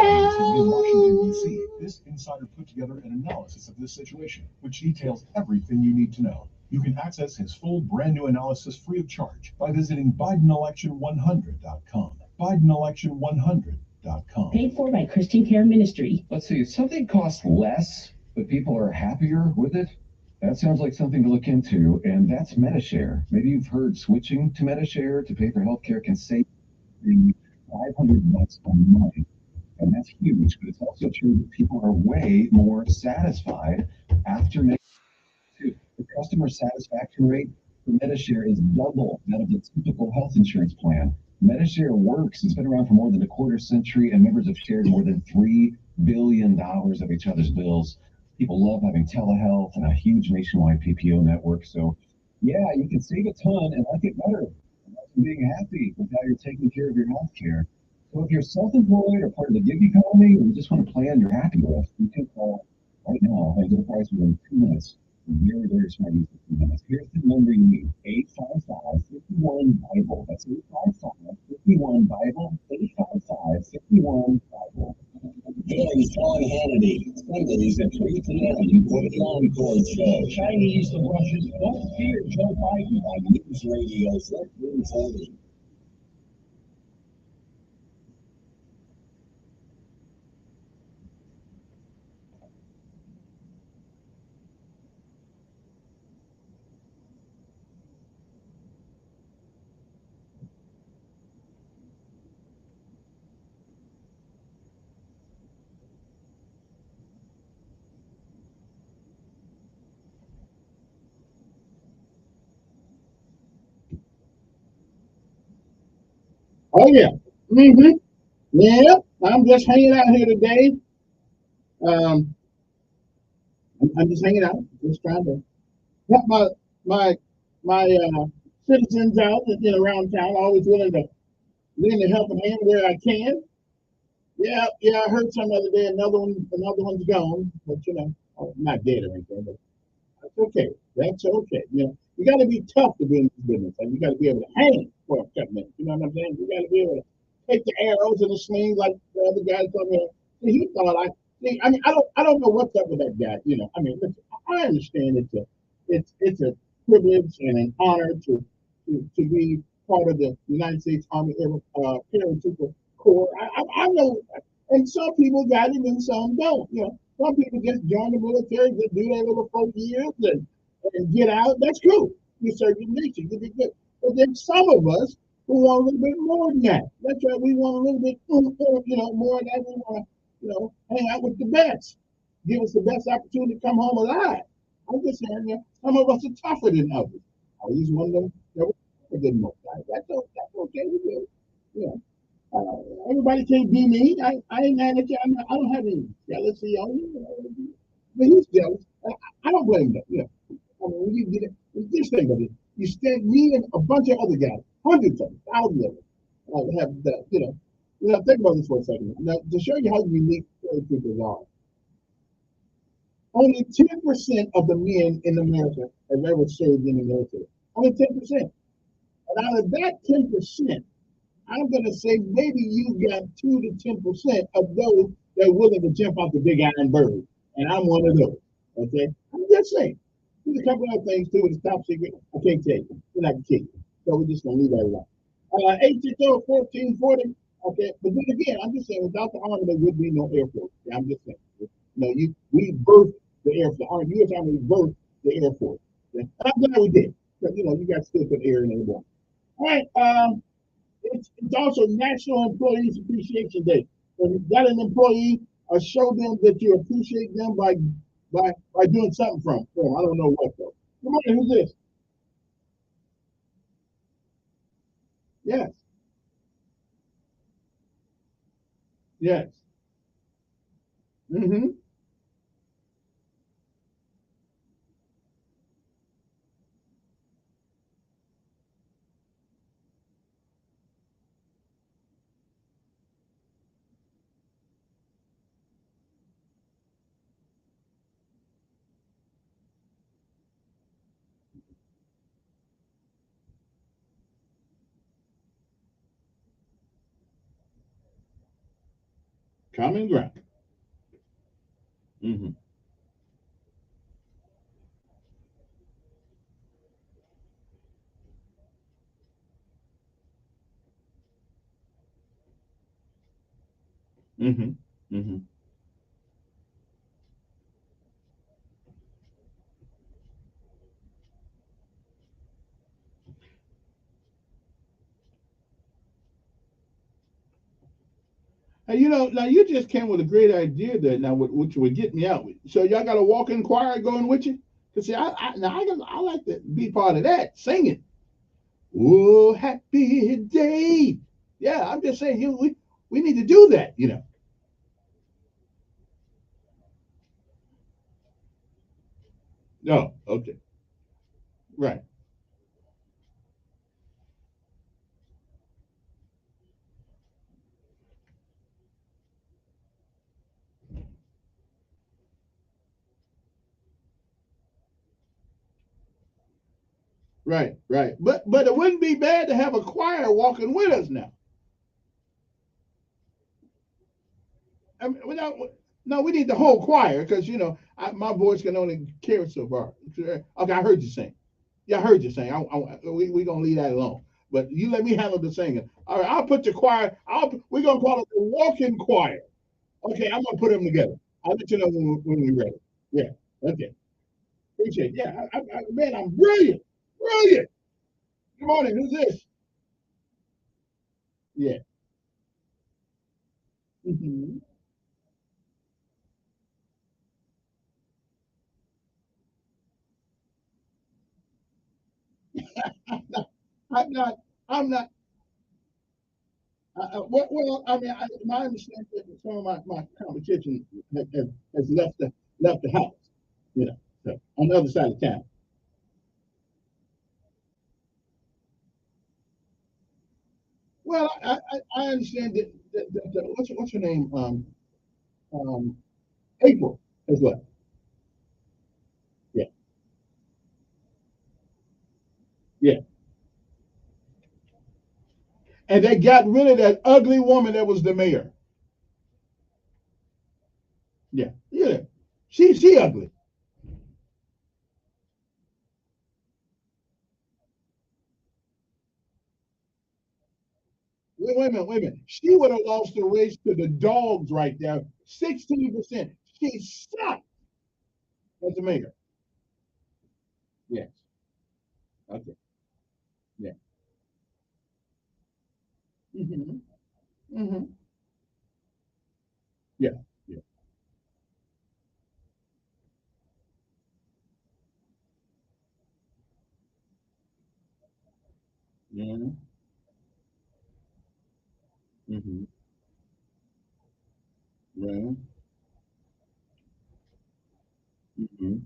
Washington, D.C., this insider put together an analysis of this situation, which details everything you need to know. You can access his full brand new analysis free of charge by visiting BidenElection100.com. BidenElection100.com. Paid for by Christian Care Ministry. Let's see, if something costs less, but people are happier with it, that sounds like something to look into, and that's Metashare. Maybe you've heard switching to Metashare to pay for healthcare can save you $500 a month. And that's huge, but it's also true that people are way more satisfied after making it. The customer satisfaction rate for Metashare is double that of the typical health insurance plan. Metashare works. It's been around for more than a quarter century, and members have shared more than $3 billion of each other's bills. People love having telehealth and a huge nationwide PPO network. So, yeah, you can save a ton and like it better. And being happy with how you're taking care of your health care. So if you're self-employed or part of the gig economy, or you just want a plan you're happy with, you can call right now and get a price within 2 minutes. Very, very smart use of 2 minutes. Here's the number you need: 855-51-BIBLE. That's 855-51-BIBLE. 855-51-BIBLE. Join Sean Hannity Sundays at 3 p.m. for the Encore Show. Chinese and Russians don't fear Joe Biden on News Radio 1440. Oh, yeah. Mm-hmm. Yeah, I'm just hanging out here today. I'm just hanging out, just trying to help my citizens out around town. Always willing to lend a helping hand where I can. Yeah, I heard some other day another one's gone, but not dead or anything, but that's okay. That's okay. You got to be tough to be in this business, and you got to be able to hang for a couple minutes. You know what I'm saying? You got to be able to take the arrows and the slings like the other guys told me. He thought I don't know what's up with that guy. Listen, I understand it's a privilege and an honor to be part of the United States Army Paratrooper Corps. I know, and some people got it and some don't. Some people just join the military, just do their little 4 years and get out. That's cool. You serve your nation, you did good. But then some of us who want a little bit more than that. That's right. We want a little bit, more than that. We want to, hang out with the best. Give us the best opportunity to come home alive. I'm just saying, some of us are tougher than others. I was one of them that was tougher than most guys. That's okay. We do. Everybody can't be me. I ain't mad at you. I don't have any jealousy on you. But he's jealous. I don't blame them. You know, I mean, when you get it, this thing of it, you stand me and a bunch of other guys, hundreds of them, thousands of them, have that. You know, think about this for a second. Now, to show you how unique people are, only 10% of the men in America have ever served in the military. Only 10%. And out of that 10%, I'm going to say maybe you got 2 to 10% of those that are willing to jump off the big iron bird. And I'm one of those. Okay? I'm just saying. There's a couple other things too. It's top secret. I can't tell you. We're not going to tell you. So we're just going to leave that alone. 860-1440. Okay. But then again, I'm just saying, without the Army, there would be no Air Force. Yeah, I'm just saying. We birthed the Air Force. The Army, U.S. Army birthed the Air Force. Okay? And I'm glad we did. But, you got to still put air in there. All right. It's also National Employees Appreciation Day. When you got an employee, show them that you appreciate them by doing something for them. I don't know what though. Come on, who's this? Yes. Yes. Mm-hmm. Common ground. Mm-hmm. Mm-hmm. Mm-hmm. Hey, now you just came with a great idea there. Now, which would get me out. So y'all got a walk-in choir going with you? Cause see, I like to be part of that singing. Oh, happy day. Yeah, I'm just saying, we need to do that. No, okay, right, right. But it wouldn't be bad to have a choir walking with us now. I mean, no, we need the whole choir because my voice can only carry so far. Okay, I heard you sing. Yeah, I heard you sing. We gonna leave that alone. But you let me handle the singing. All right, I'll put the choir. We're gonna call it the walking choir. Okay, I'm gonna put them together. I'll let you know when we're ready. Yeah. Okay. Appreciate it. Yeah, man, I'm brilliant. Brilliant. Good morning. Who's this? Yeah. Hmm. I'm not. I'm not. Well, I mean, my understanding is that some of my competition has left the house. So on the other side of town. Well, I understand that what's her name? Um, April as well. Yeah, yeah. And they got rid of that ugly woman that was the mayor. Yeah, yeah. She ugly. Wait a minute. She would have lost the race to the dogs right there. 16%. She sucked as the mayor. Yes. Okay. Yeah. Hmm. Hmm. Yeah. Yeah. Hmm. Mm-hmm. Right. Mm-hmm.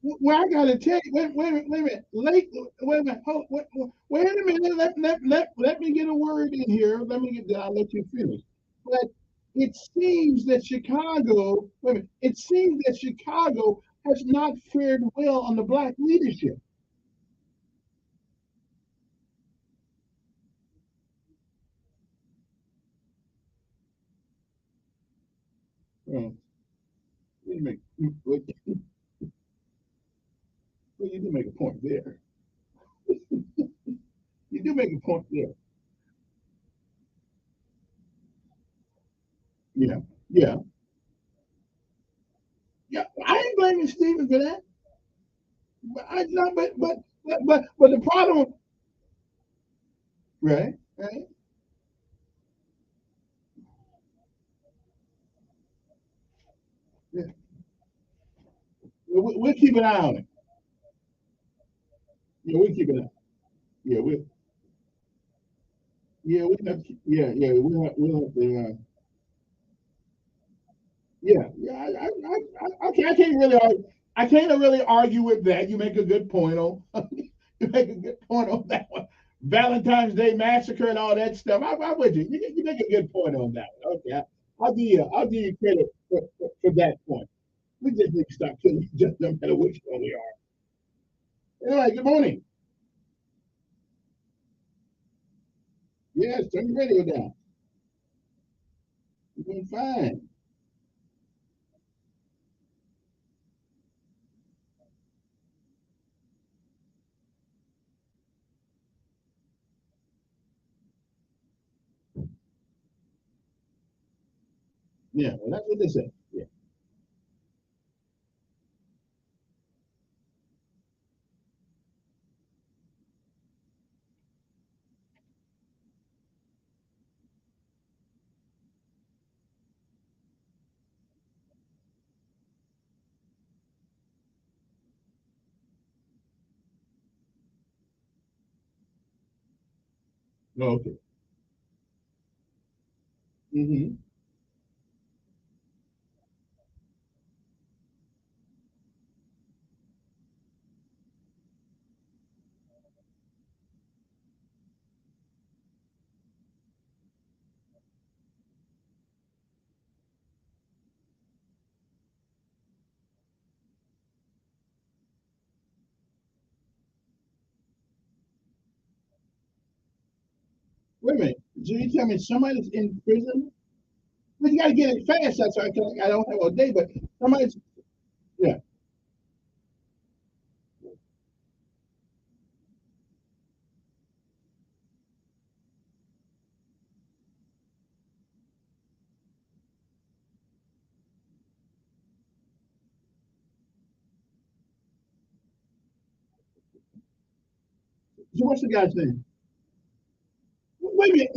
Well, I gotta tell you, wait a minute, wait a minute, wait a minute, let me get a word in here. I'll let you finish. But it seems that Chicago, wait a minute, it seems that Chicago has not fared well on the black leadership. Well, wait a minute, you do make a point there. You do make a point there. Yeah, yeah, yeah. I ain't blaming Stephen for that. But I no, but the problem, right, right. Yeah. We'll keep an eye on it. Yeah, we'll keep an eye. Yeah, we have yeah, yeah, we'll have to yeah, yeah. I can't really argue. I can't really argue with that. You make a good point on you make a good point on that one. Valentine's Day massacre and all that stuff. I'm with you. You make a good point on that one. Okay, I'll give you credit for that point. We just need to stop killing each other no matter which one we are. All right, good morning. Yes, turn your radio down. You're doing fine. Yeah, well, that's what they say. Yeah. Oh, okay. Mm-hmm. Wait a minute. So you tell me somebody's in prison? But you got to get it fast. That's why I don't have all day. But somebody's yeah. So what's the guy's name? Wait a minute.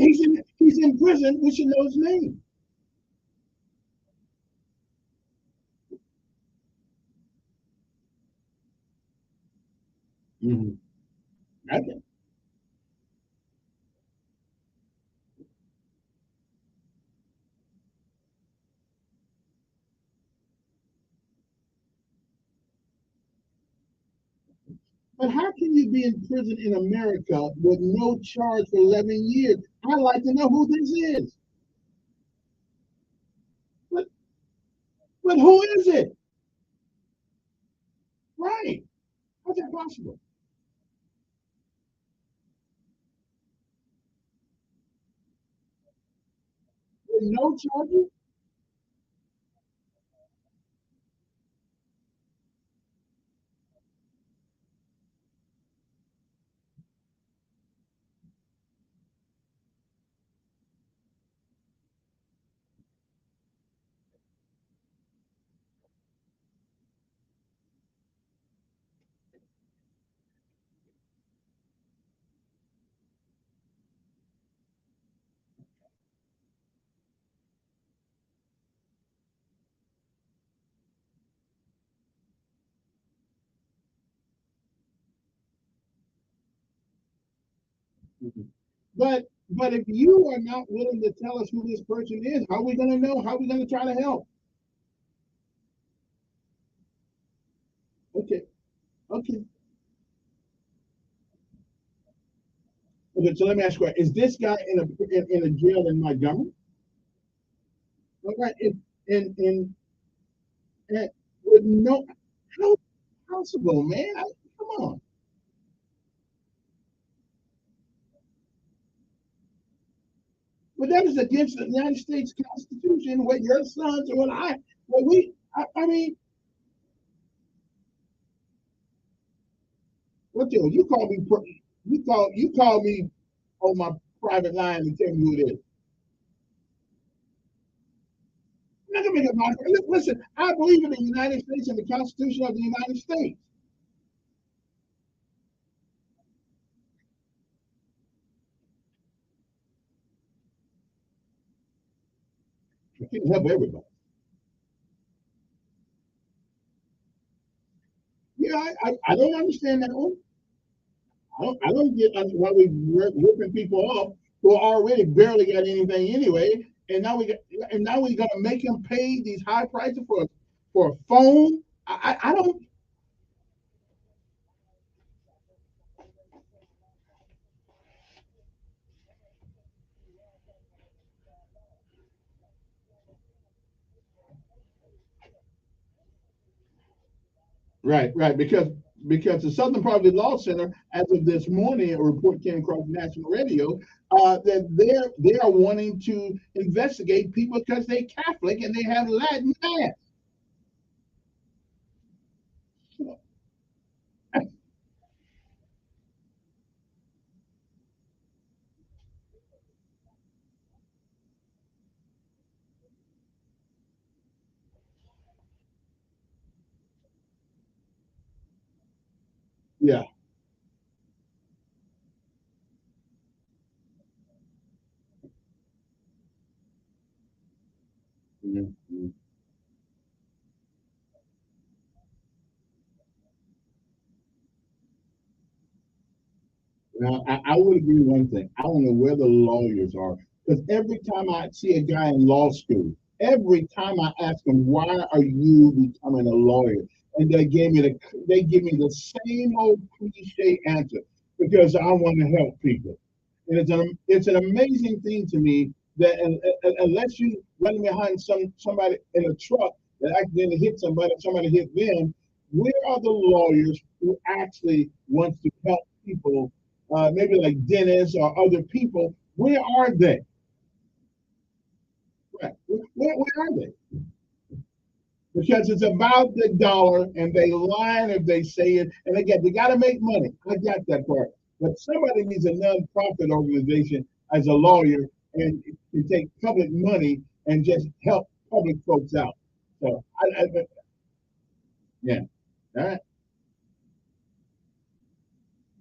He's in prison. We should know his name. Mm-hmm. Okay. But how can you be in prison in America with no charge for 11 years? I'd like to know who this is. But but who is it? Right. How's that possible? With no charges? But if you are not willing to tell us who this person is, how are we going to know? How are we going to try to help? Okay. Okay. Okay. So let me ask you: is this guy in a jail in Montgomery? All right. And with no, how possible, man? Come on. But that is against the United States Constitution. What your sons and I mean, what you call me? You call me on my private line and tell me who it is. I'm not gonna make it my listen. I believe in the United States and the Constitution of the United States. I can't help everybody. Yeah, I don't understand that one. I don't get why we ripping people off who already barely got anything anyway, and now we're gonna make them pay these high prices for a phone. I don't. Right, because the Southern Poverty Law Center, as of this morning, a report came across national radio that they are wanting to investigate people because they're Catholic and they have Latin mass. Yeah. Mhm. Now, I would agree with one thing. I don't know where the lawyers are because every time I see a guy in law school, every time I ask him, "Why are you becoming a lawyer?" and they give me the same old cliche answer because I want to help people. And it's an amazing thing to me that unless you run behind somebody in a truck that accidentally hit somebody hit them, where are the lawyers who actually wants to help people, maybe like Dennis or other people? Where are they? Right. Where are they? Because it's about the dollar and they lie if they say it. And again, they got to make money. I got that part. But somebody needs a nonprofit organization as a lawyer and to take public money and just help public folks out. So, yeah. All right.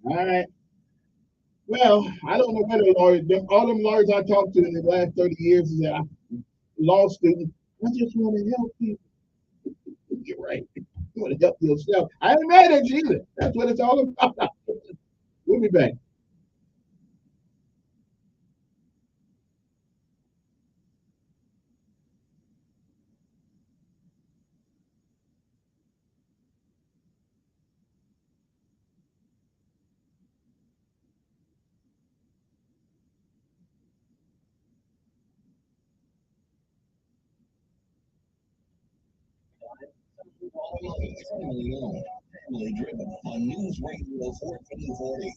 All right. Well, I don't know where the lawyers, all them lawyers I talked to in the last 30 years is that law students, I just want to help people. You're right. You want to help yourself. I ain't mad at you either. That's what it's all about. We'll be back. Family owned, family driven on News Radio 1440.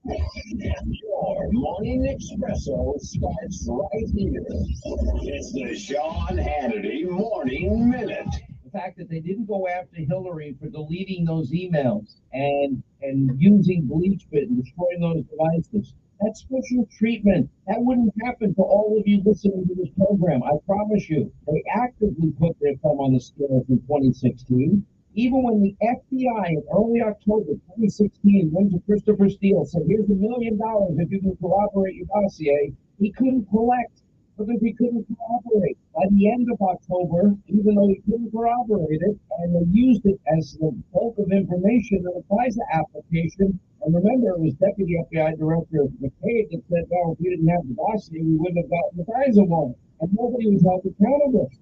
Your morning espresso starts right here. It's the Sean Hannity Morning Minute. The fact that they didn't go after Hillary for deleting those emails and using BleachBit and destroying those devices. That's special treatment. That wouldn't happen to all of you listening to this program. I promise you. They actively put their thumb on the scales in 2016. Even when the FBI in early October 2016 went to Christopher Steele, said, here's $1 million if you can corroborate your dossier, he couldn't collect because he couldn't corroborate. By the end of October, even though he couldn't corroborate it, and they used it as the bulk of information in the FISA application. And remember, it was Deputy FBI Director McCabe that said, well, if we didn't have the dossier, we wouldn't have gotten the FISA warrant. And nobody was held accountable.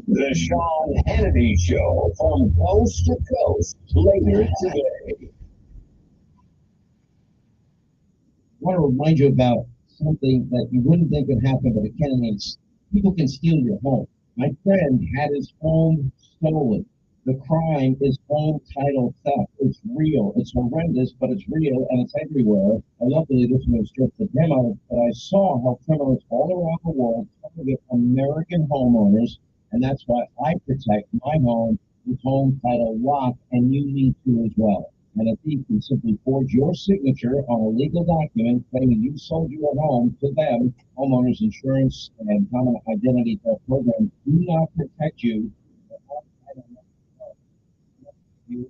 The Sean Hannity Show from coast to coast later today. I want to remind you about something that you wouldn't think would happen, but it can. And people can steal your home. My friend had his home stolen. The crime is home title theft. It's real. It's horrendous, but it's real, and it's everywhere. And luckily, this one stripped the demo. But I saw how criminals all around the world target American homeowners, and that's why I protect my home with Home Title Lock, and you need to as well. And a thief can simply forge your signature on a legal document claiming you sold your home to them. Homeowners insurance and common identity theft program do not protect you. Your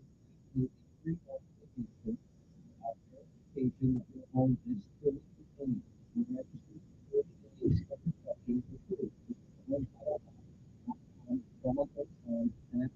home is still clean. You register 30 days of protection for free. And after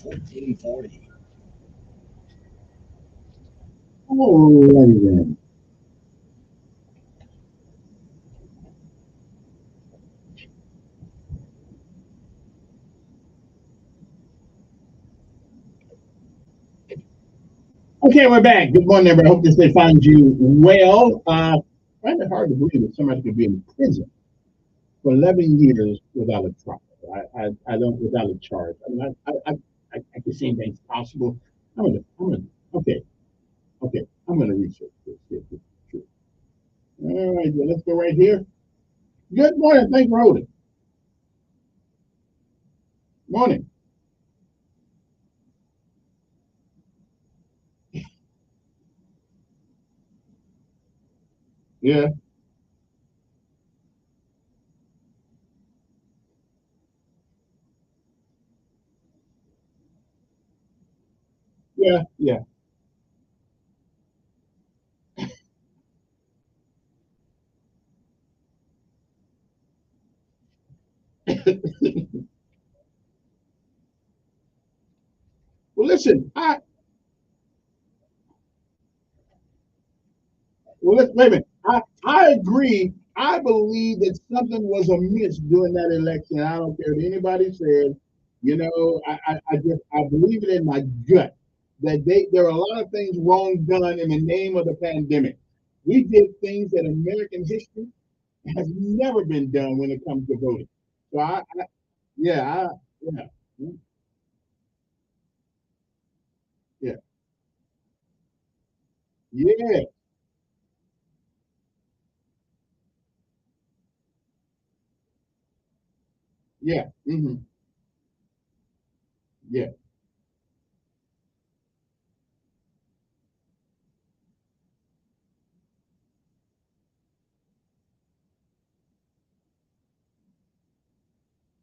1440. Alrighty then. Okay, we're back. Good morning, everybody. I hope this day finds you well. I find it hard to believe that somebody could be in prison for 11 years without a trial. I don't, without a charge. I mean, I can see anything's possible. Okay, I'm gonna research this. See if this is true. All right, well, let's go right here. Good morning. Thanks for holding. Morning. Yeah. Yeah, yeah. Well, listen, wait a minute. I agree. I believe that something was amiss during that election. I don't care what anybody said. You know, I believe it in my gut that there are a lot of things wrong done in the name of the pandemic. We did things that American history has never been done when it comes to voting. So yeah, yeah, yeah, yeah, yeah, yeah.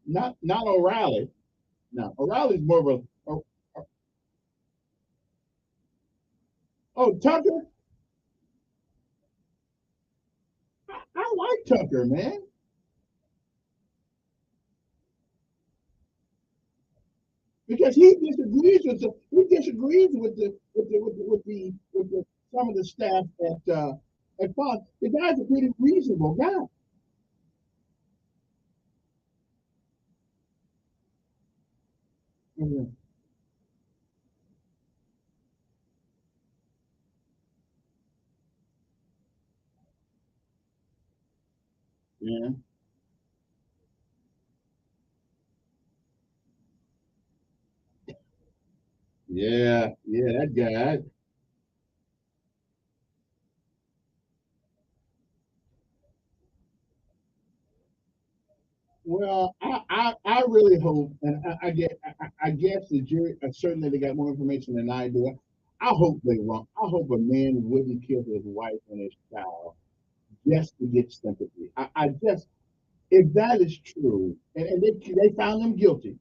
Not O'Reilly. No, O'Reilly's more of a. Oh, Tucker. I like Tucker, man, because he disagrees with the some of the staff at Fox. The guy's a pretty reasonable guy. Mhm. Yeah, yeah, that guy. Well, I really hope, and I guess the jury certainly they got more information than I do. I hope they wrong. I hope a man wouldn't kill his wife and his child just to get sympathy. I just if that is true, and they found them guilty,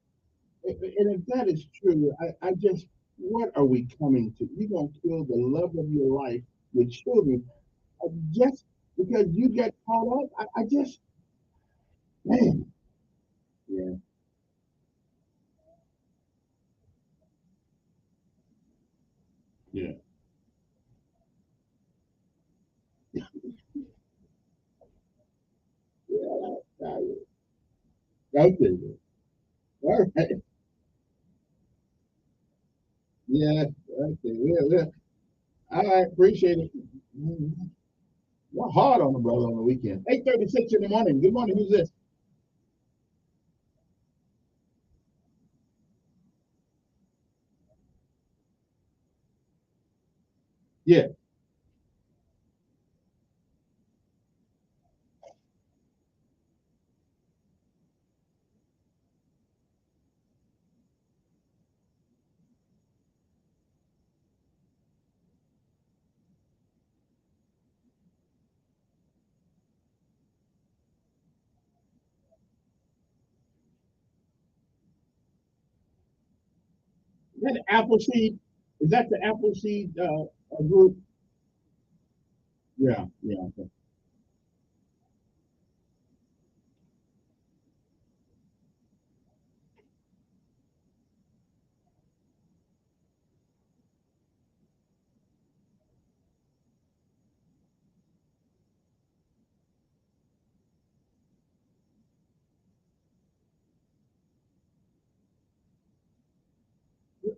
and if that is true, I just what are we coming to? You're gonna kill the love of your life, your children, just because you get caught up. I just man, yeah, yeah. Yeah, okay. All right. Yeah. Okay. Yeah. Yeah. All right. Appreciate it. You're hard on the brother on the weekend. 8:36 in the morning. Good morning. Who's this? Yeah. Is that the Appleseed? Is that the Appleseed group? Yeah. Yeah. Okay.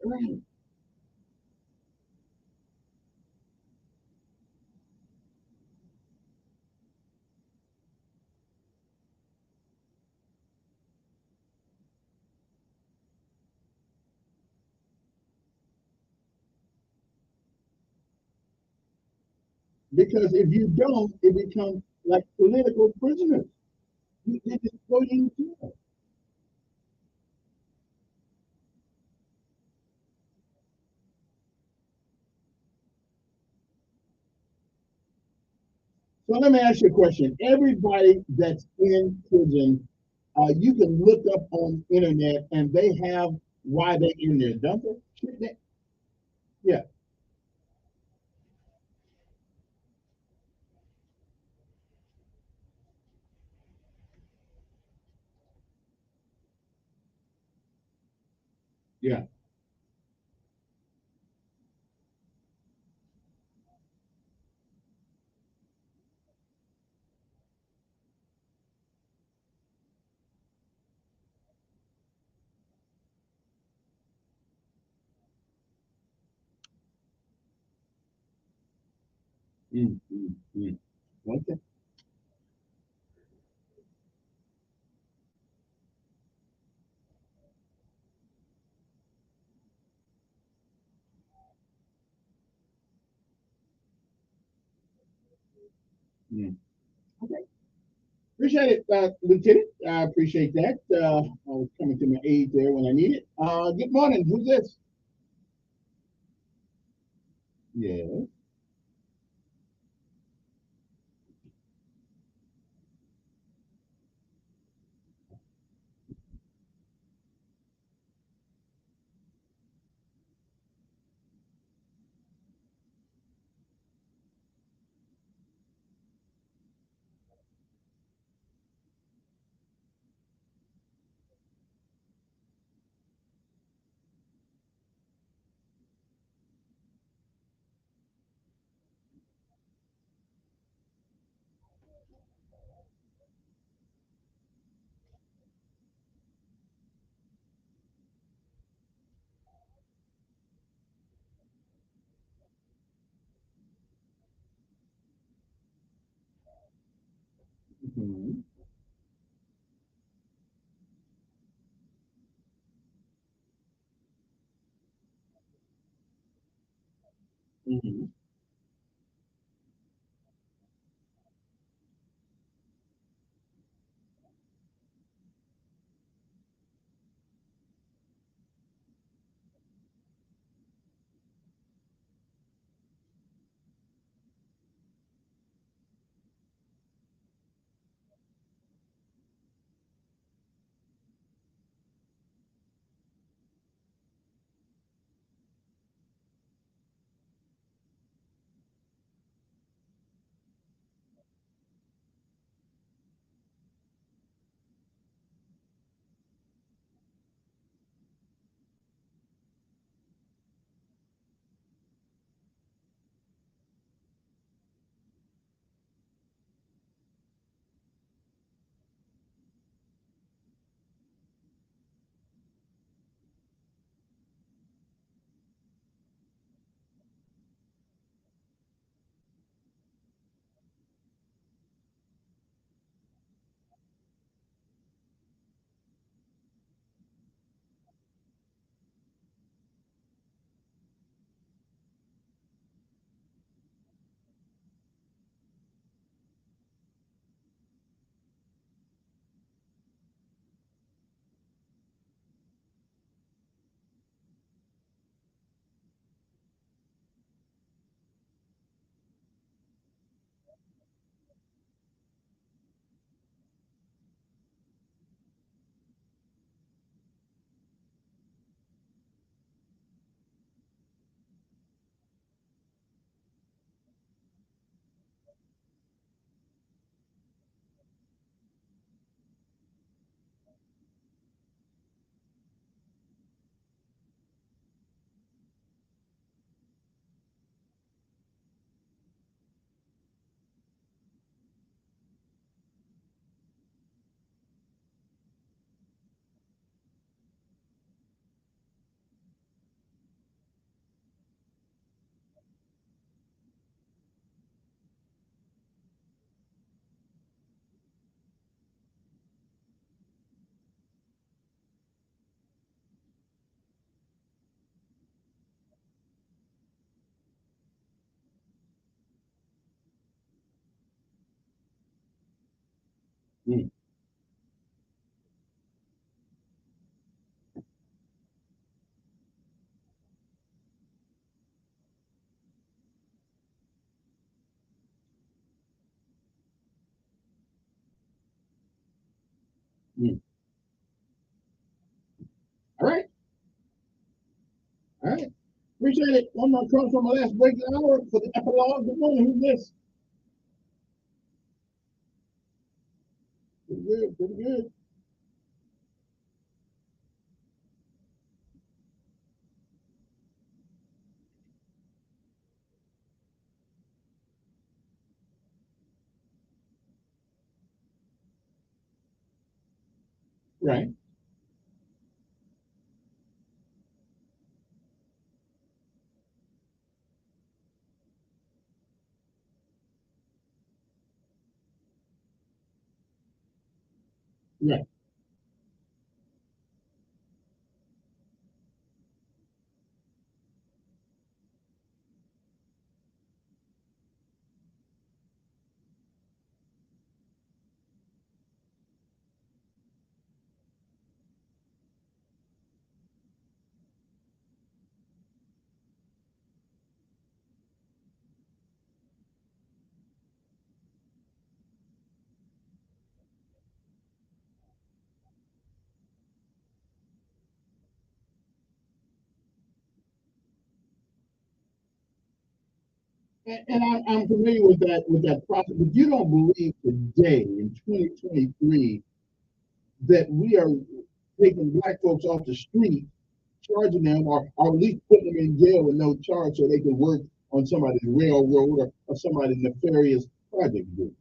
earn. Because if you don't, it becomes like political prisoners. They just throw you in jail. So let me ask you a question. Everybody that's in prison, you can look up on internet and they have why they in there, don't they? Shouldn't they? Yeah, yeah. Mm, mm, mm. Okay. Mm. Okay. Appreciate it, Lieutenant. I appreciate that. I was coming to my aid there when I need it. Good morning. Who's this? Yeah. Mhm. Mhm. Mm. Mm. All right. All right. Appreciate it. One more call from my last break hour for the epilogue. Good morning. Who's this? Pretty good. Pretty good. Right. Right. And I'm familiar with that process, but you don't believe today in 2023 that we are taking black folks off the street, charging them, or at least putting them in jail with no charge so they can work on somebody's railroad or somebody's nefarious project group.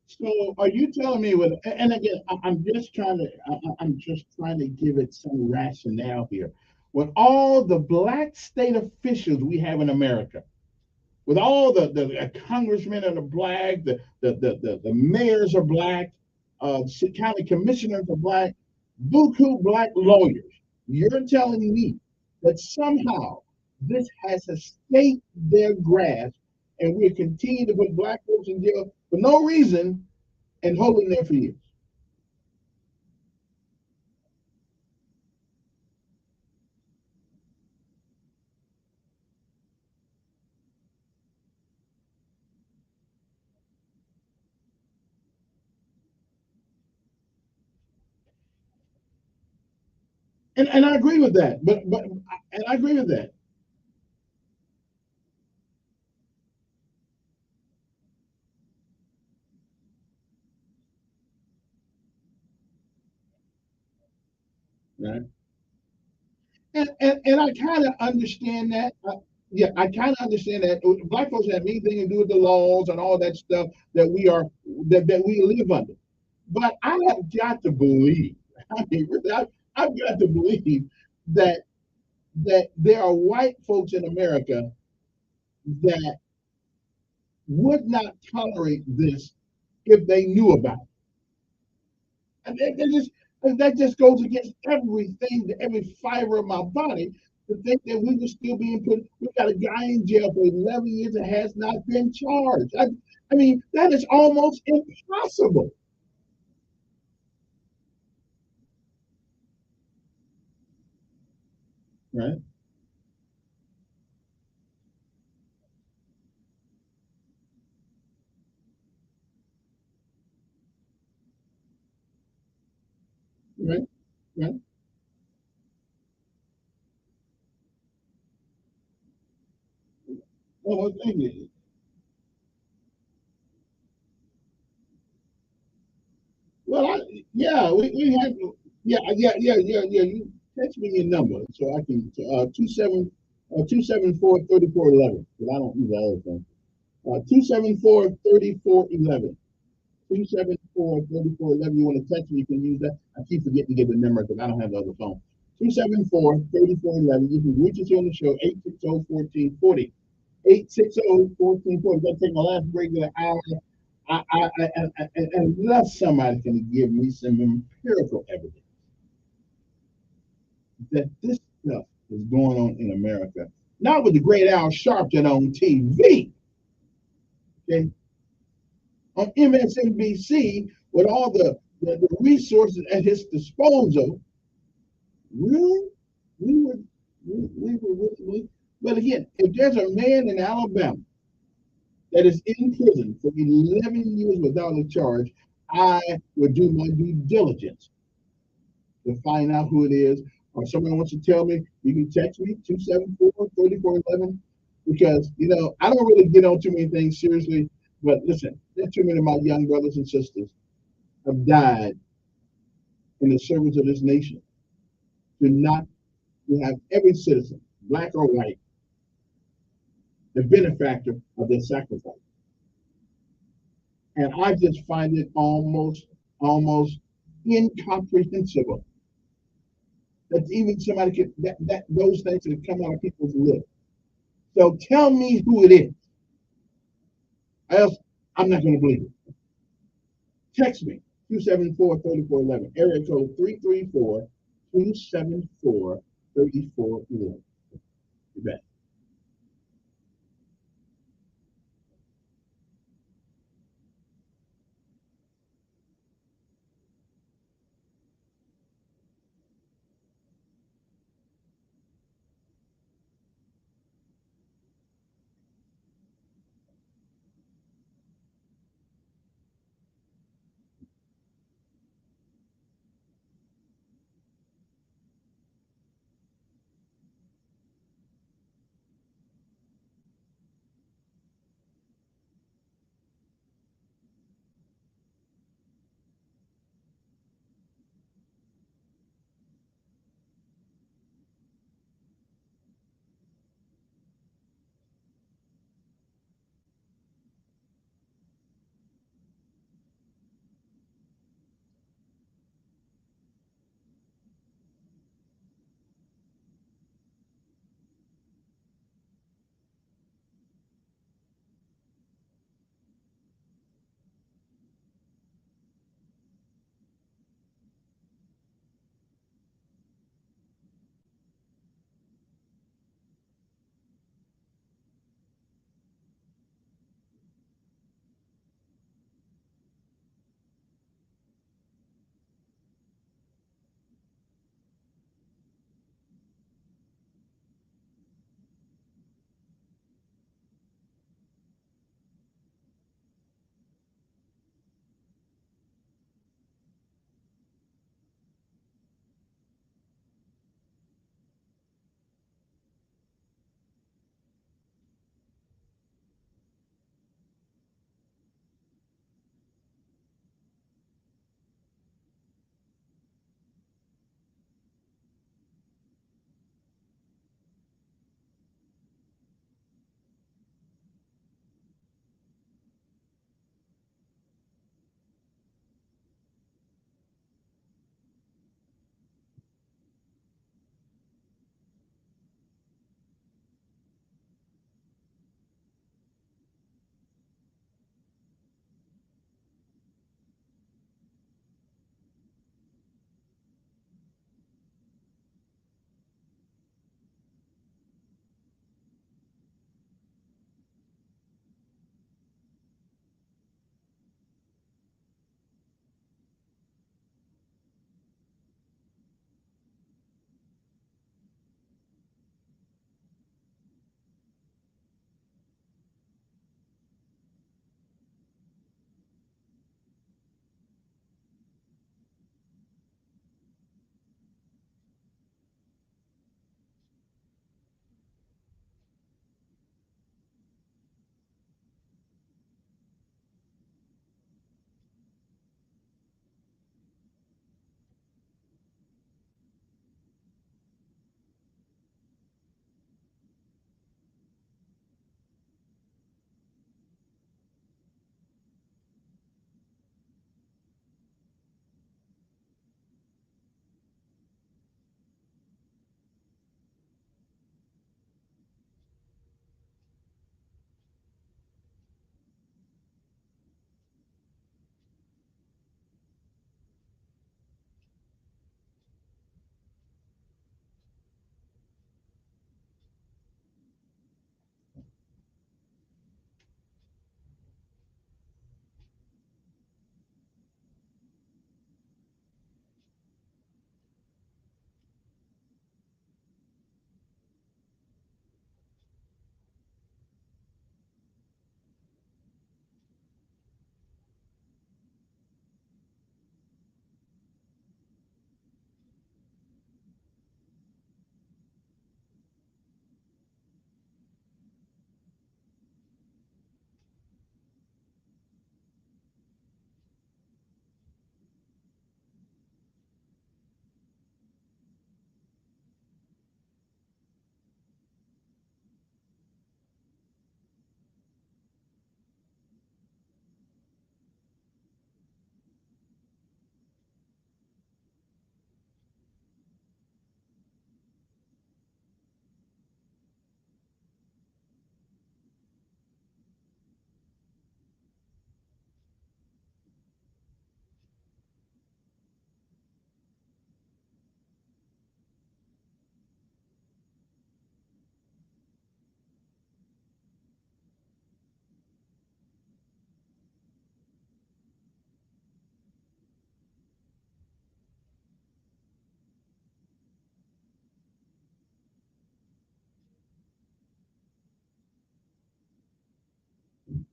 So are you telling me with, and again, I'm just trying to give it some rationale here. With all the black state officials we have in America, with all the congressmen are black, the mayors are black, county commissioners are black, buku black lawyers, you're telling me that somehow this has escaped their grasp and we continue to put black folks in jail for no reason and holding there for years. And I agree with that. But and I agree with that. Right. And I kind of understand that. Yeah, I kind of understand that black folks have anything to do with the laws and all that stuff that we live under. But I have got to believe, I mean, really, I've got to believe that there are white folks in America that would not tolerate this if they knew about it. And that just goes against everything, every fiber of my body to think that we were still being put. We got a guy in jail for 11 years that has not been charged. I mean, that is almost impossible. Right, right, right. Well, thank you. Yeah, we have. Yeah. You text me your number so I can 274-3411. But I don't use the other phone. 274-3411. 274-3411. You want to text me? You can use that. I keep forgetting to get the number because I don't have the other phone. 274-3411. You can reach us on the show 860-1440. 860-1440. That's take my last break of the hour. Unless somebody can give me some empirical evidence that this stuff is going on in America, not with the great Al Sharpton on TV, okay, on MSNBC with all the resources at his disposal. Really? We were, but again, if there's a man in Alabama that is in prison for 11 years without a charge, I would do my due diligence to find out who it is. Or someone wants to tell me, you can text me 274-3411 because I don't really get on too many things seriously. But listen, there's too many of my young brothers and sisters have died in the service of this nation to have every citizen, black or white, the benefactor of their sacrifice. And I just find it almost incomprehensible that even somebody could that those things that come out of people's lips. So tell me who it is. Else I'm not going to believe it. Text me 274-3411. Area code 334-274-3411. You bet.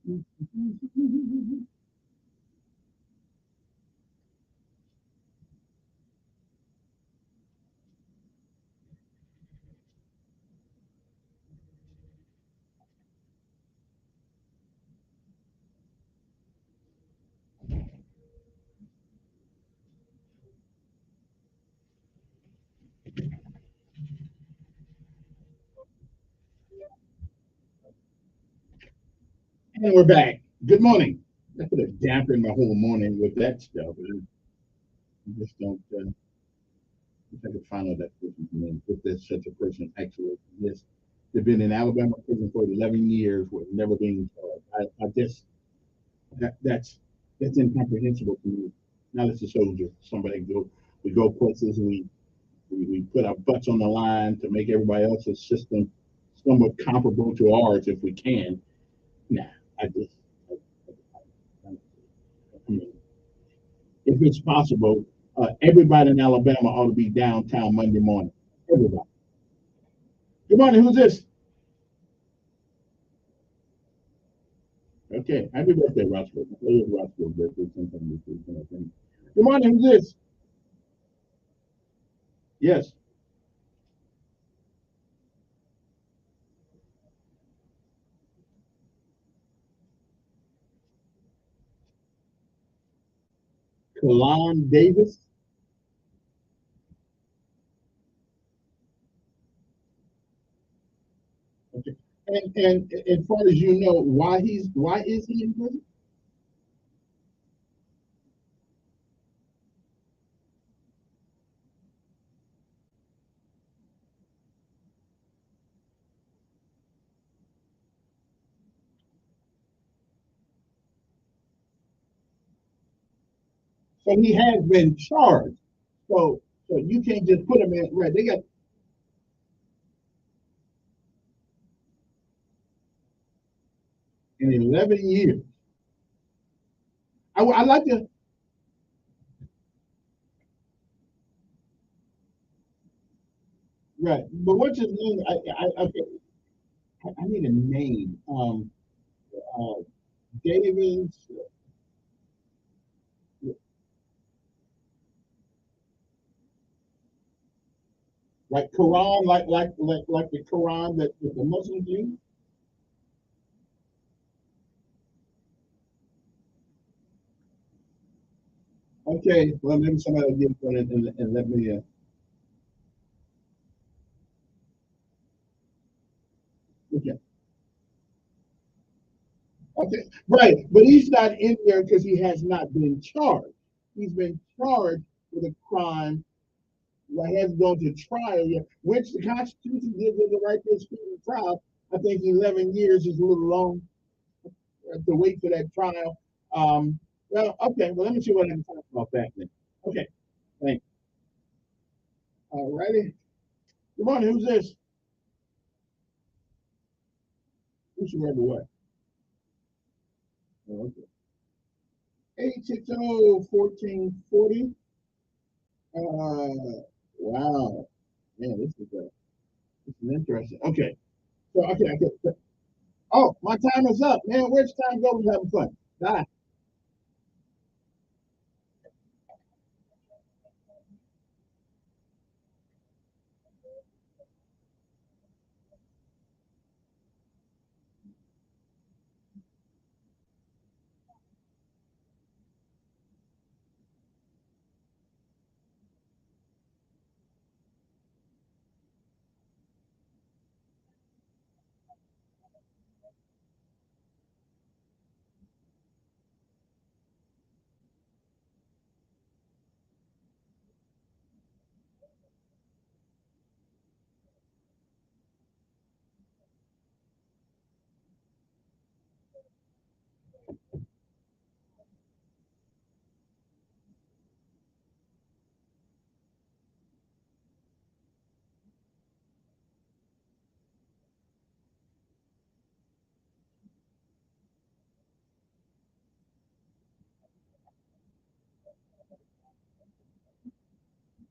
And we're back. Good morning. I could have dampened my whole morning with that stuff. I just don't. If I could find out that person's name, if there's such a person actually exists. They've been in Alabama prison for 11 years with never being charged. I just that's incomprehensible to me. Now it's a soldier. We go places. We put our butts on the line to make everybody else's system somewhat comparable to ours if we can. Nah, I just. I mean, if it's possible, everybody in Alabama ought to be downtown Monday morning. Everybody. Good morning. Who's this? Okay. Happy birthday, Roscoe. It is Roscoe's birthday sometime this week. Good morning. Who's this? Yes. Kalon Davis. Okay. And as far as you know, why is he in prison? So he has been charged. So you can't just put him in right. They got in 11 years. I like to. Right, but what's his name? Okay, I need a name. Uh, Davis, like Quran, like the Quran that the Muslims use. Okay, well maybe somebody will get one and let me. Okay, okay, right, but he's not in there because he has not been charged. He's been charged with a crime that hasn't gone to trial yet, which the Constitution gives him the right to a speedy trial. I think 11 years is a little long to wait for that trial. Well, okay. Well, let me see what I can talk about that then. Okay. Thanks. All righty. Good morning. Who's this? Who's your what? Oh, okay. 860-1440. Wow. Man, this is interesting. Okay. So, okay. Oh, my time is up. Man, where's time go? We're having fun. Bye.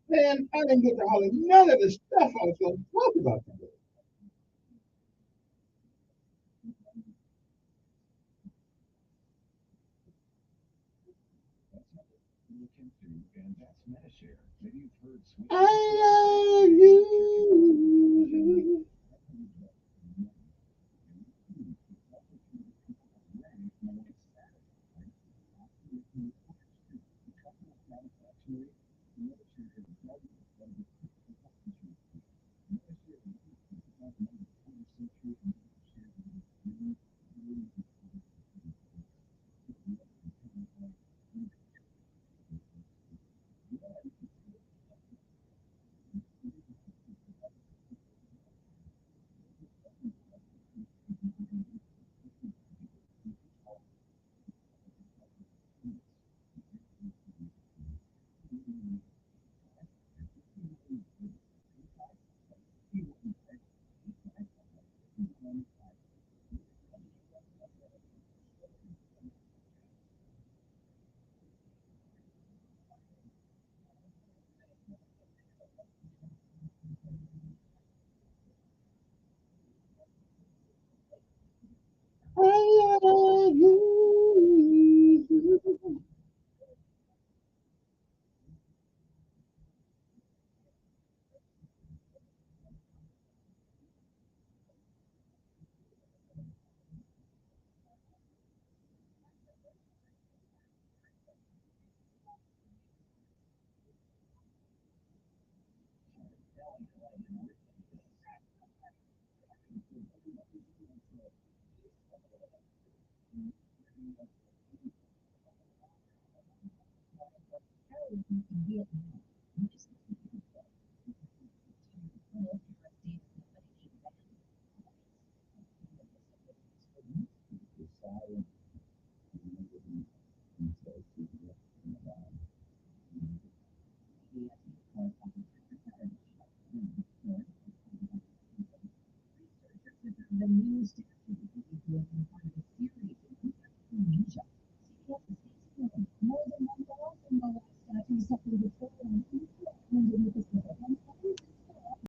Man, I didn't get to holler none of the stuff I was going to talk about today. look into, and that's Metashare. Maybe you've heard switching. I love you. I love you. The news